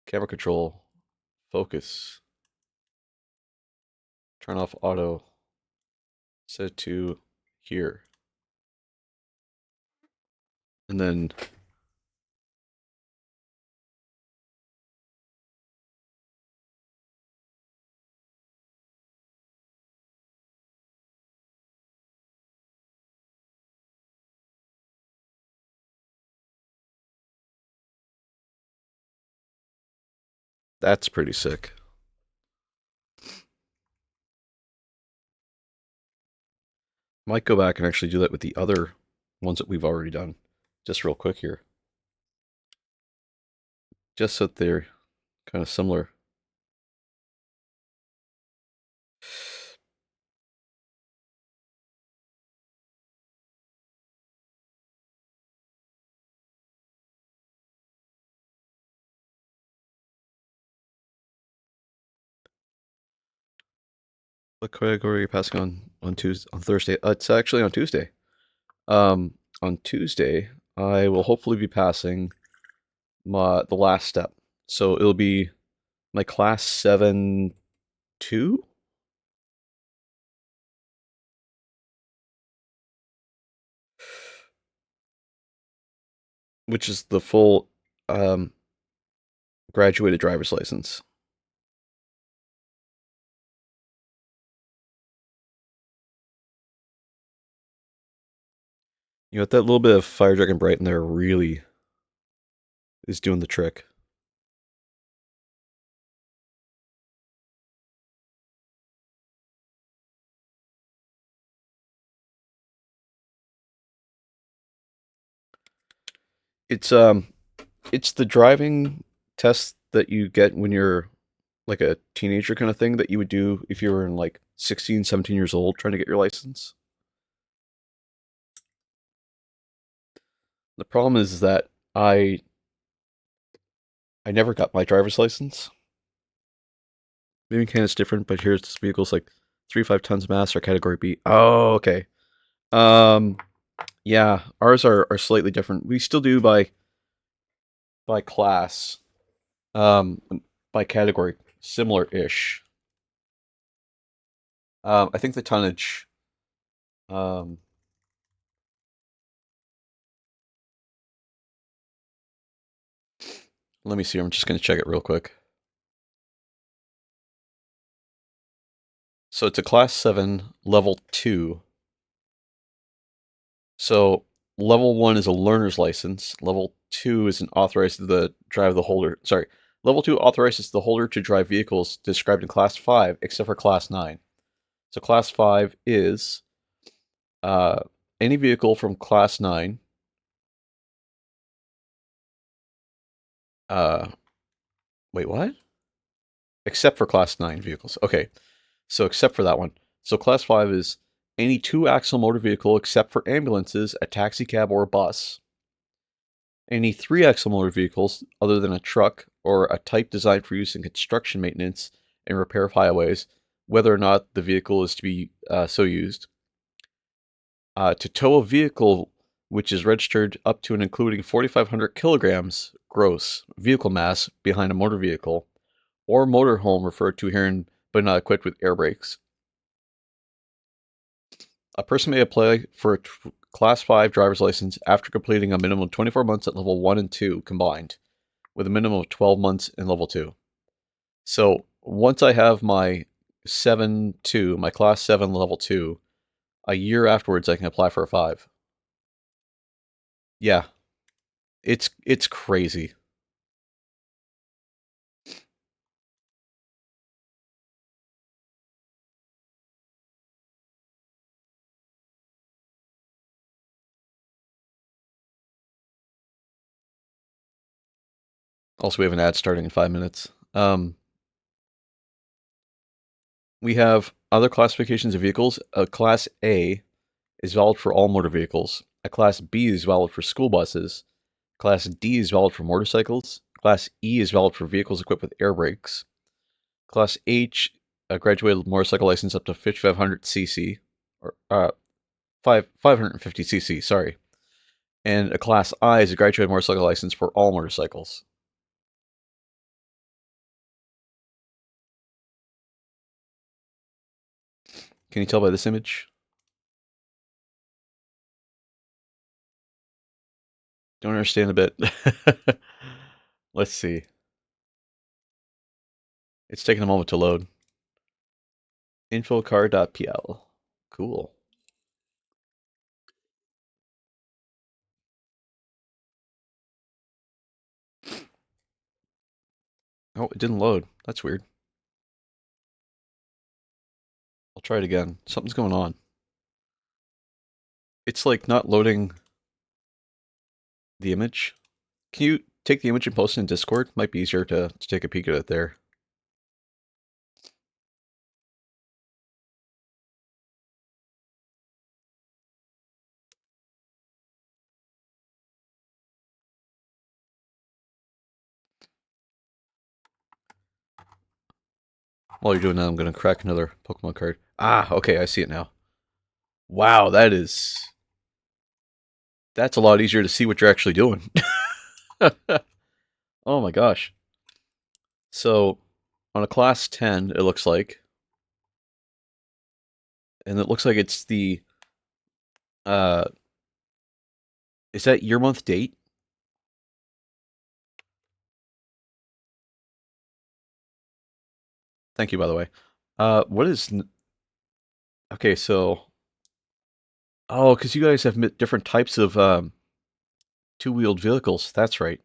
Camera control. Focus. Turn off auto. Set it to here. And then that's pretty sick. Might go back and actually do that with the other ones that we've already done. Just real quick here. Just so they're kind of similar. What category are you passing on Tuesday, on Thursday? It's actually on Tuesday. On Tuesday, I will hopefully be passing the last step. So it'll be my class 7-2, which is the full graduated driver's license. You know, that little bit of Fire Dragon Bright in there really is doing the trick. It's the driving test that you get when you're like a teenager kind of thing that you would do if you were in like 16, 17 years old trying to get your license. The problem is that I I never got my driver's license. Maybe Canada's different, but here's this vehicle's like 3.5 tons mass or category B. Oh, okay. Um, yeah, ours are slightly different. We still do by class, um, by category, similar-ish. I think the tonnage, um, let me see. I'm just going to check it real quick. So it's a class 7, level 2. So level 1 is a learner's license. Level 2 is an authorized to drive the holder. Sorry, level 2 authorizes the holder to drive vehicles described in class 5, except for class 9. So class 5 is uh, any vehicle from class 9. Uh, wait, what? Except for class 9 vehicles. Okay, so except for that one. So class 5 is any two-axle motor vehicle except for ambulances, a taxi cab, or a bus. Any three-axle motor vehicles other than a truck or a type designed for use in construction maintenance and repair of highways, whether or not the vehicle is to be so used. To tow a vehicle which is registered up to and including 4,500 kilograms gross vehicle mass behind a motor vehicle, or motorhome referred to herein but not equipped with air brakes. A person may apply for a Class 5 driver's license after completing a minimum of 24 months at level 1 and 2 combined, with a minimum of 12 months in level 2. So once I have my 7-2, my Class 7 level 2, a year afterwards I can apply for a 5. Yeah, it's crazy. Also, we have an ad starting in 5 minutes. We have other classifications of vehicles. A Class A is valid for all motor vehicles. A Class B is valid for school buses. Class D is valid for motorcycles. Class E is valid for vehicles equipped with air brakes. Class H, a graduated motorcycle license up to 5,500 cc, or 550 cc, sorry. And a Class I is a graduated motorcycle license for all motorcycles. Can you tell by this image? Don't understand a bit. Let's see. It's taking a moment to load. Infocar.pl. Cool. Oh, it didn't load. That's weird. I'll try it again. Something's going on. It's like not loading the image. Can you take the image and post it in Discord? Might be easier to take a peek at it there. While you're doing that, I'm going to crack another Pokemon card. Ah, okay, I see it now. Wow, that's a lot easier to see what you're actually doing. Oh my gosh. So, on a class 10, it looks like, and it looks like it's the, uh, is that year, month, date? Thank you, by the way. What is, okay, so, oh, because you guys have different types of, two-wheeled vehicles. That's right.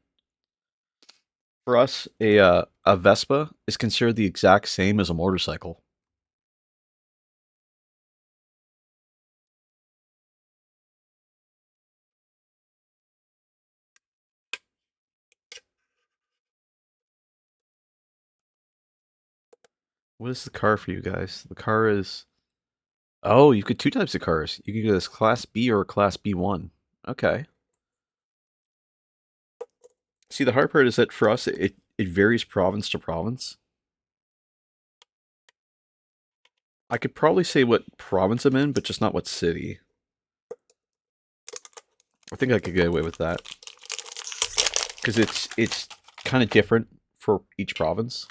For us, a Vespa is considered the exact same as a motorcycle. What is the car for you guys? The car is... Oh, you get two types of cars. You can get this Class B or Class B1. Okay. See, the hard part is that for us, it varies province to province. I could probably say what province I'm in, but just not what city. I think I could get away with that because it's kind of different for each province.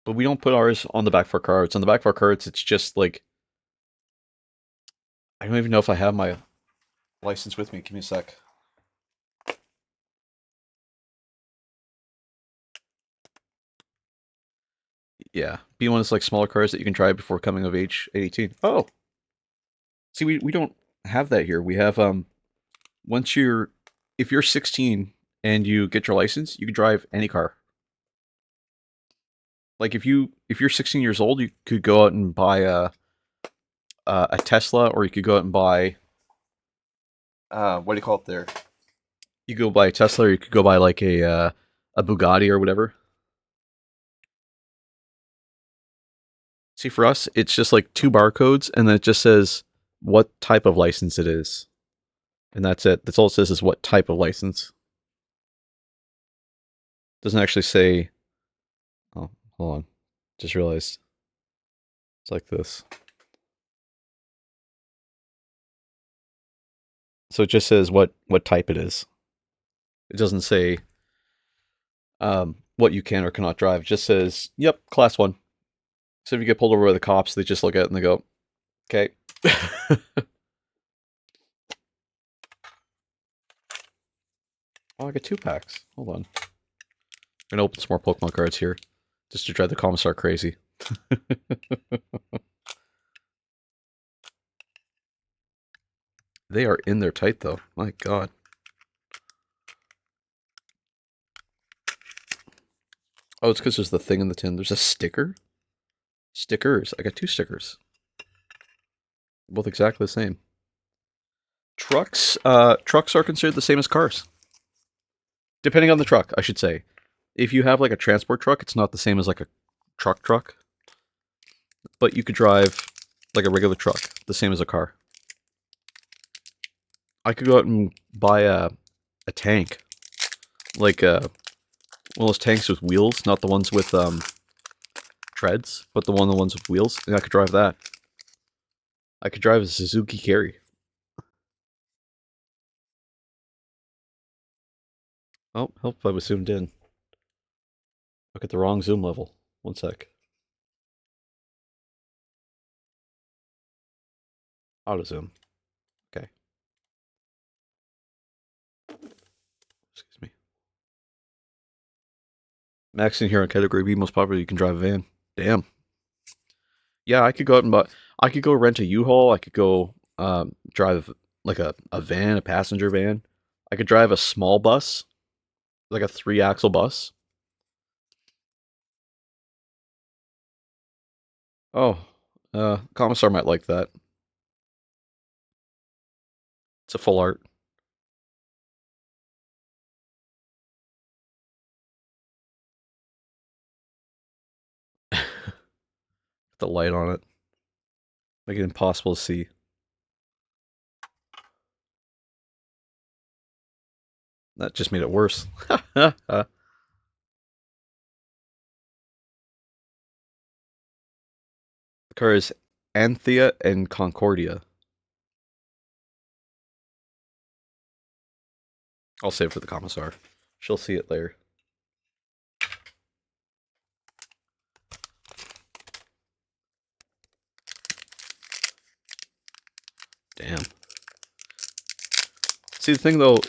But we don't put ours on the back of our cards. On the back of our cards, it's just like I don't even know if I have my license with me. Give me a sec. Yeah, B1 is like smaller cars that you can drive before coming of age at 18. Oh, see, we don't have that here. We have once you're if you're 16 and you get your license, you can drive any car. Like if you're 16 years old, you could go out and buy a Tesla, or you could go out and buy what do you call it there? You could go buy a Tesla, or you could go buy like a Bugatti or whatever. See, for us, it's just like two barcodes, and then it just says what type of license it is, and that's it. That's all it says is what type of license. Doesn't actually say. Oh, hold on. Just realized it's like this. So it just says what type it is. It doesn't say what you can or cannot drive. It just says, "Yep, class 1." So if you get pulled over by the cops, they just look at it and they go, "Okay." Oh, I got 2 packs. Hold on. I'm gonna open some more Pokemon cards here, just to drive the commissar crazy. They are in there tight though. My God. Oh, it's because there's the thing in the tin. There's a sticker. Stickers. I got 2 stickers. Both exactly the same. Trucks. Trucks are considered the same as cars. Depending on the truck, I should say. If you have like a transport truck, it's not the same as like a truck. But you could drive like a regular truck, the same as a car. I could go out and buy a tank, like one of those tanks with wheels, not the ones with treads, but the ones with wheels, and I could drive that. I could drive a Suzuki Carry. Oh, help! I was zoomed in. Look at the wrong zoom level. One sec. Auto zoom. Okay. Excuse me. Max in here on category B, most popular. You can drive a van. Damn. Yeah, I could go out and buy. I could go rent a U-Haul. I could go drive like a van, a passenger van. I could drive a small bus, like a 3-axle bus. Oh, Commissar might like that. It's a full art. The light on it. Make it impossible to see. That just made it worse. The car is Anthea and Concordia. I'll save it for the Commissar. She'll see it later. Damn. See, the thing though,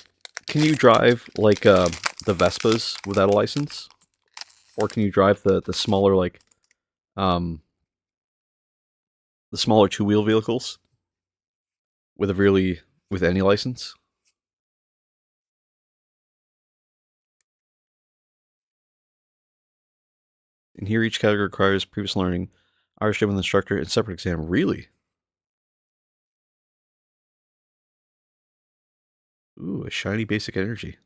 can you drive like the Vespas without a license? Or can you drive the smaller um the smaller 2-wheel vehicles with a really with any license? And here each category requires previous learning, Irish with an instructor, and separate exam. Really? Ooh, a shiny basic energy.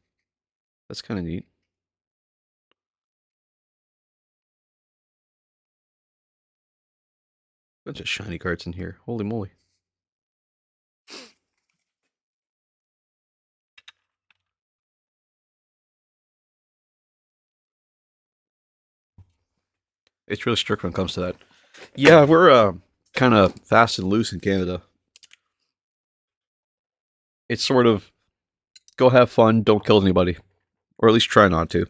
That's kind of neat. Bunch of shiny cards in here. Holy moly. It's really strict when it comes to that. Yeah, we're kind of fast and loose in Canada. It's sort of go have fun, don't kill anybody, or at least try not to.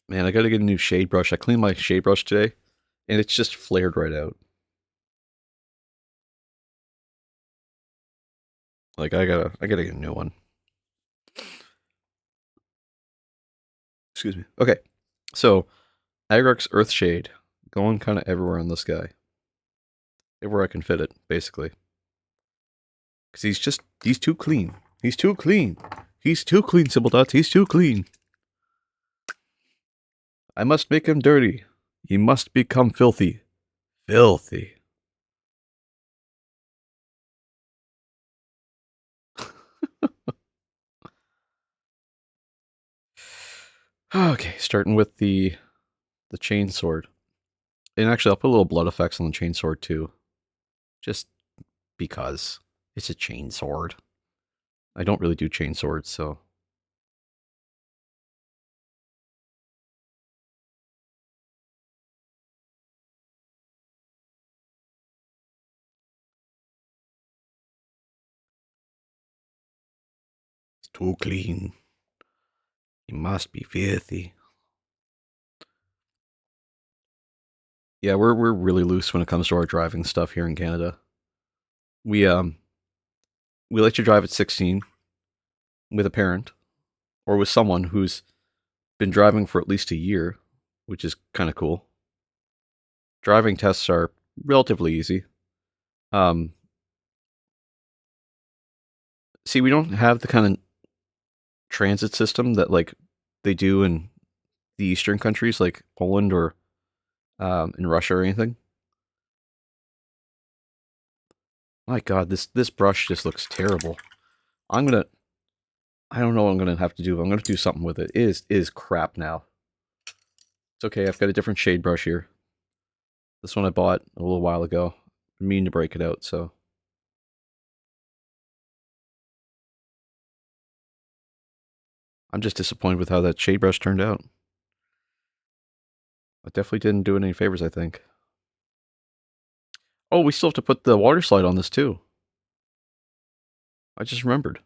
Man, I gotta get a new shade brush. I cleaned my shade brush today, and it's just flared right out. Like I gotta get a new one. Excuse me. Okay, so Agrics Earthshade going kind of everywhere on this guy, everywhere I can fit it, basically. Because he's too clean. He's too clean. He's too clean, Simple Dots. He's too clean. I must make him dirty. He must become filthy. Filthy. Okay, starting with the chainsword. And actually, I'll put a little blood effects on the chainsword too. Just because. It's a chainsword. I don't really do chainswords, so. It's too clean. He must be filthy. Yeah, we're really loose when it comes to our driving stuff here in Canada. We let you drive at 16 with a parent or with someone who's been driving for at least a year, which is kind of cool. Driving tests are relatively easy. See, we don't have the kind of transit system that like they do in the Eastern countries, like Poland or in Russia or anything. My God, this brush just looks terrible. I don't know what I'm gonna have to do. I'm gonna do something with it. It is crap now. It's okay. I've got a different shade brush here. This one I bought a little while ago. I mean to break it out, so. I'm just disappointed with how that shade brush turned out. I definitely didn't do it any favors, I think. Oh, we still have to put the water slide on this too. I just remembered.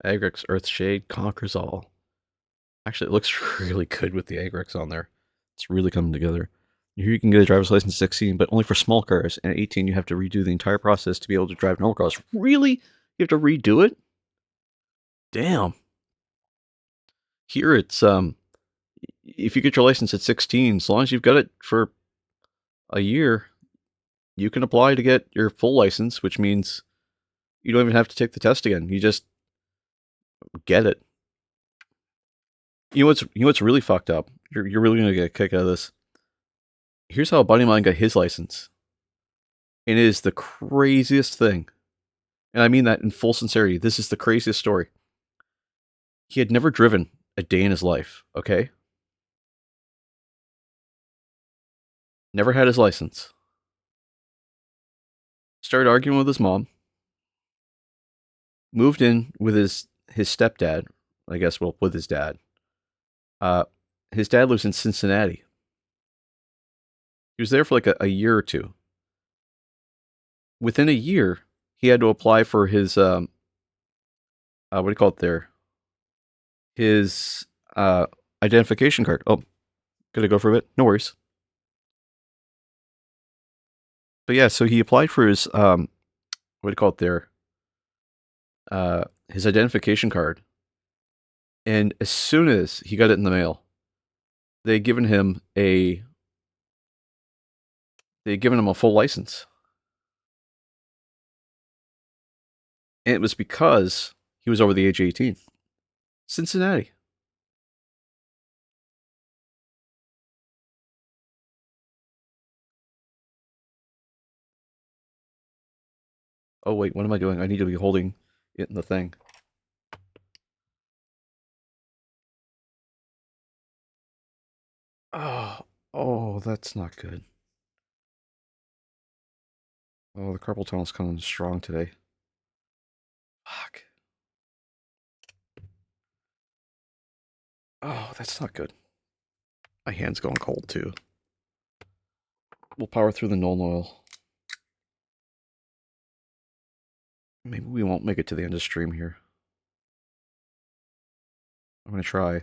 Agrix Earthshade conquers all. Actually, it looks really good with the Agrix on there. It's really coming together. Here you can get a driver's license at 16, but only for small cars. And at 18, you have to redo the entire process to be able to drive normal cars. Really? You have to redo it? Damn. Here it's if you get your license at 16, as long as you've got it for a year, you can apply to get your full license, which means you don't even have to take the test again. You just get it. You know what's really fucked up? You're really gonna get a kick out of this. Here's how a buddy of mine got his license. It is the craziest thing. And I mean that in full sincerity. This is the craziest story. He had never driven a day in his life, okay? Never had his license. Started arguing with his mom. Moved in with his stepdad, I guess, well, with his dad. His dad lives in Cincinnati. He was there for like a year or two. Within a year, he had to apply for his what do you call it there? His identification card. Oh, gotta go for a bit. No worries. But yeah, so he applied for his what do you call it there? His identification card. And as soon as he got it in the mail, they had given him a full license. And it was because he was over the age of 18. Cincinnati. Oh wait, what am I doing? I need to be holding it in the thing. Oh, that's not good. Oh, the carpal tunnel's coming strong today. Fuck. Oh, that's not good. My hand's going cold too. We'll power through the null oil. Maybe we won't make it to the end of the stream here. I'm gonna try.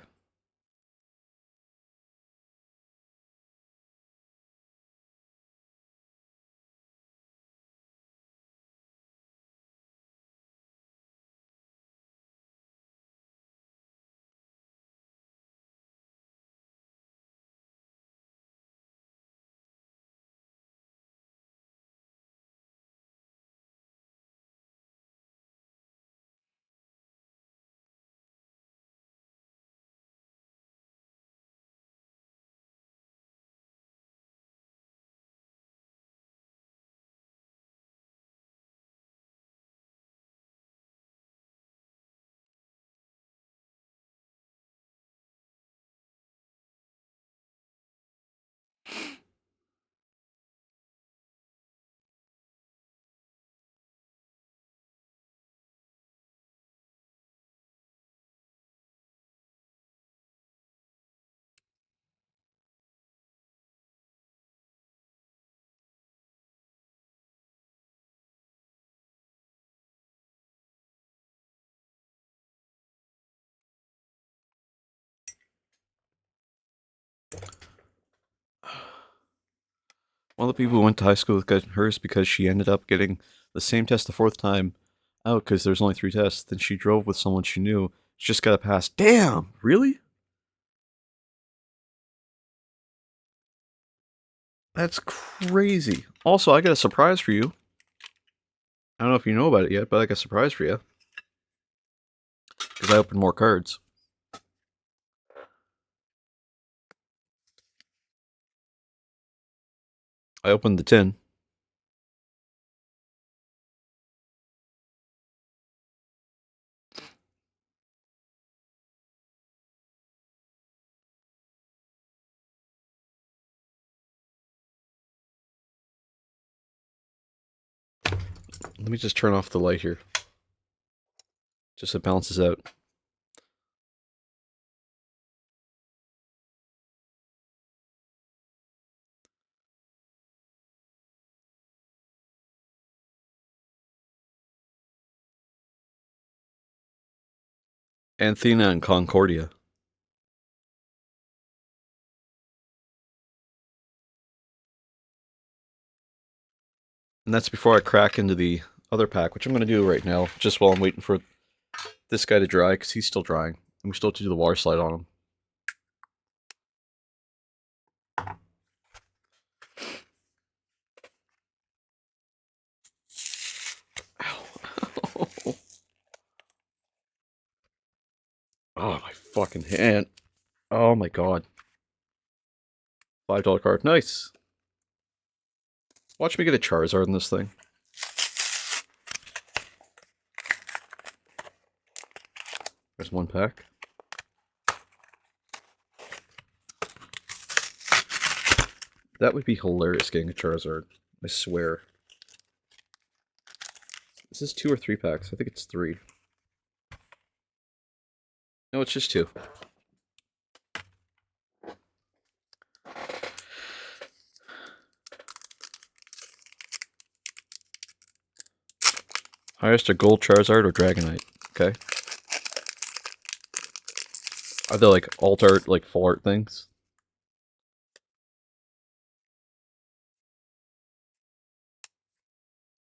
One of the people who went to high school with got hers because she ended up getting the same test the fourth time out because there's only 3 tests. Then she drove with someone she knew. She just got a pass. Damn, really? That's crazy. Also, I got a surprise for you. I don't know if you know about it yet, but I got a surprise for you. Because I opened more cards. I opened the tin. Let me just turn off the light here. Just so it balances out. Athena and Concordia. And that's before I crack into the other pack, which I'm going to do right now, just while I'm waiting for this guy to dry, because he's still drying. And we still have to do the water slide on him. Ow. Oh, my fucking hand. Oh my god. $5 card. Nice. Watch me get a Charizard in this thing. There's one pack. That would be hilarious getting a Charizard. I swear. Is this 2 or 3 packs? I think it's 3. No, it's just 2. Highest are Gold Charizard or Dragonite. Okay. Are they like alt art, like full art things?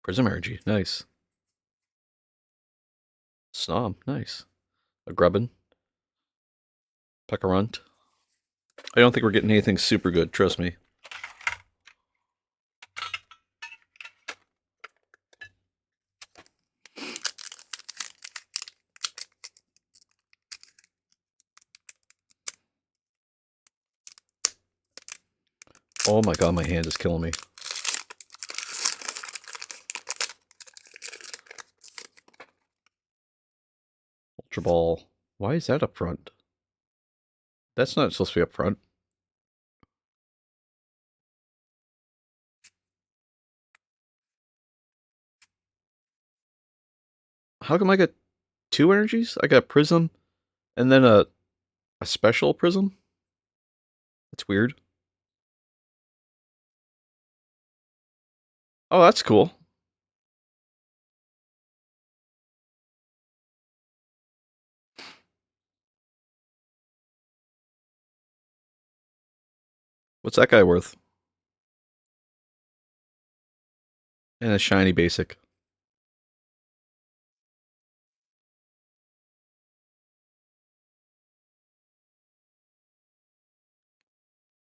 Prism Energy. Nice. Snom. Nice. A Grubbin. Pekarunt. I don't think we're getting anything super good, trust me. Oh my god, my hand is killing me. Ultra Ball. Why is that up front? That's not supposed to be up front. How come I got 2 energies? I got Prism and then a special Prism? That's weird. Oh, that's cool. What's that guy worth? And a shiny basic.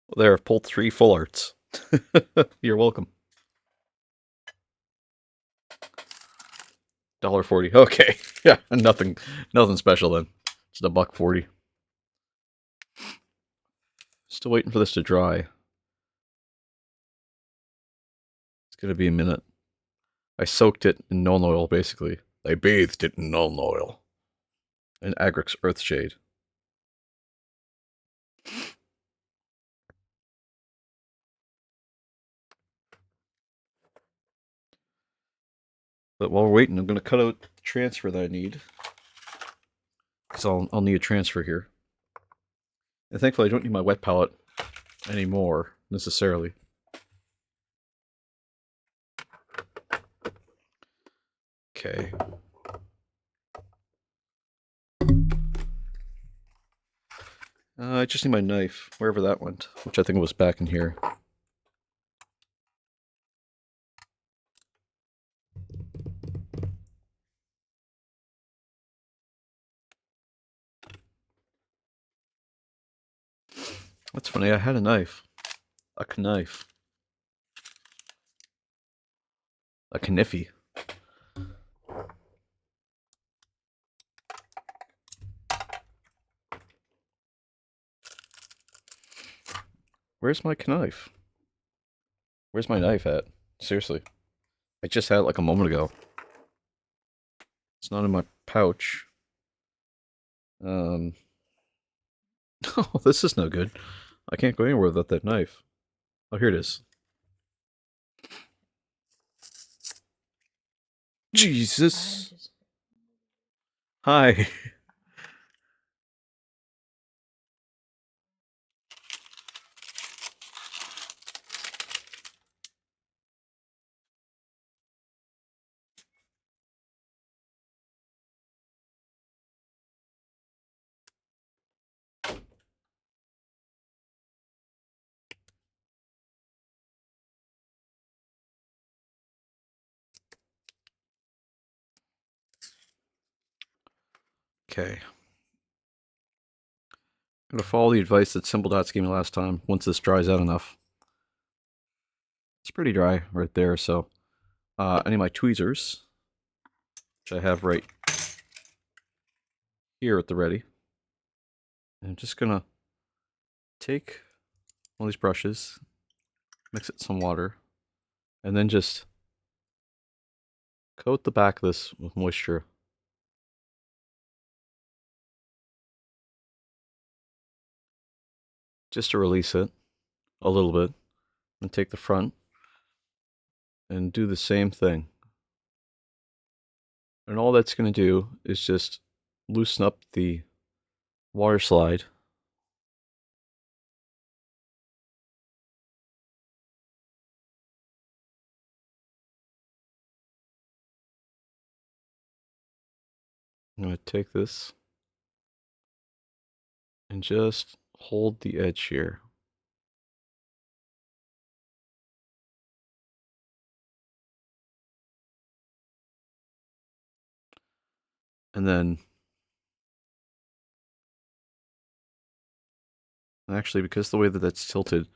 Well, there, I've pulled 3 full arts. You're welcome. $1.40. Okay. Yeah, nothing special then. Just $1.40. Still waiting for this to dry. It's gonna be a minute. I soaked it in Nuln Oil, basically. I bathed it in Nuln Oil. And Agric's Earthshade. But while we're waiting, I'm gonna cut out the transfer that I need. Because I'll need a transfer here. And thankfully I don't need my wet palette anymore, necessarily. Okay. I just need my knife, wherever that went, which I think was back in here. That's funny, I had a knife. A knife. A kniffy. Where's my knife? Where's my knife at? Seriously. I just had it like a moment ago. It's not in my pouch. Oh, this is no good. I can't go anywhere without that knife. Oh, here it is. Jesus. Hi. Okay. I'm gonna follow the advice that Simple Dots gave me last time, once this dries out enough. It's pretty dry right there, so I need my tweezers, which I have right here at the ready. And I'm just gonna take one of these brushes, mix it in some water, and then just coat the back of this with moisture. Just to release it a little bit. And take the front and do the same thing. And all that's going to do is just loosen up the water slide. I'm going to take this and just hold the edge here. And then, actually, because the way that that's tilted,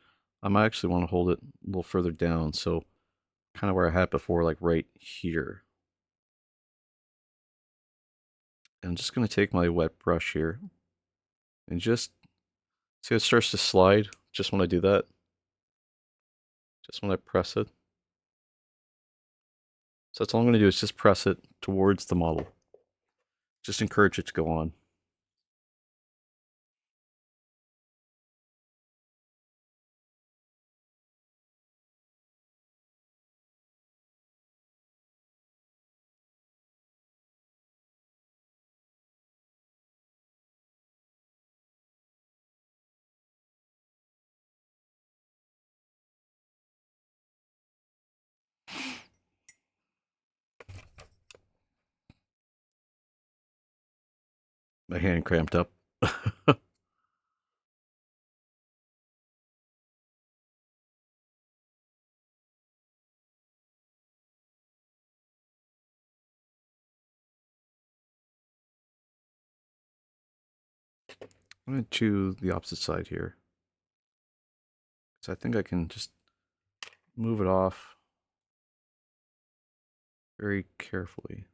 I might actually want to hold it a little further down. So kind of where I had before, like right here. And I'm just going to take my wet brush here and just see how it starts to slide just when I do that. Just when I press it. So that's all I'm going to do is just press it towards the model. Just encourage it to go on. My hand cramped up. I'm going to choose the opposite side here. So I think I can just move it off very carefully.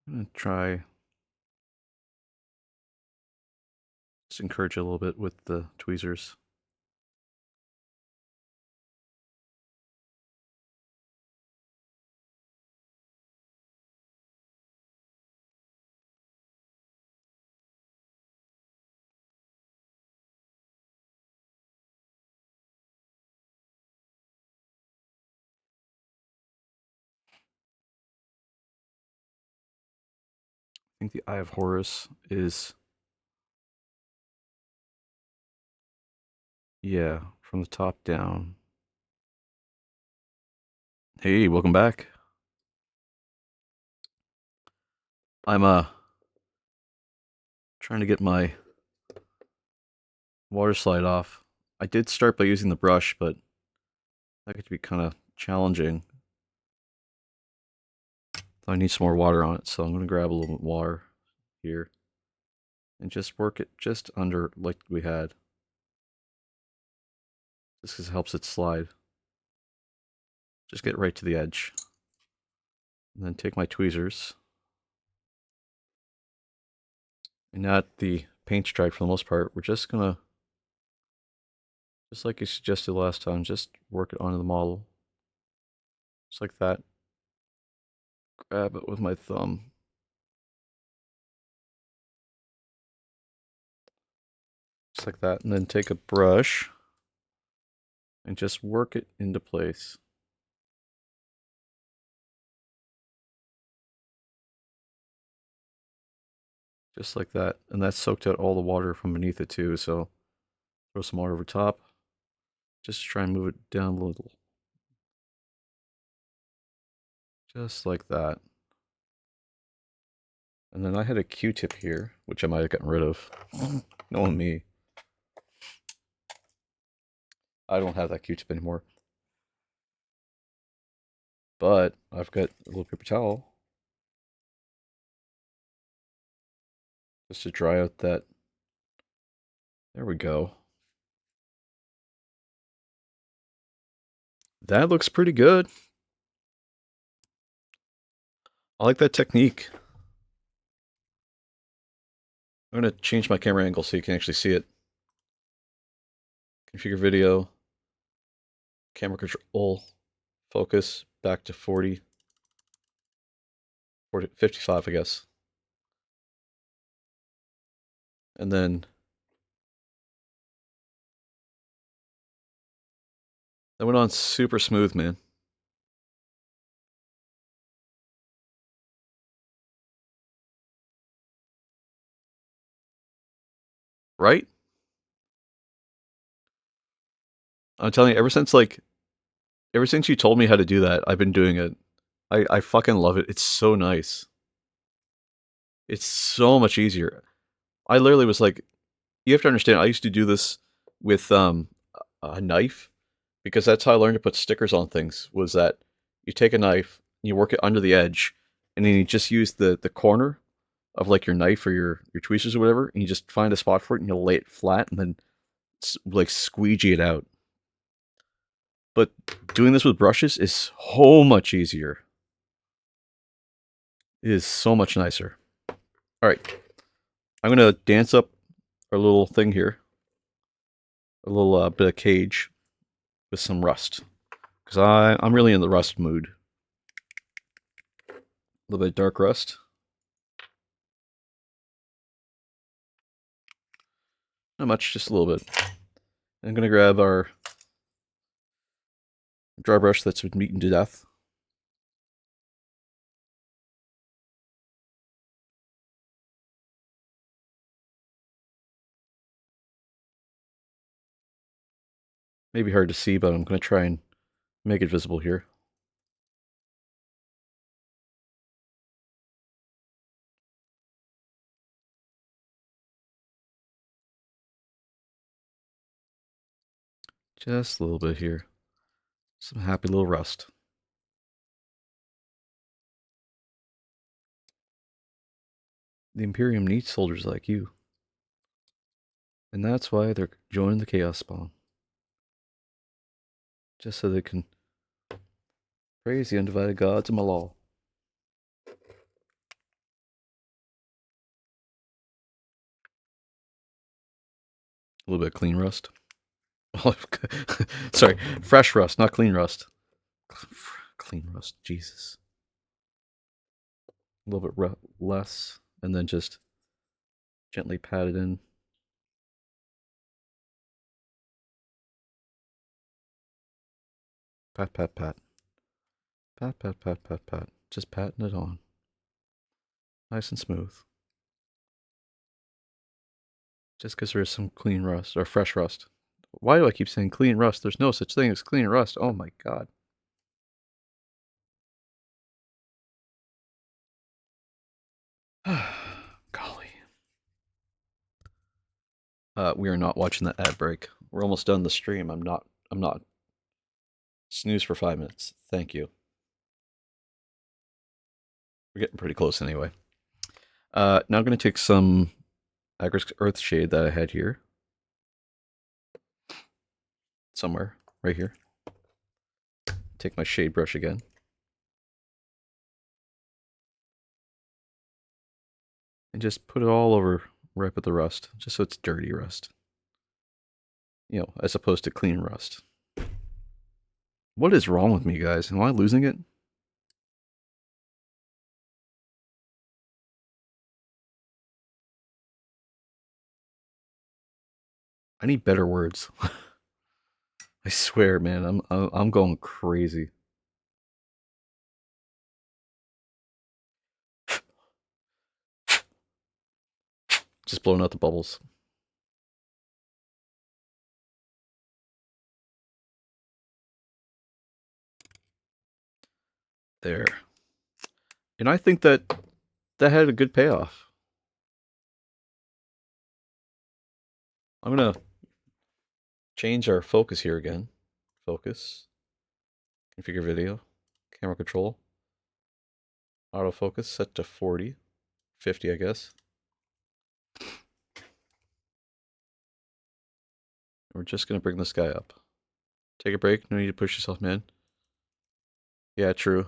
I'm going to try, just encourage it a little bit with the tweezers. I think the Eye of Horus is, yeah, from the top down. Hey, welcome back. I'm trying to get my water slide off. I did start by using the brush, but that could be kind of challenging. I need some more water on it, so I'm going to grab a little bit of water here and just work it just under like we had. Just because it helps it slide. Just get right to the edge. And then take my tweezers. And now at the paint stripe for the most part, we're just going to, just like you suggested last time, just work it onto the model. Just like that. Grab it with my thumb. Just like that. And then take a brush and just work it into place. Just like that. And that soaked out all the water from beneath it too, so throw some water over top. Just try and move it down a little. Just like that. And then I had a Q-tip here, which I might have gotten rid of. Knowing me. I don't have that Q-tip anymore. But I've got a little paper towel. Just to dry out that. There we go. That looks pretty good. I like that technique. I'm going to change my camera angle so you can actually see it. Configure video. Camera control. Focus. Back to 40. 55, I guess. And then that went on super smooth, man. Right? I'm telling you, ever since you told me how to do that, I've been doing it. I fucking love it. It's so nice. It's so much easier. I literally was like, you have to understand, I used to do this with a knife because that's how I learned to put stickers on things, was that you take a knife, you work it under the edge, and then you just use the corner of like your knife or your tweezers or whatever, and you just find a spot for it and you'll lay it flat and then like squeegee it out. But doing this with brushes is so much easier. It is so much nicer. All right, I'm gonna dance up our little thing here, a little bit of cage with some rust, because I'm really in the rust mood. A little bit of dark rust. Not much, just a little bit. I'm gonna grab our dry brush that's been beaten to death. Maybe hard to see, but I'm gonna try and make it visible here. Just a little bit here. Some happy little rust. The Imperium needs soldiers like you. And that's why they're joining the Chaos Spawn. Just so they can praise the undivided gods of Malal. A little bit of clean rust. Sorry, fresh rust, not clean rust. Clean rust, Jesus. A little bit less, and then just gently pat it in. Pat, pat, pat. Pat, pat, pat, pat, pat. Just patting it on. Nice and smooth. Just because there is some clean rust, or fresh rust. Why do I keep saying clean rust? There's no such thing as clean rust. Oh my god. Golly. We are not watching that ad break. We're almost done the stream. I'm not. Snooze for 5 minutes. Thank you. We're getting pretty close anyway. Now I'm going to take some Agrisk Earthshade that I had here. Somewhere. Right here. Take my shade brush again. And just put it all over right with the rust. Just so it's dirty rust. You know, as opposed to clean rust. What is wrong with me, guys? Am I losing it? I need better words. I swear, man, I'm going crazy. Just blowing out the bubbles. There. And I think that had a good payoff. I'm gonna change our focus here again. Focus. Configure video. Camera control. Autofocus set to 40. 50, I guess. We're just gonna bring this guy up. Take a break. No need to push yourself, man. Yeah, true.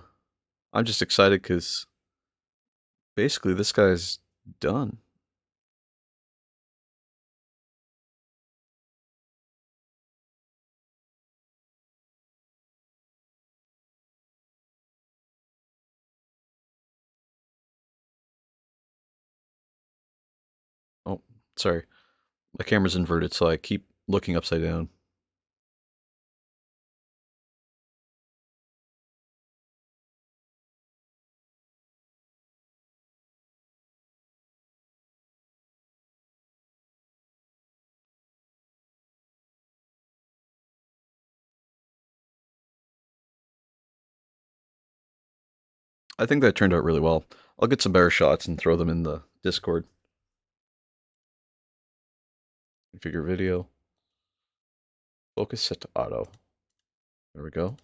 I'm just excited because basically this guy's done. Oh, sorry. My camera's inverted, so I keep looking upside down. I think that turned out really well. I'll get some better shots and throw them in the Discord. Configure video. Focus set to auto. There we go.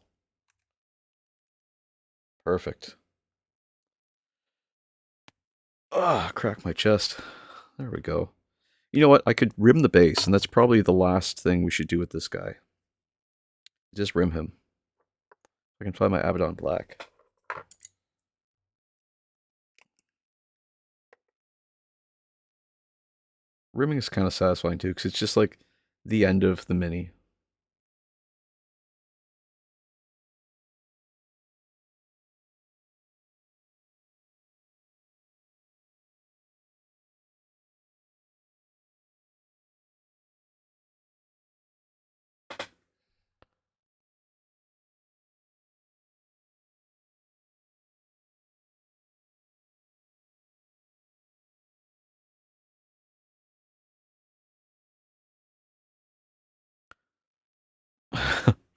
Perfect. Ah, crack my chest. There we go. You know what? I could rim the base, and that's probably the last thing we should do with this guy. Just rim him. I can find my Abaddon Black. Rimming is kind of satisfying too, because it's just like the end of the mini.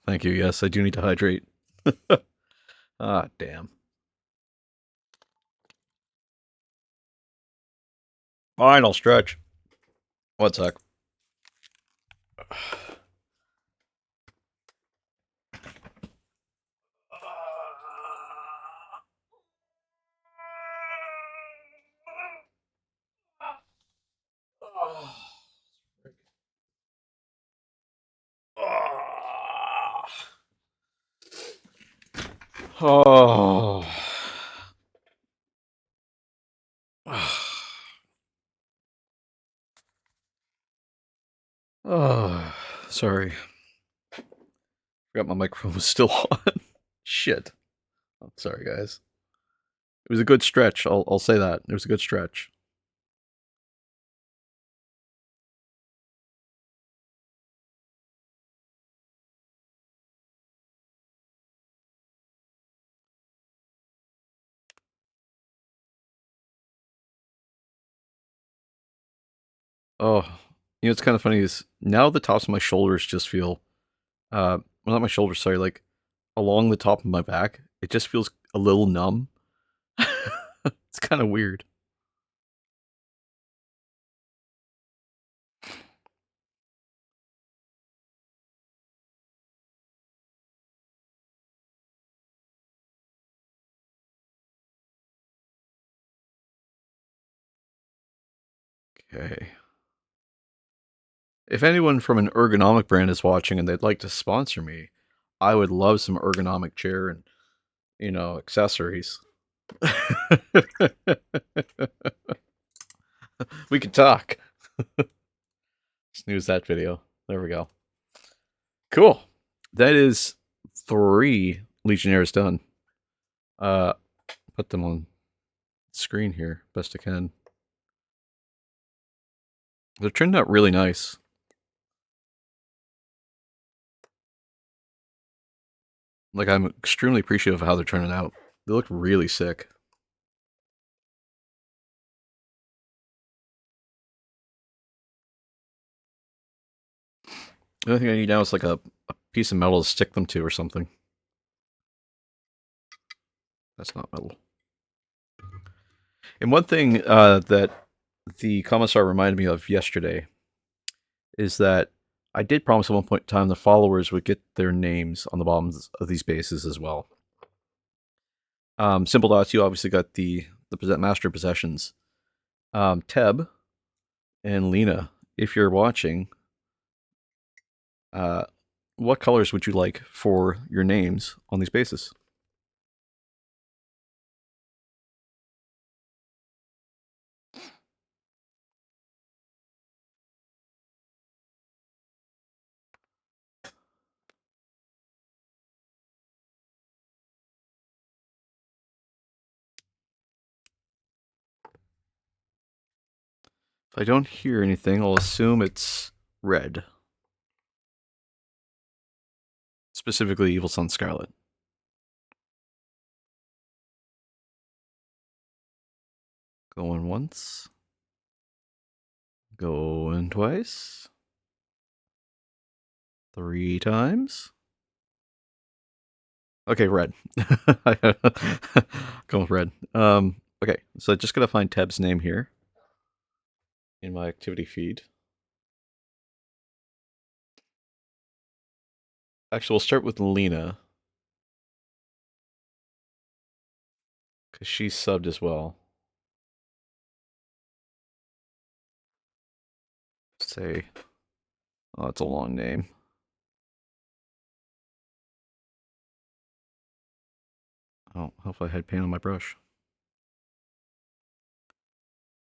Thank you. Yes, I do need to hydrate. Ah, damn. Fine, I'll stretch. One sec. Oh. Oh. Sorry. Forgot my microphone was still on. Shit. Oh, sorry, guys. It was a good stretch. I'll say that. It was a good stretch. Oh, you know what's kind of funny is now the tops of my shoulders just feel, well, not my shoulders, sorry, like along the top of my back, it just feels a little numb. It's kind of weird. Okay. If anyone from an ergonomic brand is watching and they'd like to sponsor me, I would love some ergonomic chair and, accessories. We could talk. Snooze that video. There we go. Cool. That is 3 Legionnaires done. Put them on screen here best I can. They're turning out really nice. Like, I'm extremely appreciative of how they're turning out. They look really sick. The only thing I need now is like a piece of metal to stick them to or something. That's not metal. And one thing that the commissar reminded me of yesterday is that I did promise at one point in time the followers would get their names on the bottoms of these bases as well. Simple Dots, you obviously got the master possessions. Teb and Lena, if you're watching, what colors would you like for your names on these bases? If I don't hear anything, I'll assume it's red. Specifically, Evil Sun Scarlet. Going once. Going twice. 3 times. Okay, red. Going with red. Okay, so I just gotta find Teb's name here in my activity feed. Actually, we'll start with Lena, because she's subbed as well. Say, oh, it's a long name. Oh, hopefully I had paint on my brush.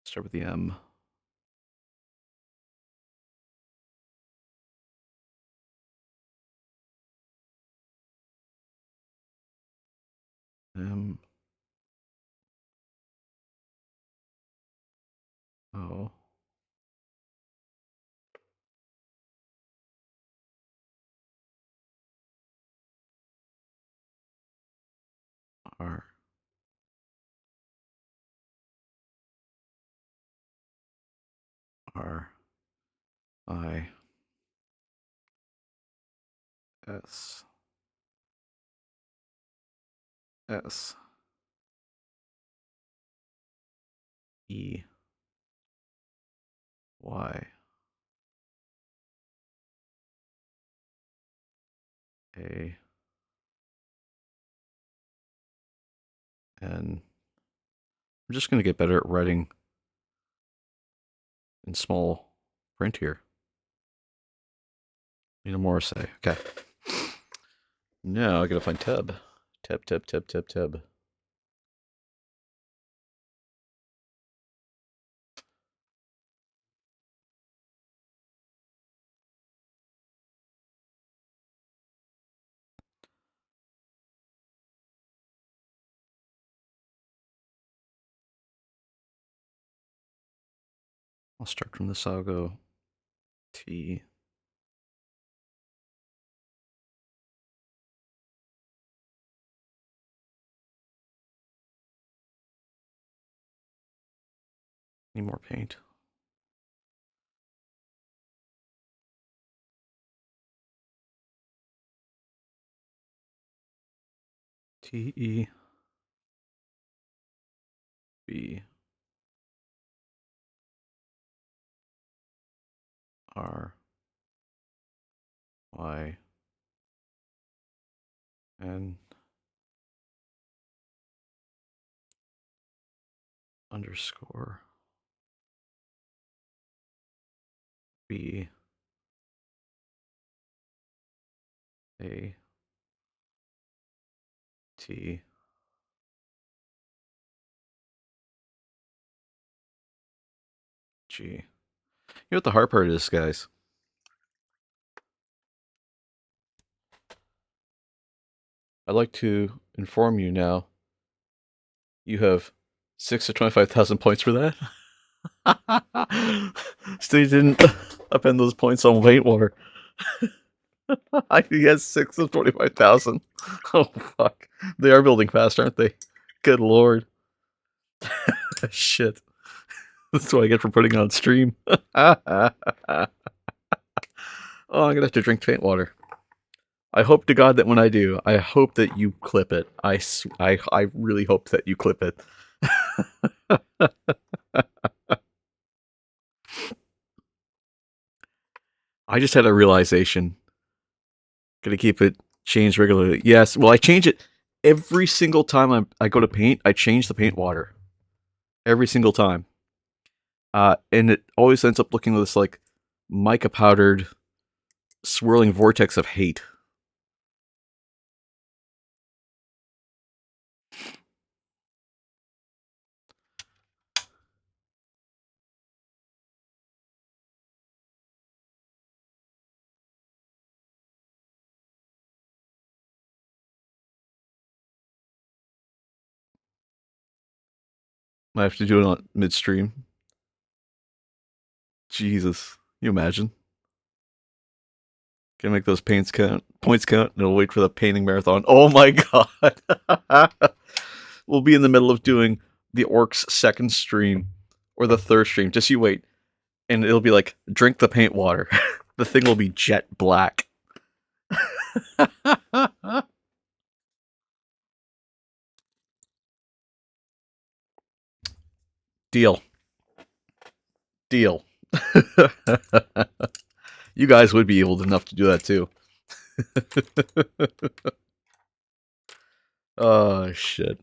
Start with the M. M. O. R. R. I. S. S E Y A N. I'm just going to get better at writing in small print here. Need a Morrissey. Okay. Now I gotta find Teb. Teb. I'll start from this. I'll go T. Need more paint. T E B R Y N underscore B A T G. You know what the hard part is, guys? I'd like to inform you now. You have 6 to 25,000 points for that. Still, you didn't upend those points on Whitewater. He has 6 of 25,000. Oh, fuck. They are building fast, aren't they? Good lord. Shit. That's what I get for putting it on stream. Oh, I'm gonna have to drink paint water. I hope to God that when I do, I hope that you clip it. I really hope that you clip it. I just had a realization. Gonna keep it changed regularly. Yes, well, I change it every single time I go to paint. I change the paint water every single time, and it always ends up looking this like mica powdered, swirling vortex of hate. I have to do it on midstream. Jesus, you imagine? Can make those points count, and it'll wait for the painting marathon. Oh my god! We'll be in the middle of doing the Orcs second stream or the third stream. Just you wait, and it'll be like drink the paint water. The thing will be jet black. Deal. You guys would be able enough to do that too. Oh shit.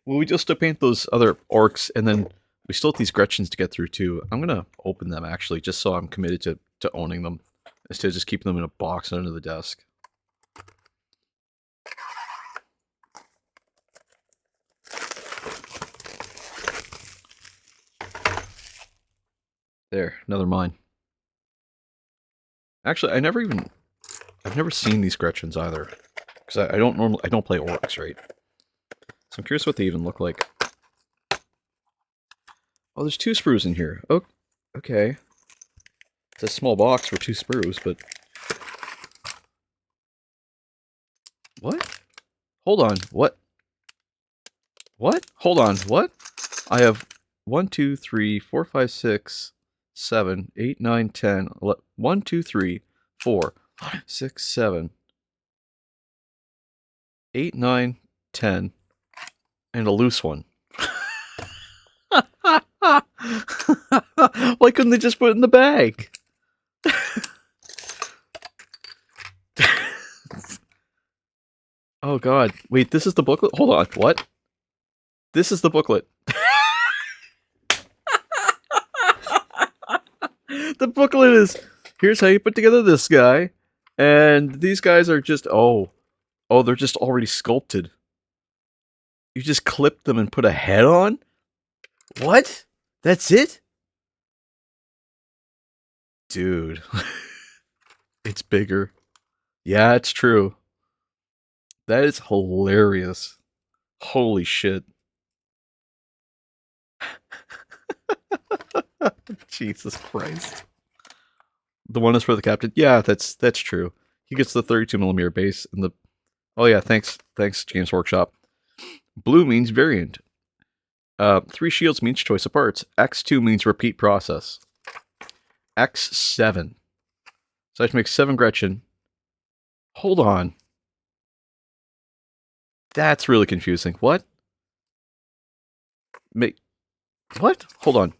Well, we just have to paint those other orcs, and then we still have these Gretchens to get through too. I'm gonna open them actually, just so I'm committed to owning them, instead of just keeping them in a box under the desk. There, another mine. Actually, I've never seen these Gretchens either, because I don't play orcs, right? So I'm curious what they even look like. Oh, there's 2 sprues in here. Oh, okay. It's a small box for 2 sprues, but what? Hold on, what? What? Hold on, what? I have 1, 2, 3, 4, 5, 6, 7, 8, 9, 10, 11, 1, 2, 3, 4, 5, 6, 7. 8, 9, 10, and a loose one. Why couldn't they just put it in the bag? Oh god. Wait, this is the booklet? Hold on, what? This is the booklet. The booklet is, here's how you put together this guy. And these guys are just, oh, they're just already sculpted. You just clip them and put a head on? What? That's it? Dude. It's bigger. Yeah, it's true. That is hilarious. Holy shit. Jesus Christ. The one is for the captain? Yeah, that's true. He gets the 32mm base and the... Oh yeah, thanks Games Workshop. Blue means variant. 3 shields means choice of parts. X2 means repeat process. X7. So I have to make 7 Gretchen. Hold on. That's really confusing. What? What? Hold on.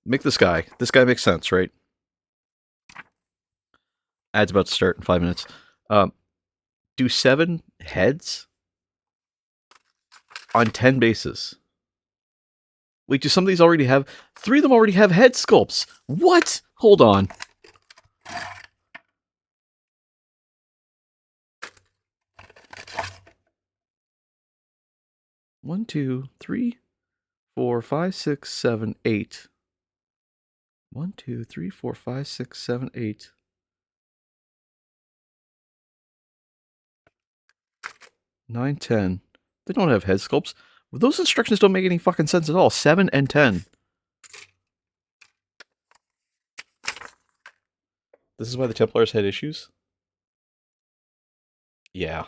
Make this guy. This guy makes sense, right? Ad's about to start in 5 minutes. Do 7 heads on 10 bases. Wait, do some of these already have... 3 of them already have head sculpts. What? Hold on. One, 2, 3, 4, 5, 6, 7, 8. 1, 2, 3, 4, 5, 6, 7, 8. 9, 10. They don't have head sculpts. Those instructions don't make any fucking sense at all. 7 and 10. This is why the Templars had issues? Yeah.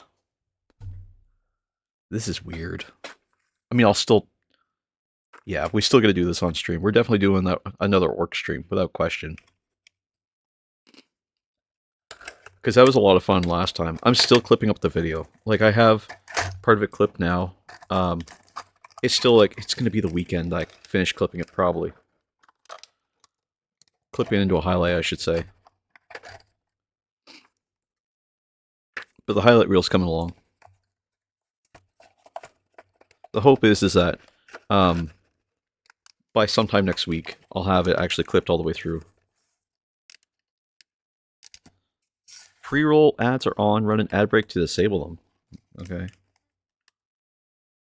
This is weird. I mean, I'll still... Yeah, we still gotta do this on stream. We're definitely doing that, another orc stream, without question. Because that was a lot of fun last time. I'm still clipping up the video. Like, I have part of it clipped now. It's still like, it's gonna be the weekend I finish clipping it, probably. Clipping it into a highlight, I should say. But the highlight reel's coming along. The hope is that by sometime next week, I'll have it actually clipped all the way through. Pre-roll ads are on. Run an ad break to disable them. Okay.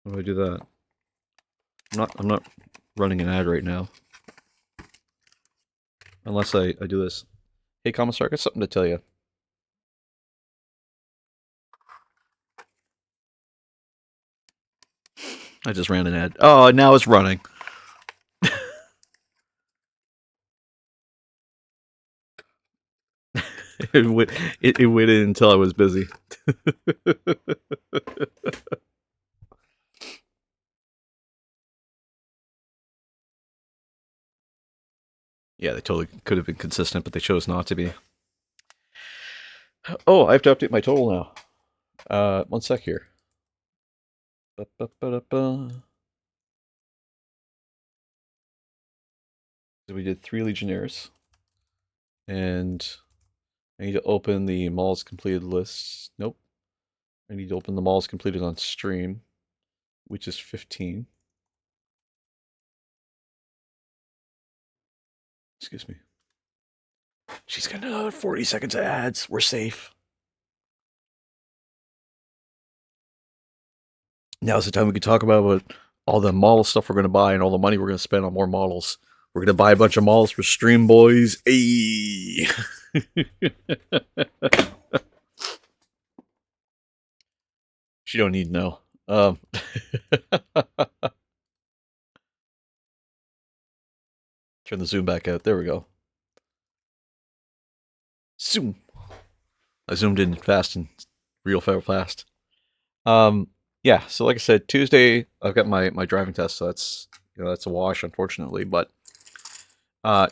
How do I do that? I'm not running an ad right now. Unless I do this. Hey, Commissar, I got something to tell you. I just ran an ad. Oh, now it's running. It waited until I was busy. Yeah, they totally could have been consistent, but they chose not to be. Oh, I have to update my total now. 1 sec here. So we did 3 Legionnaires. And I need to open the malls completed lists. Nope. I need to open the malls completed on stream, which is 15. Excuse me. She's got another 40 seconds of ads. We're safe. Now's the time we can talk about all the model stuff we're going to buy and all the money we're going to spend on more models. We're going to buy a bunch of models for stream, boys. Ayy. She don't need to know. Turn the zoom back out. There we go. Zoom. I zoomed in fast and real fast. Yeah, so like I said, Tuesday I've got my driving test, so that's that's a wash, unfortunately. But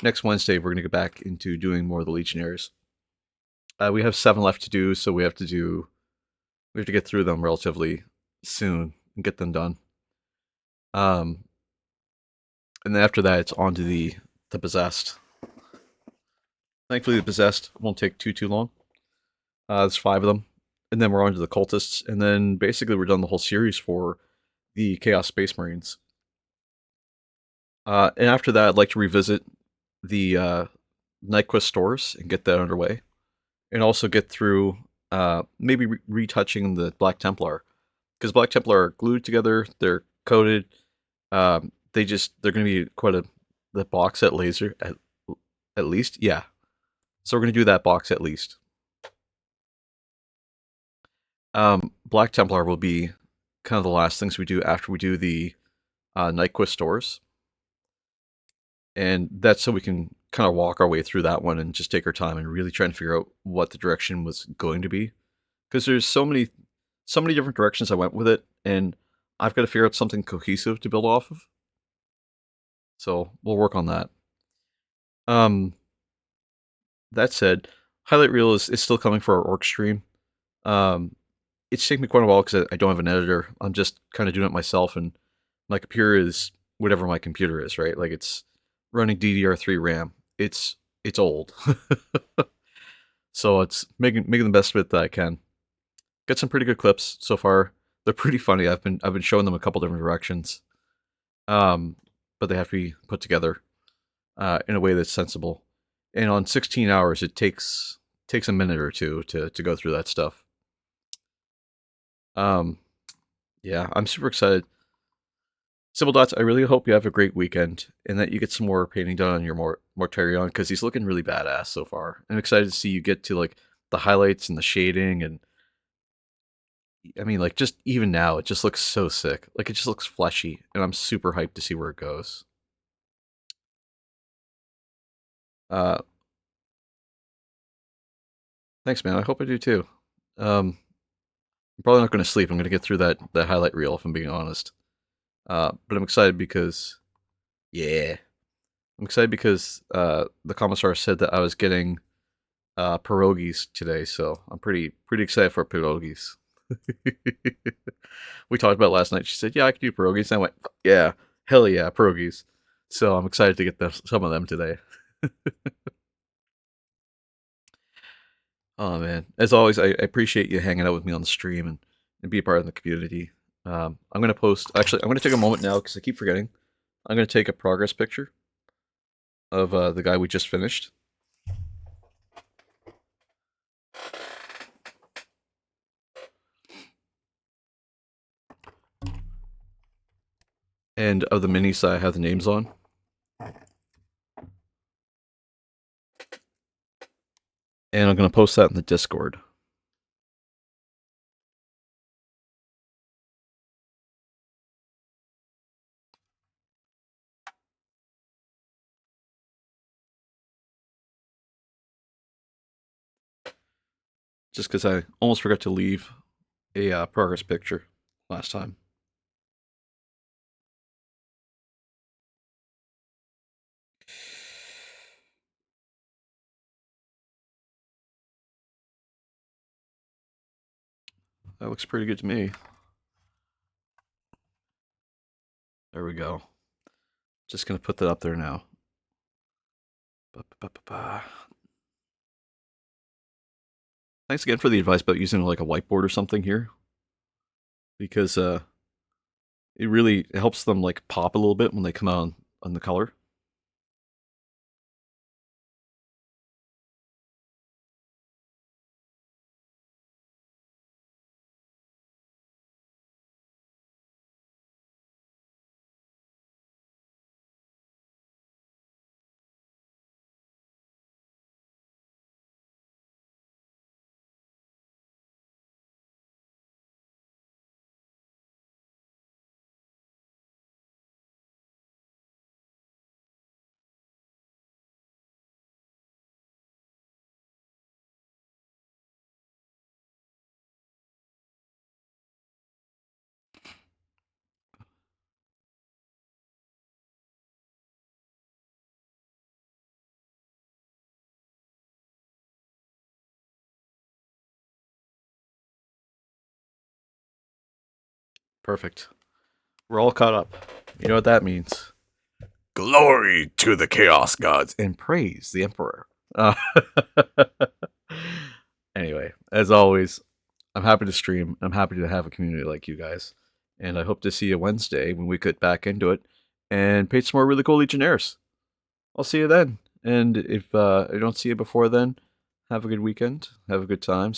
next Wednesday we're gonna get back into doing more of the Legionnaires. We have 7 left to do, so we have to get through them relatively soon and get them done. Um, and then after that, it's on to the possessed. Thankfully, the possessed won't take too long. There's 5 of them, and then we're on to the cultists, and then basically we're done the whole series for the Chaos Space Marines. And after that, I'd like to revisit the Nyquist stores and get that underway, and also get through maybe retouching the Black Templar, because Black Templar are glued together, they're coated. They're going to be quite a the box set laser at least, yeah. So we're going to do that box at least. Black Templar will be kind of the last things we do after we do the Nyquist stores. And that's so we can kind of walk our way through that one and just take our time and really try and figure out what the direction was going to be. Because there's so many different directions I went with it, and I've got to figure out something cohesive to build off of. So we'll work on that. That said, highlight reel is still coming for our orc stream. It's taken me quite a while because I don't have an editor. I'm just kind of doing it myself, and my computer is whatever my computer is, right? Like it's running DDR3 RAM. It's old, so it's making the best of it that I can. Got some pretty good clips so far. They're pretty funny. I've been showing them a couple different directions, but they have to be put together in a way that's sensible. And on 16 hours, it takes a minute or two to go through that stuff. Yeah, I'm super excited. Simple Dots, I really hope you have a great weekend and that you get some more painting done on your Mortarion, because he's looking really badass so far. I'm excited to see you get to like the highlights and the shading, and I mean, like, just even now, it just looks so sick. Like, it just looks fleshy, and I'm super hyped to see where it goes. Uh, Thanks, man. I hope I do too. I'm probably not going to sleep. I'm going to get through that highlight reel, if I'm being honest. But I'm excited because, yeah, I'm excited because the commissar said that I was getting pierogies today, so I'm pretty excited for pierogies. We talked about it last night. She said, "Yeah, I can do pierogies." And I went, "Yeah, hell yeah, pierogies." So I'm excited to get some of them today. Oh man, as always, I appreciate you hanging out with me on the stream and be a part of the community. I'm gonna post. Actually, I'm gonna take a moment now because I keep forgetting. I'm gonna take a progress picture of the guy we just finished, and of the minis that I have the names on. And I'm gonna post that in the Discord. Just because I almost forgot to leave a progress picture last time. That looks pretty good to me. There we go. Just gonna put that up there now. Thanks again for the advice about using like a whiteboard or something here, because it really helps them like pop a little bit when they come out on the color. Perfect. We're all caught up. You know what that means. Glory to the Chaos Gods. And praise the Emperor. Anyway, as always, I'm happy to stream. I'm happy to have a community like you guys. And I hope to see you Wednesday when we get back into it and paint some more really cool Legionnaires. I'll see you then. And if I don't see you before then, have a good weekend. Have a good time.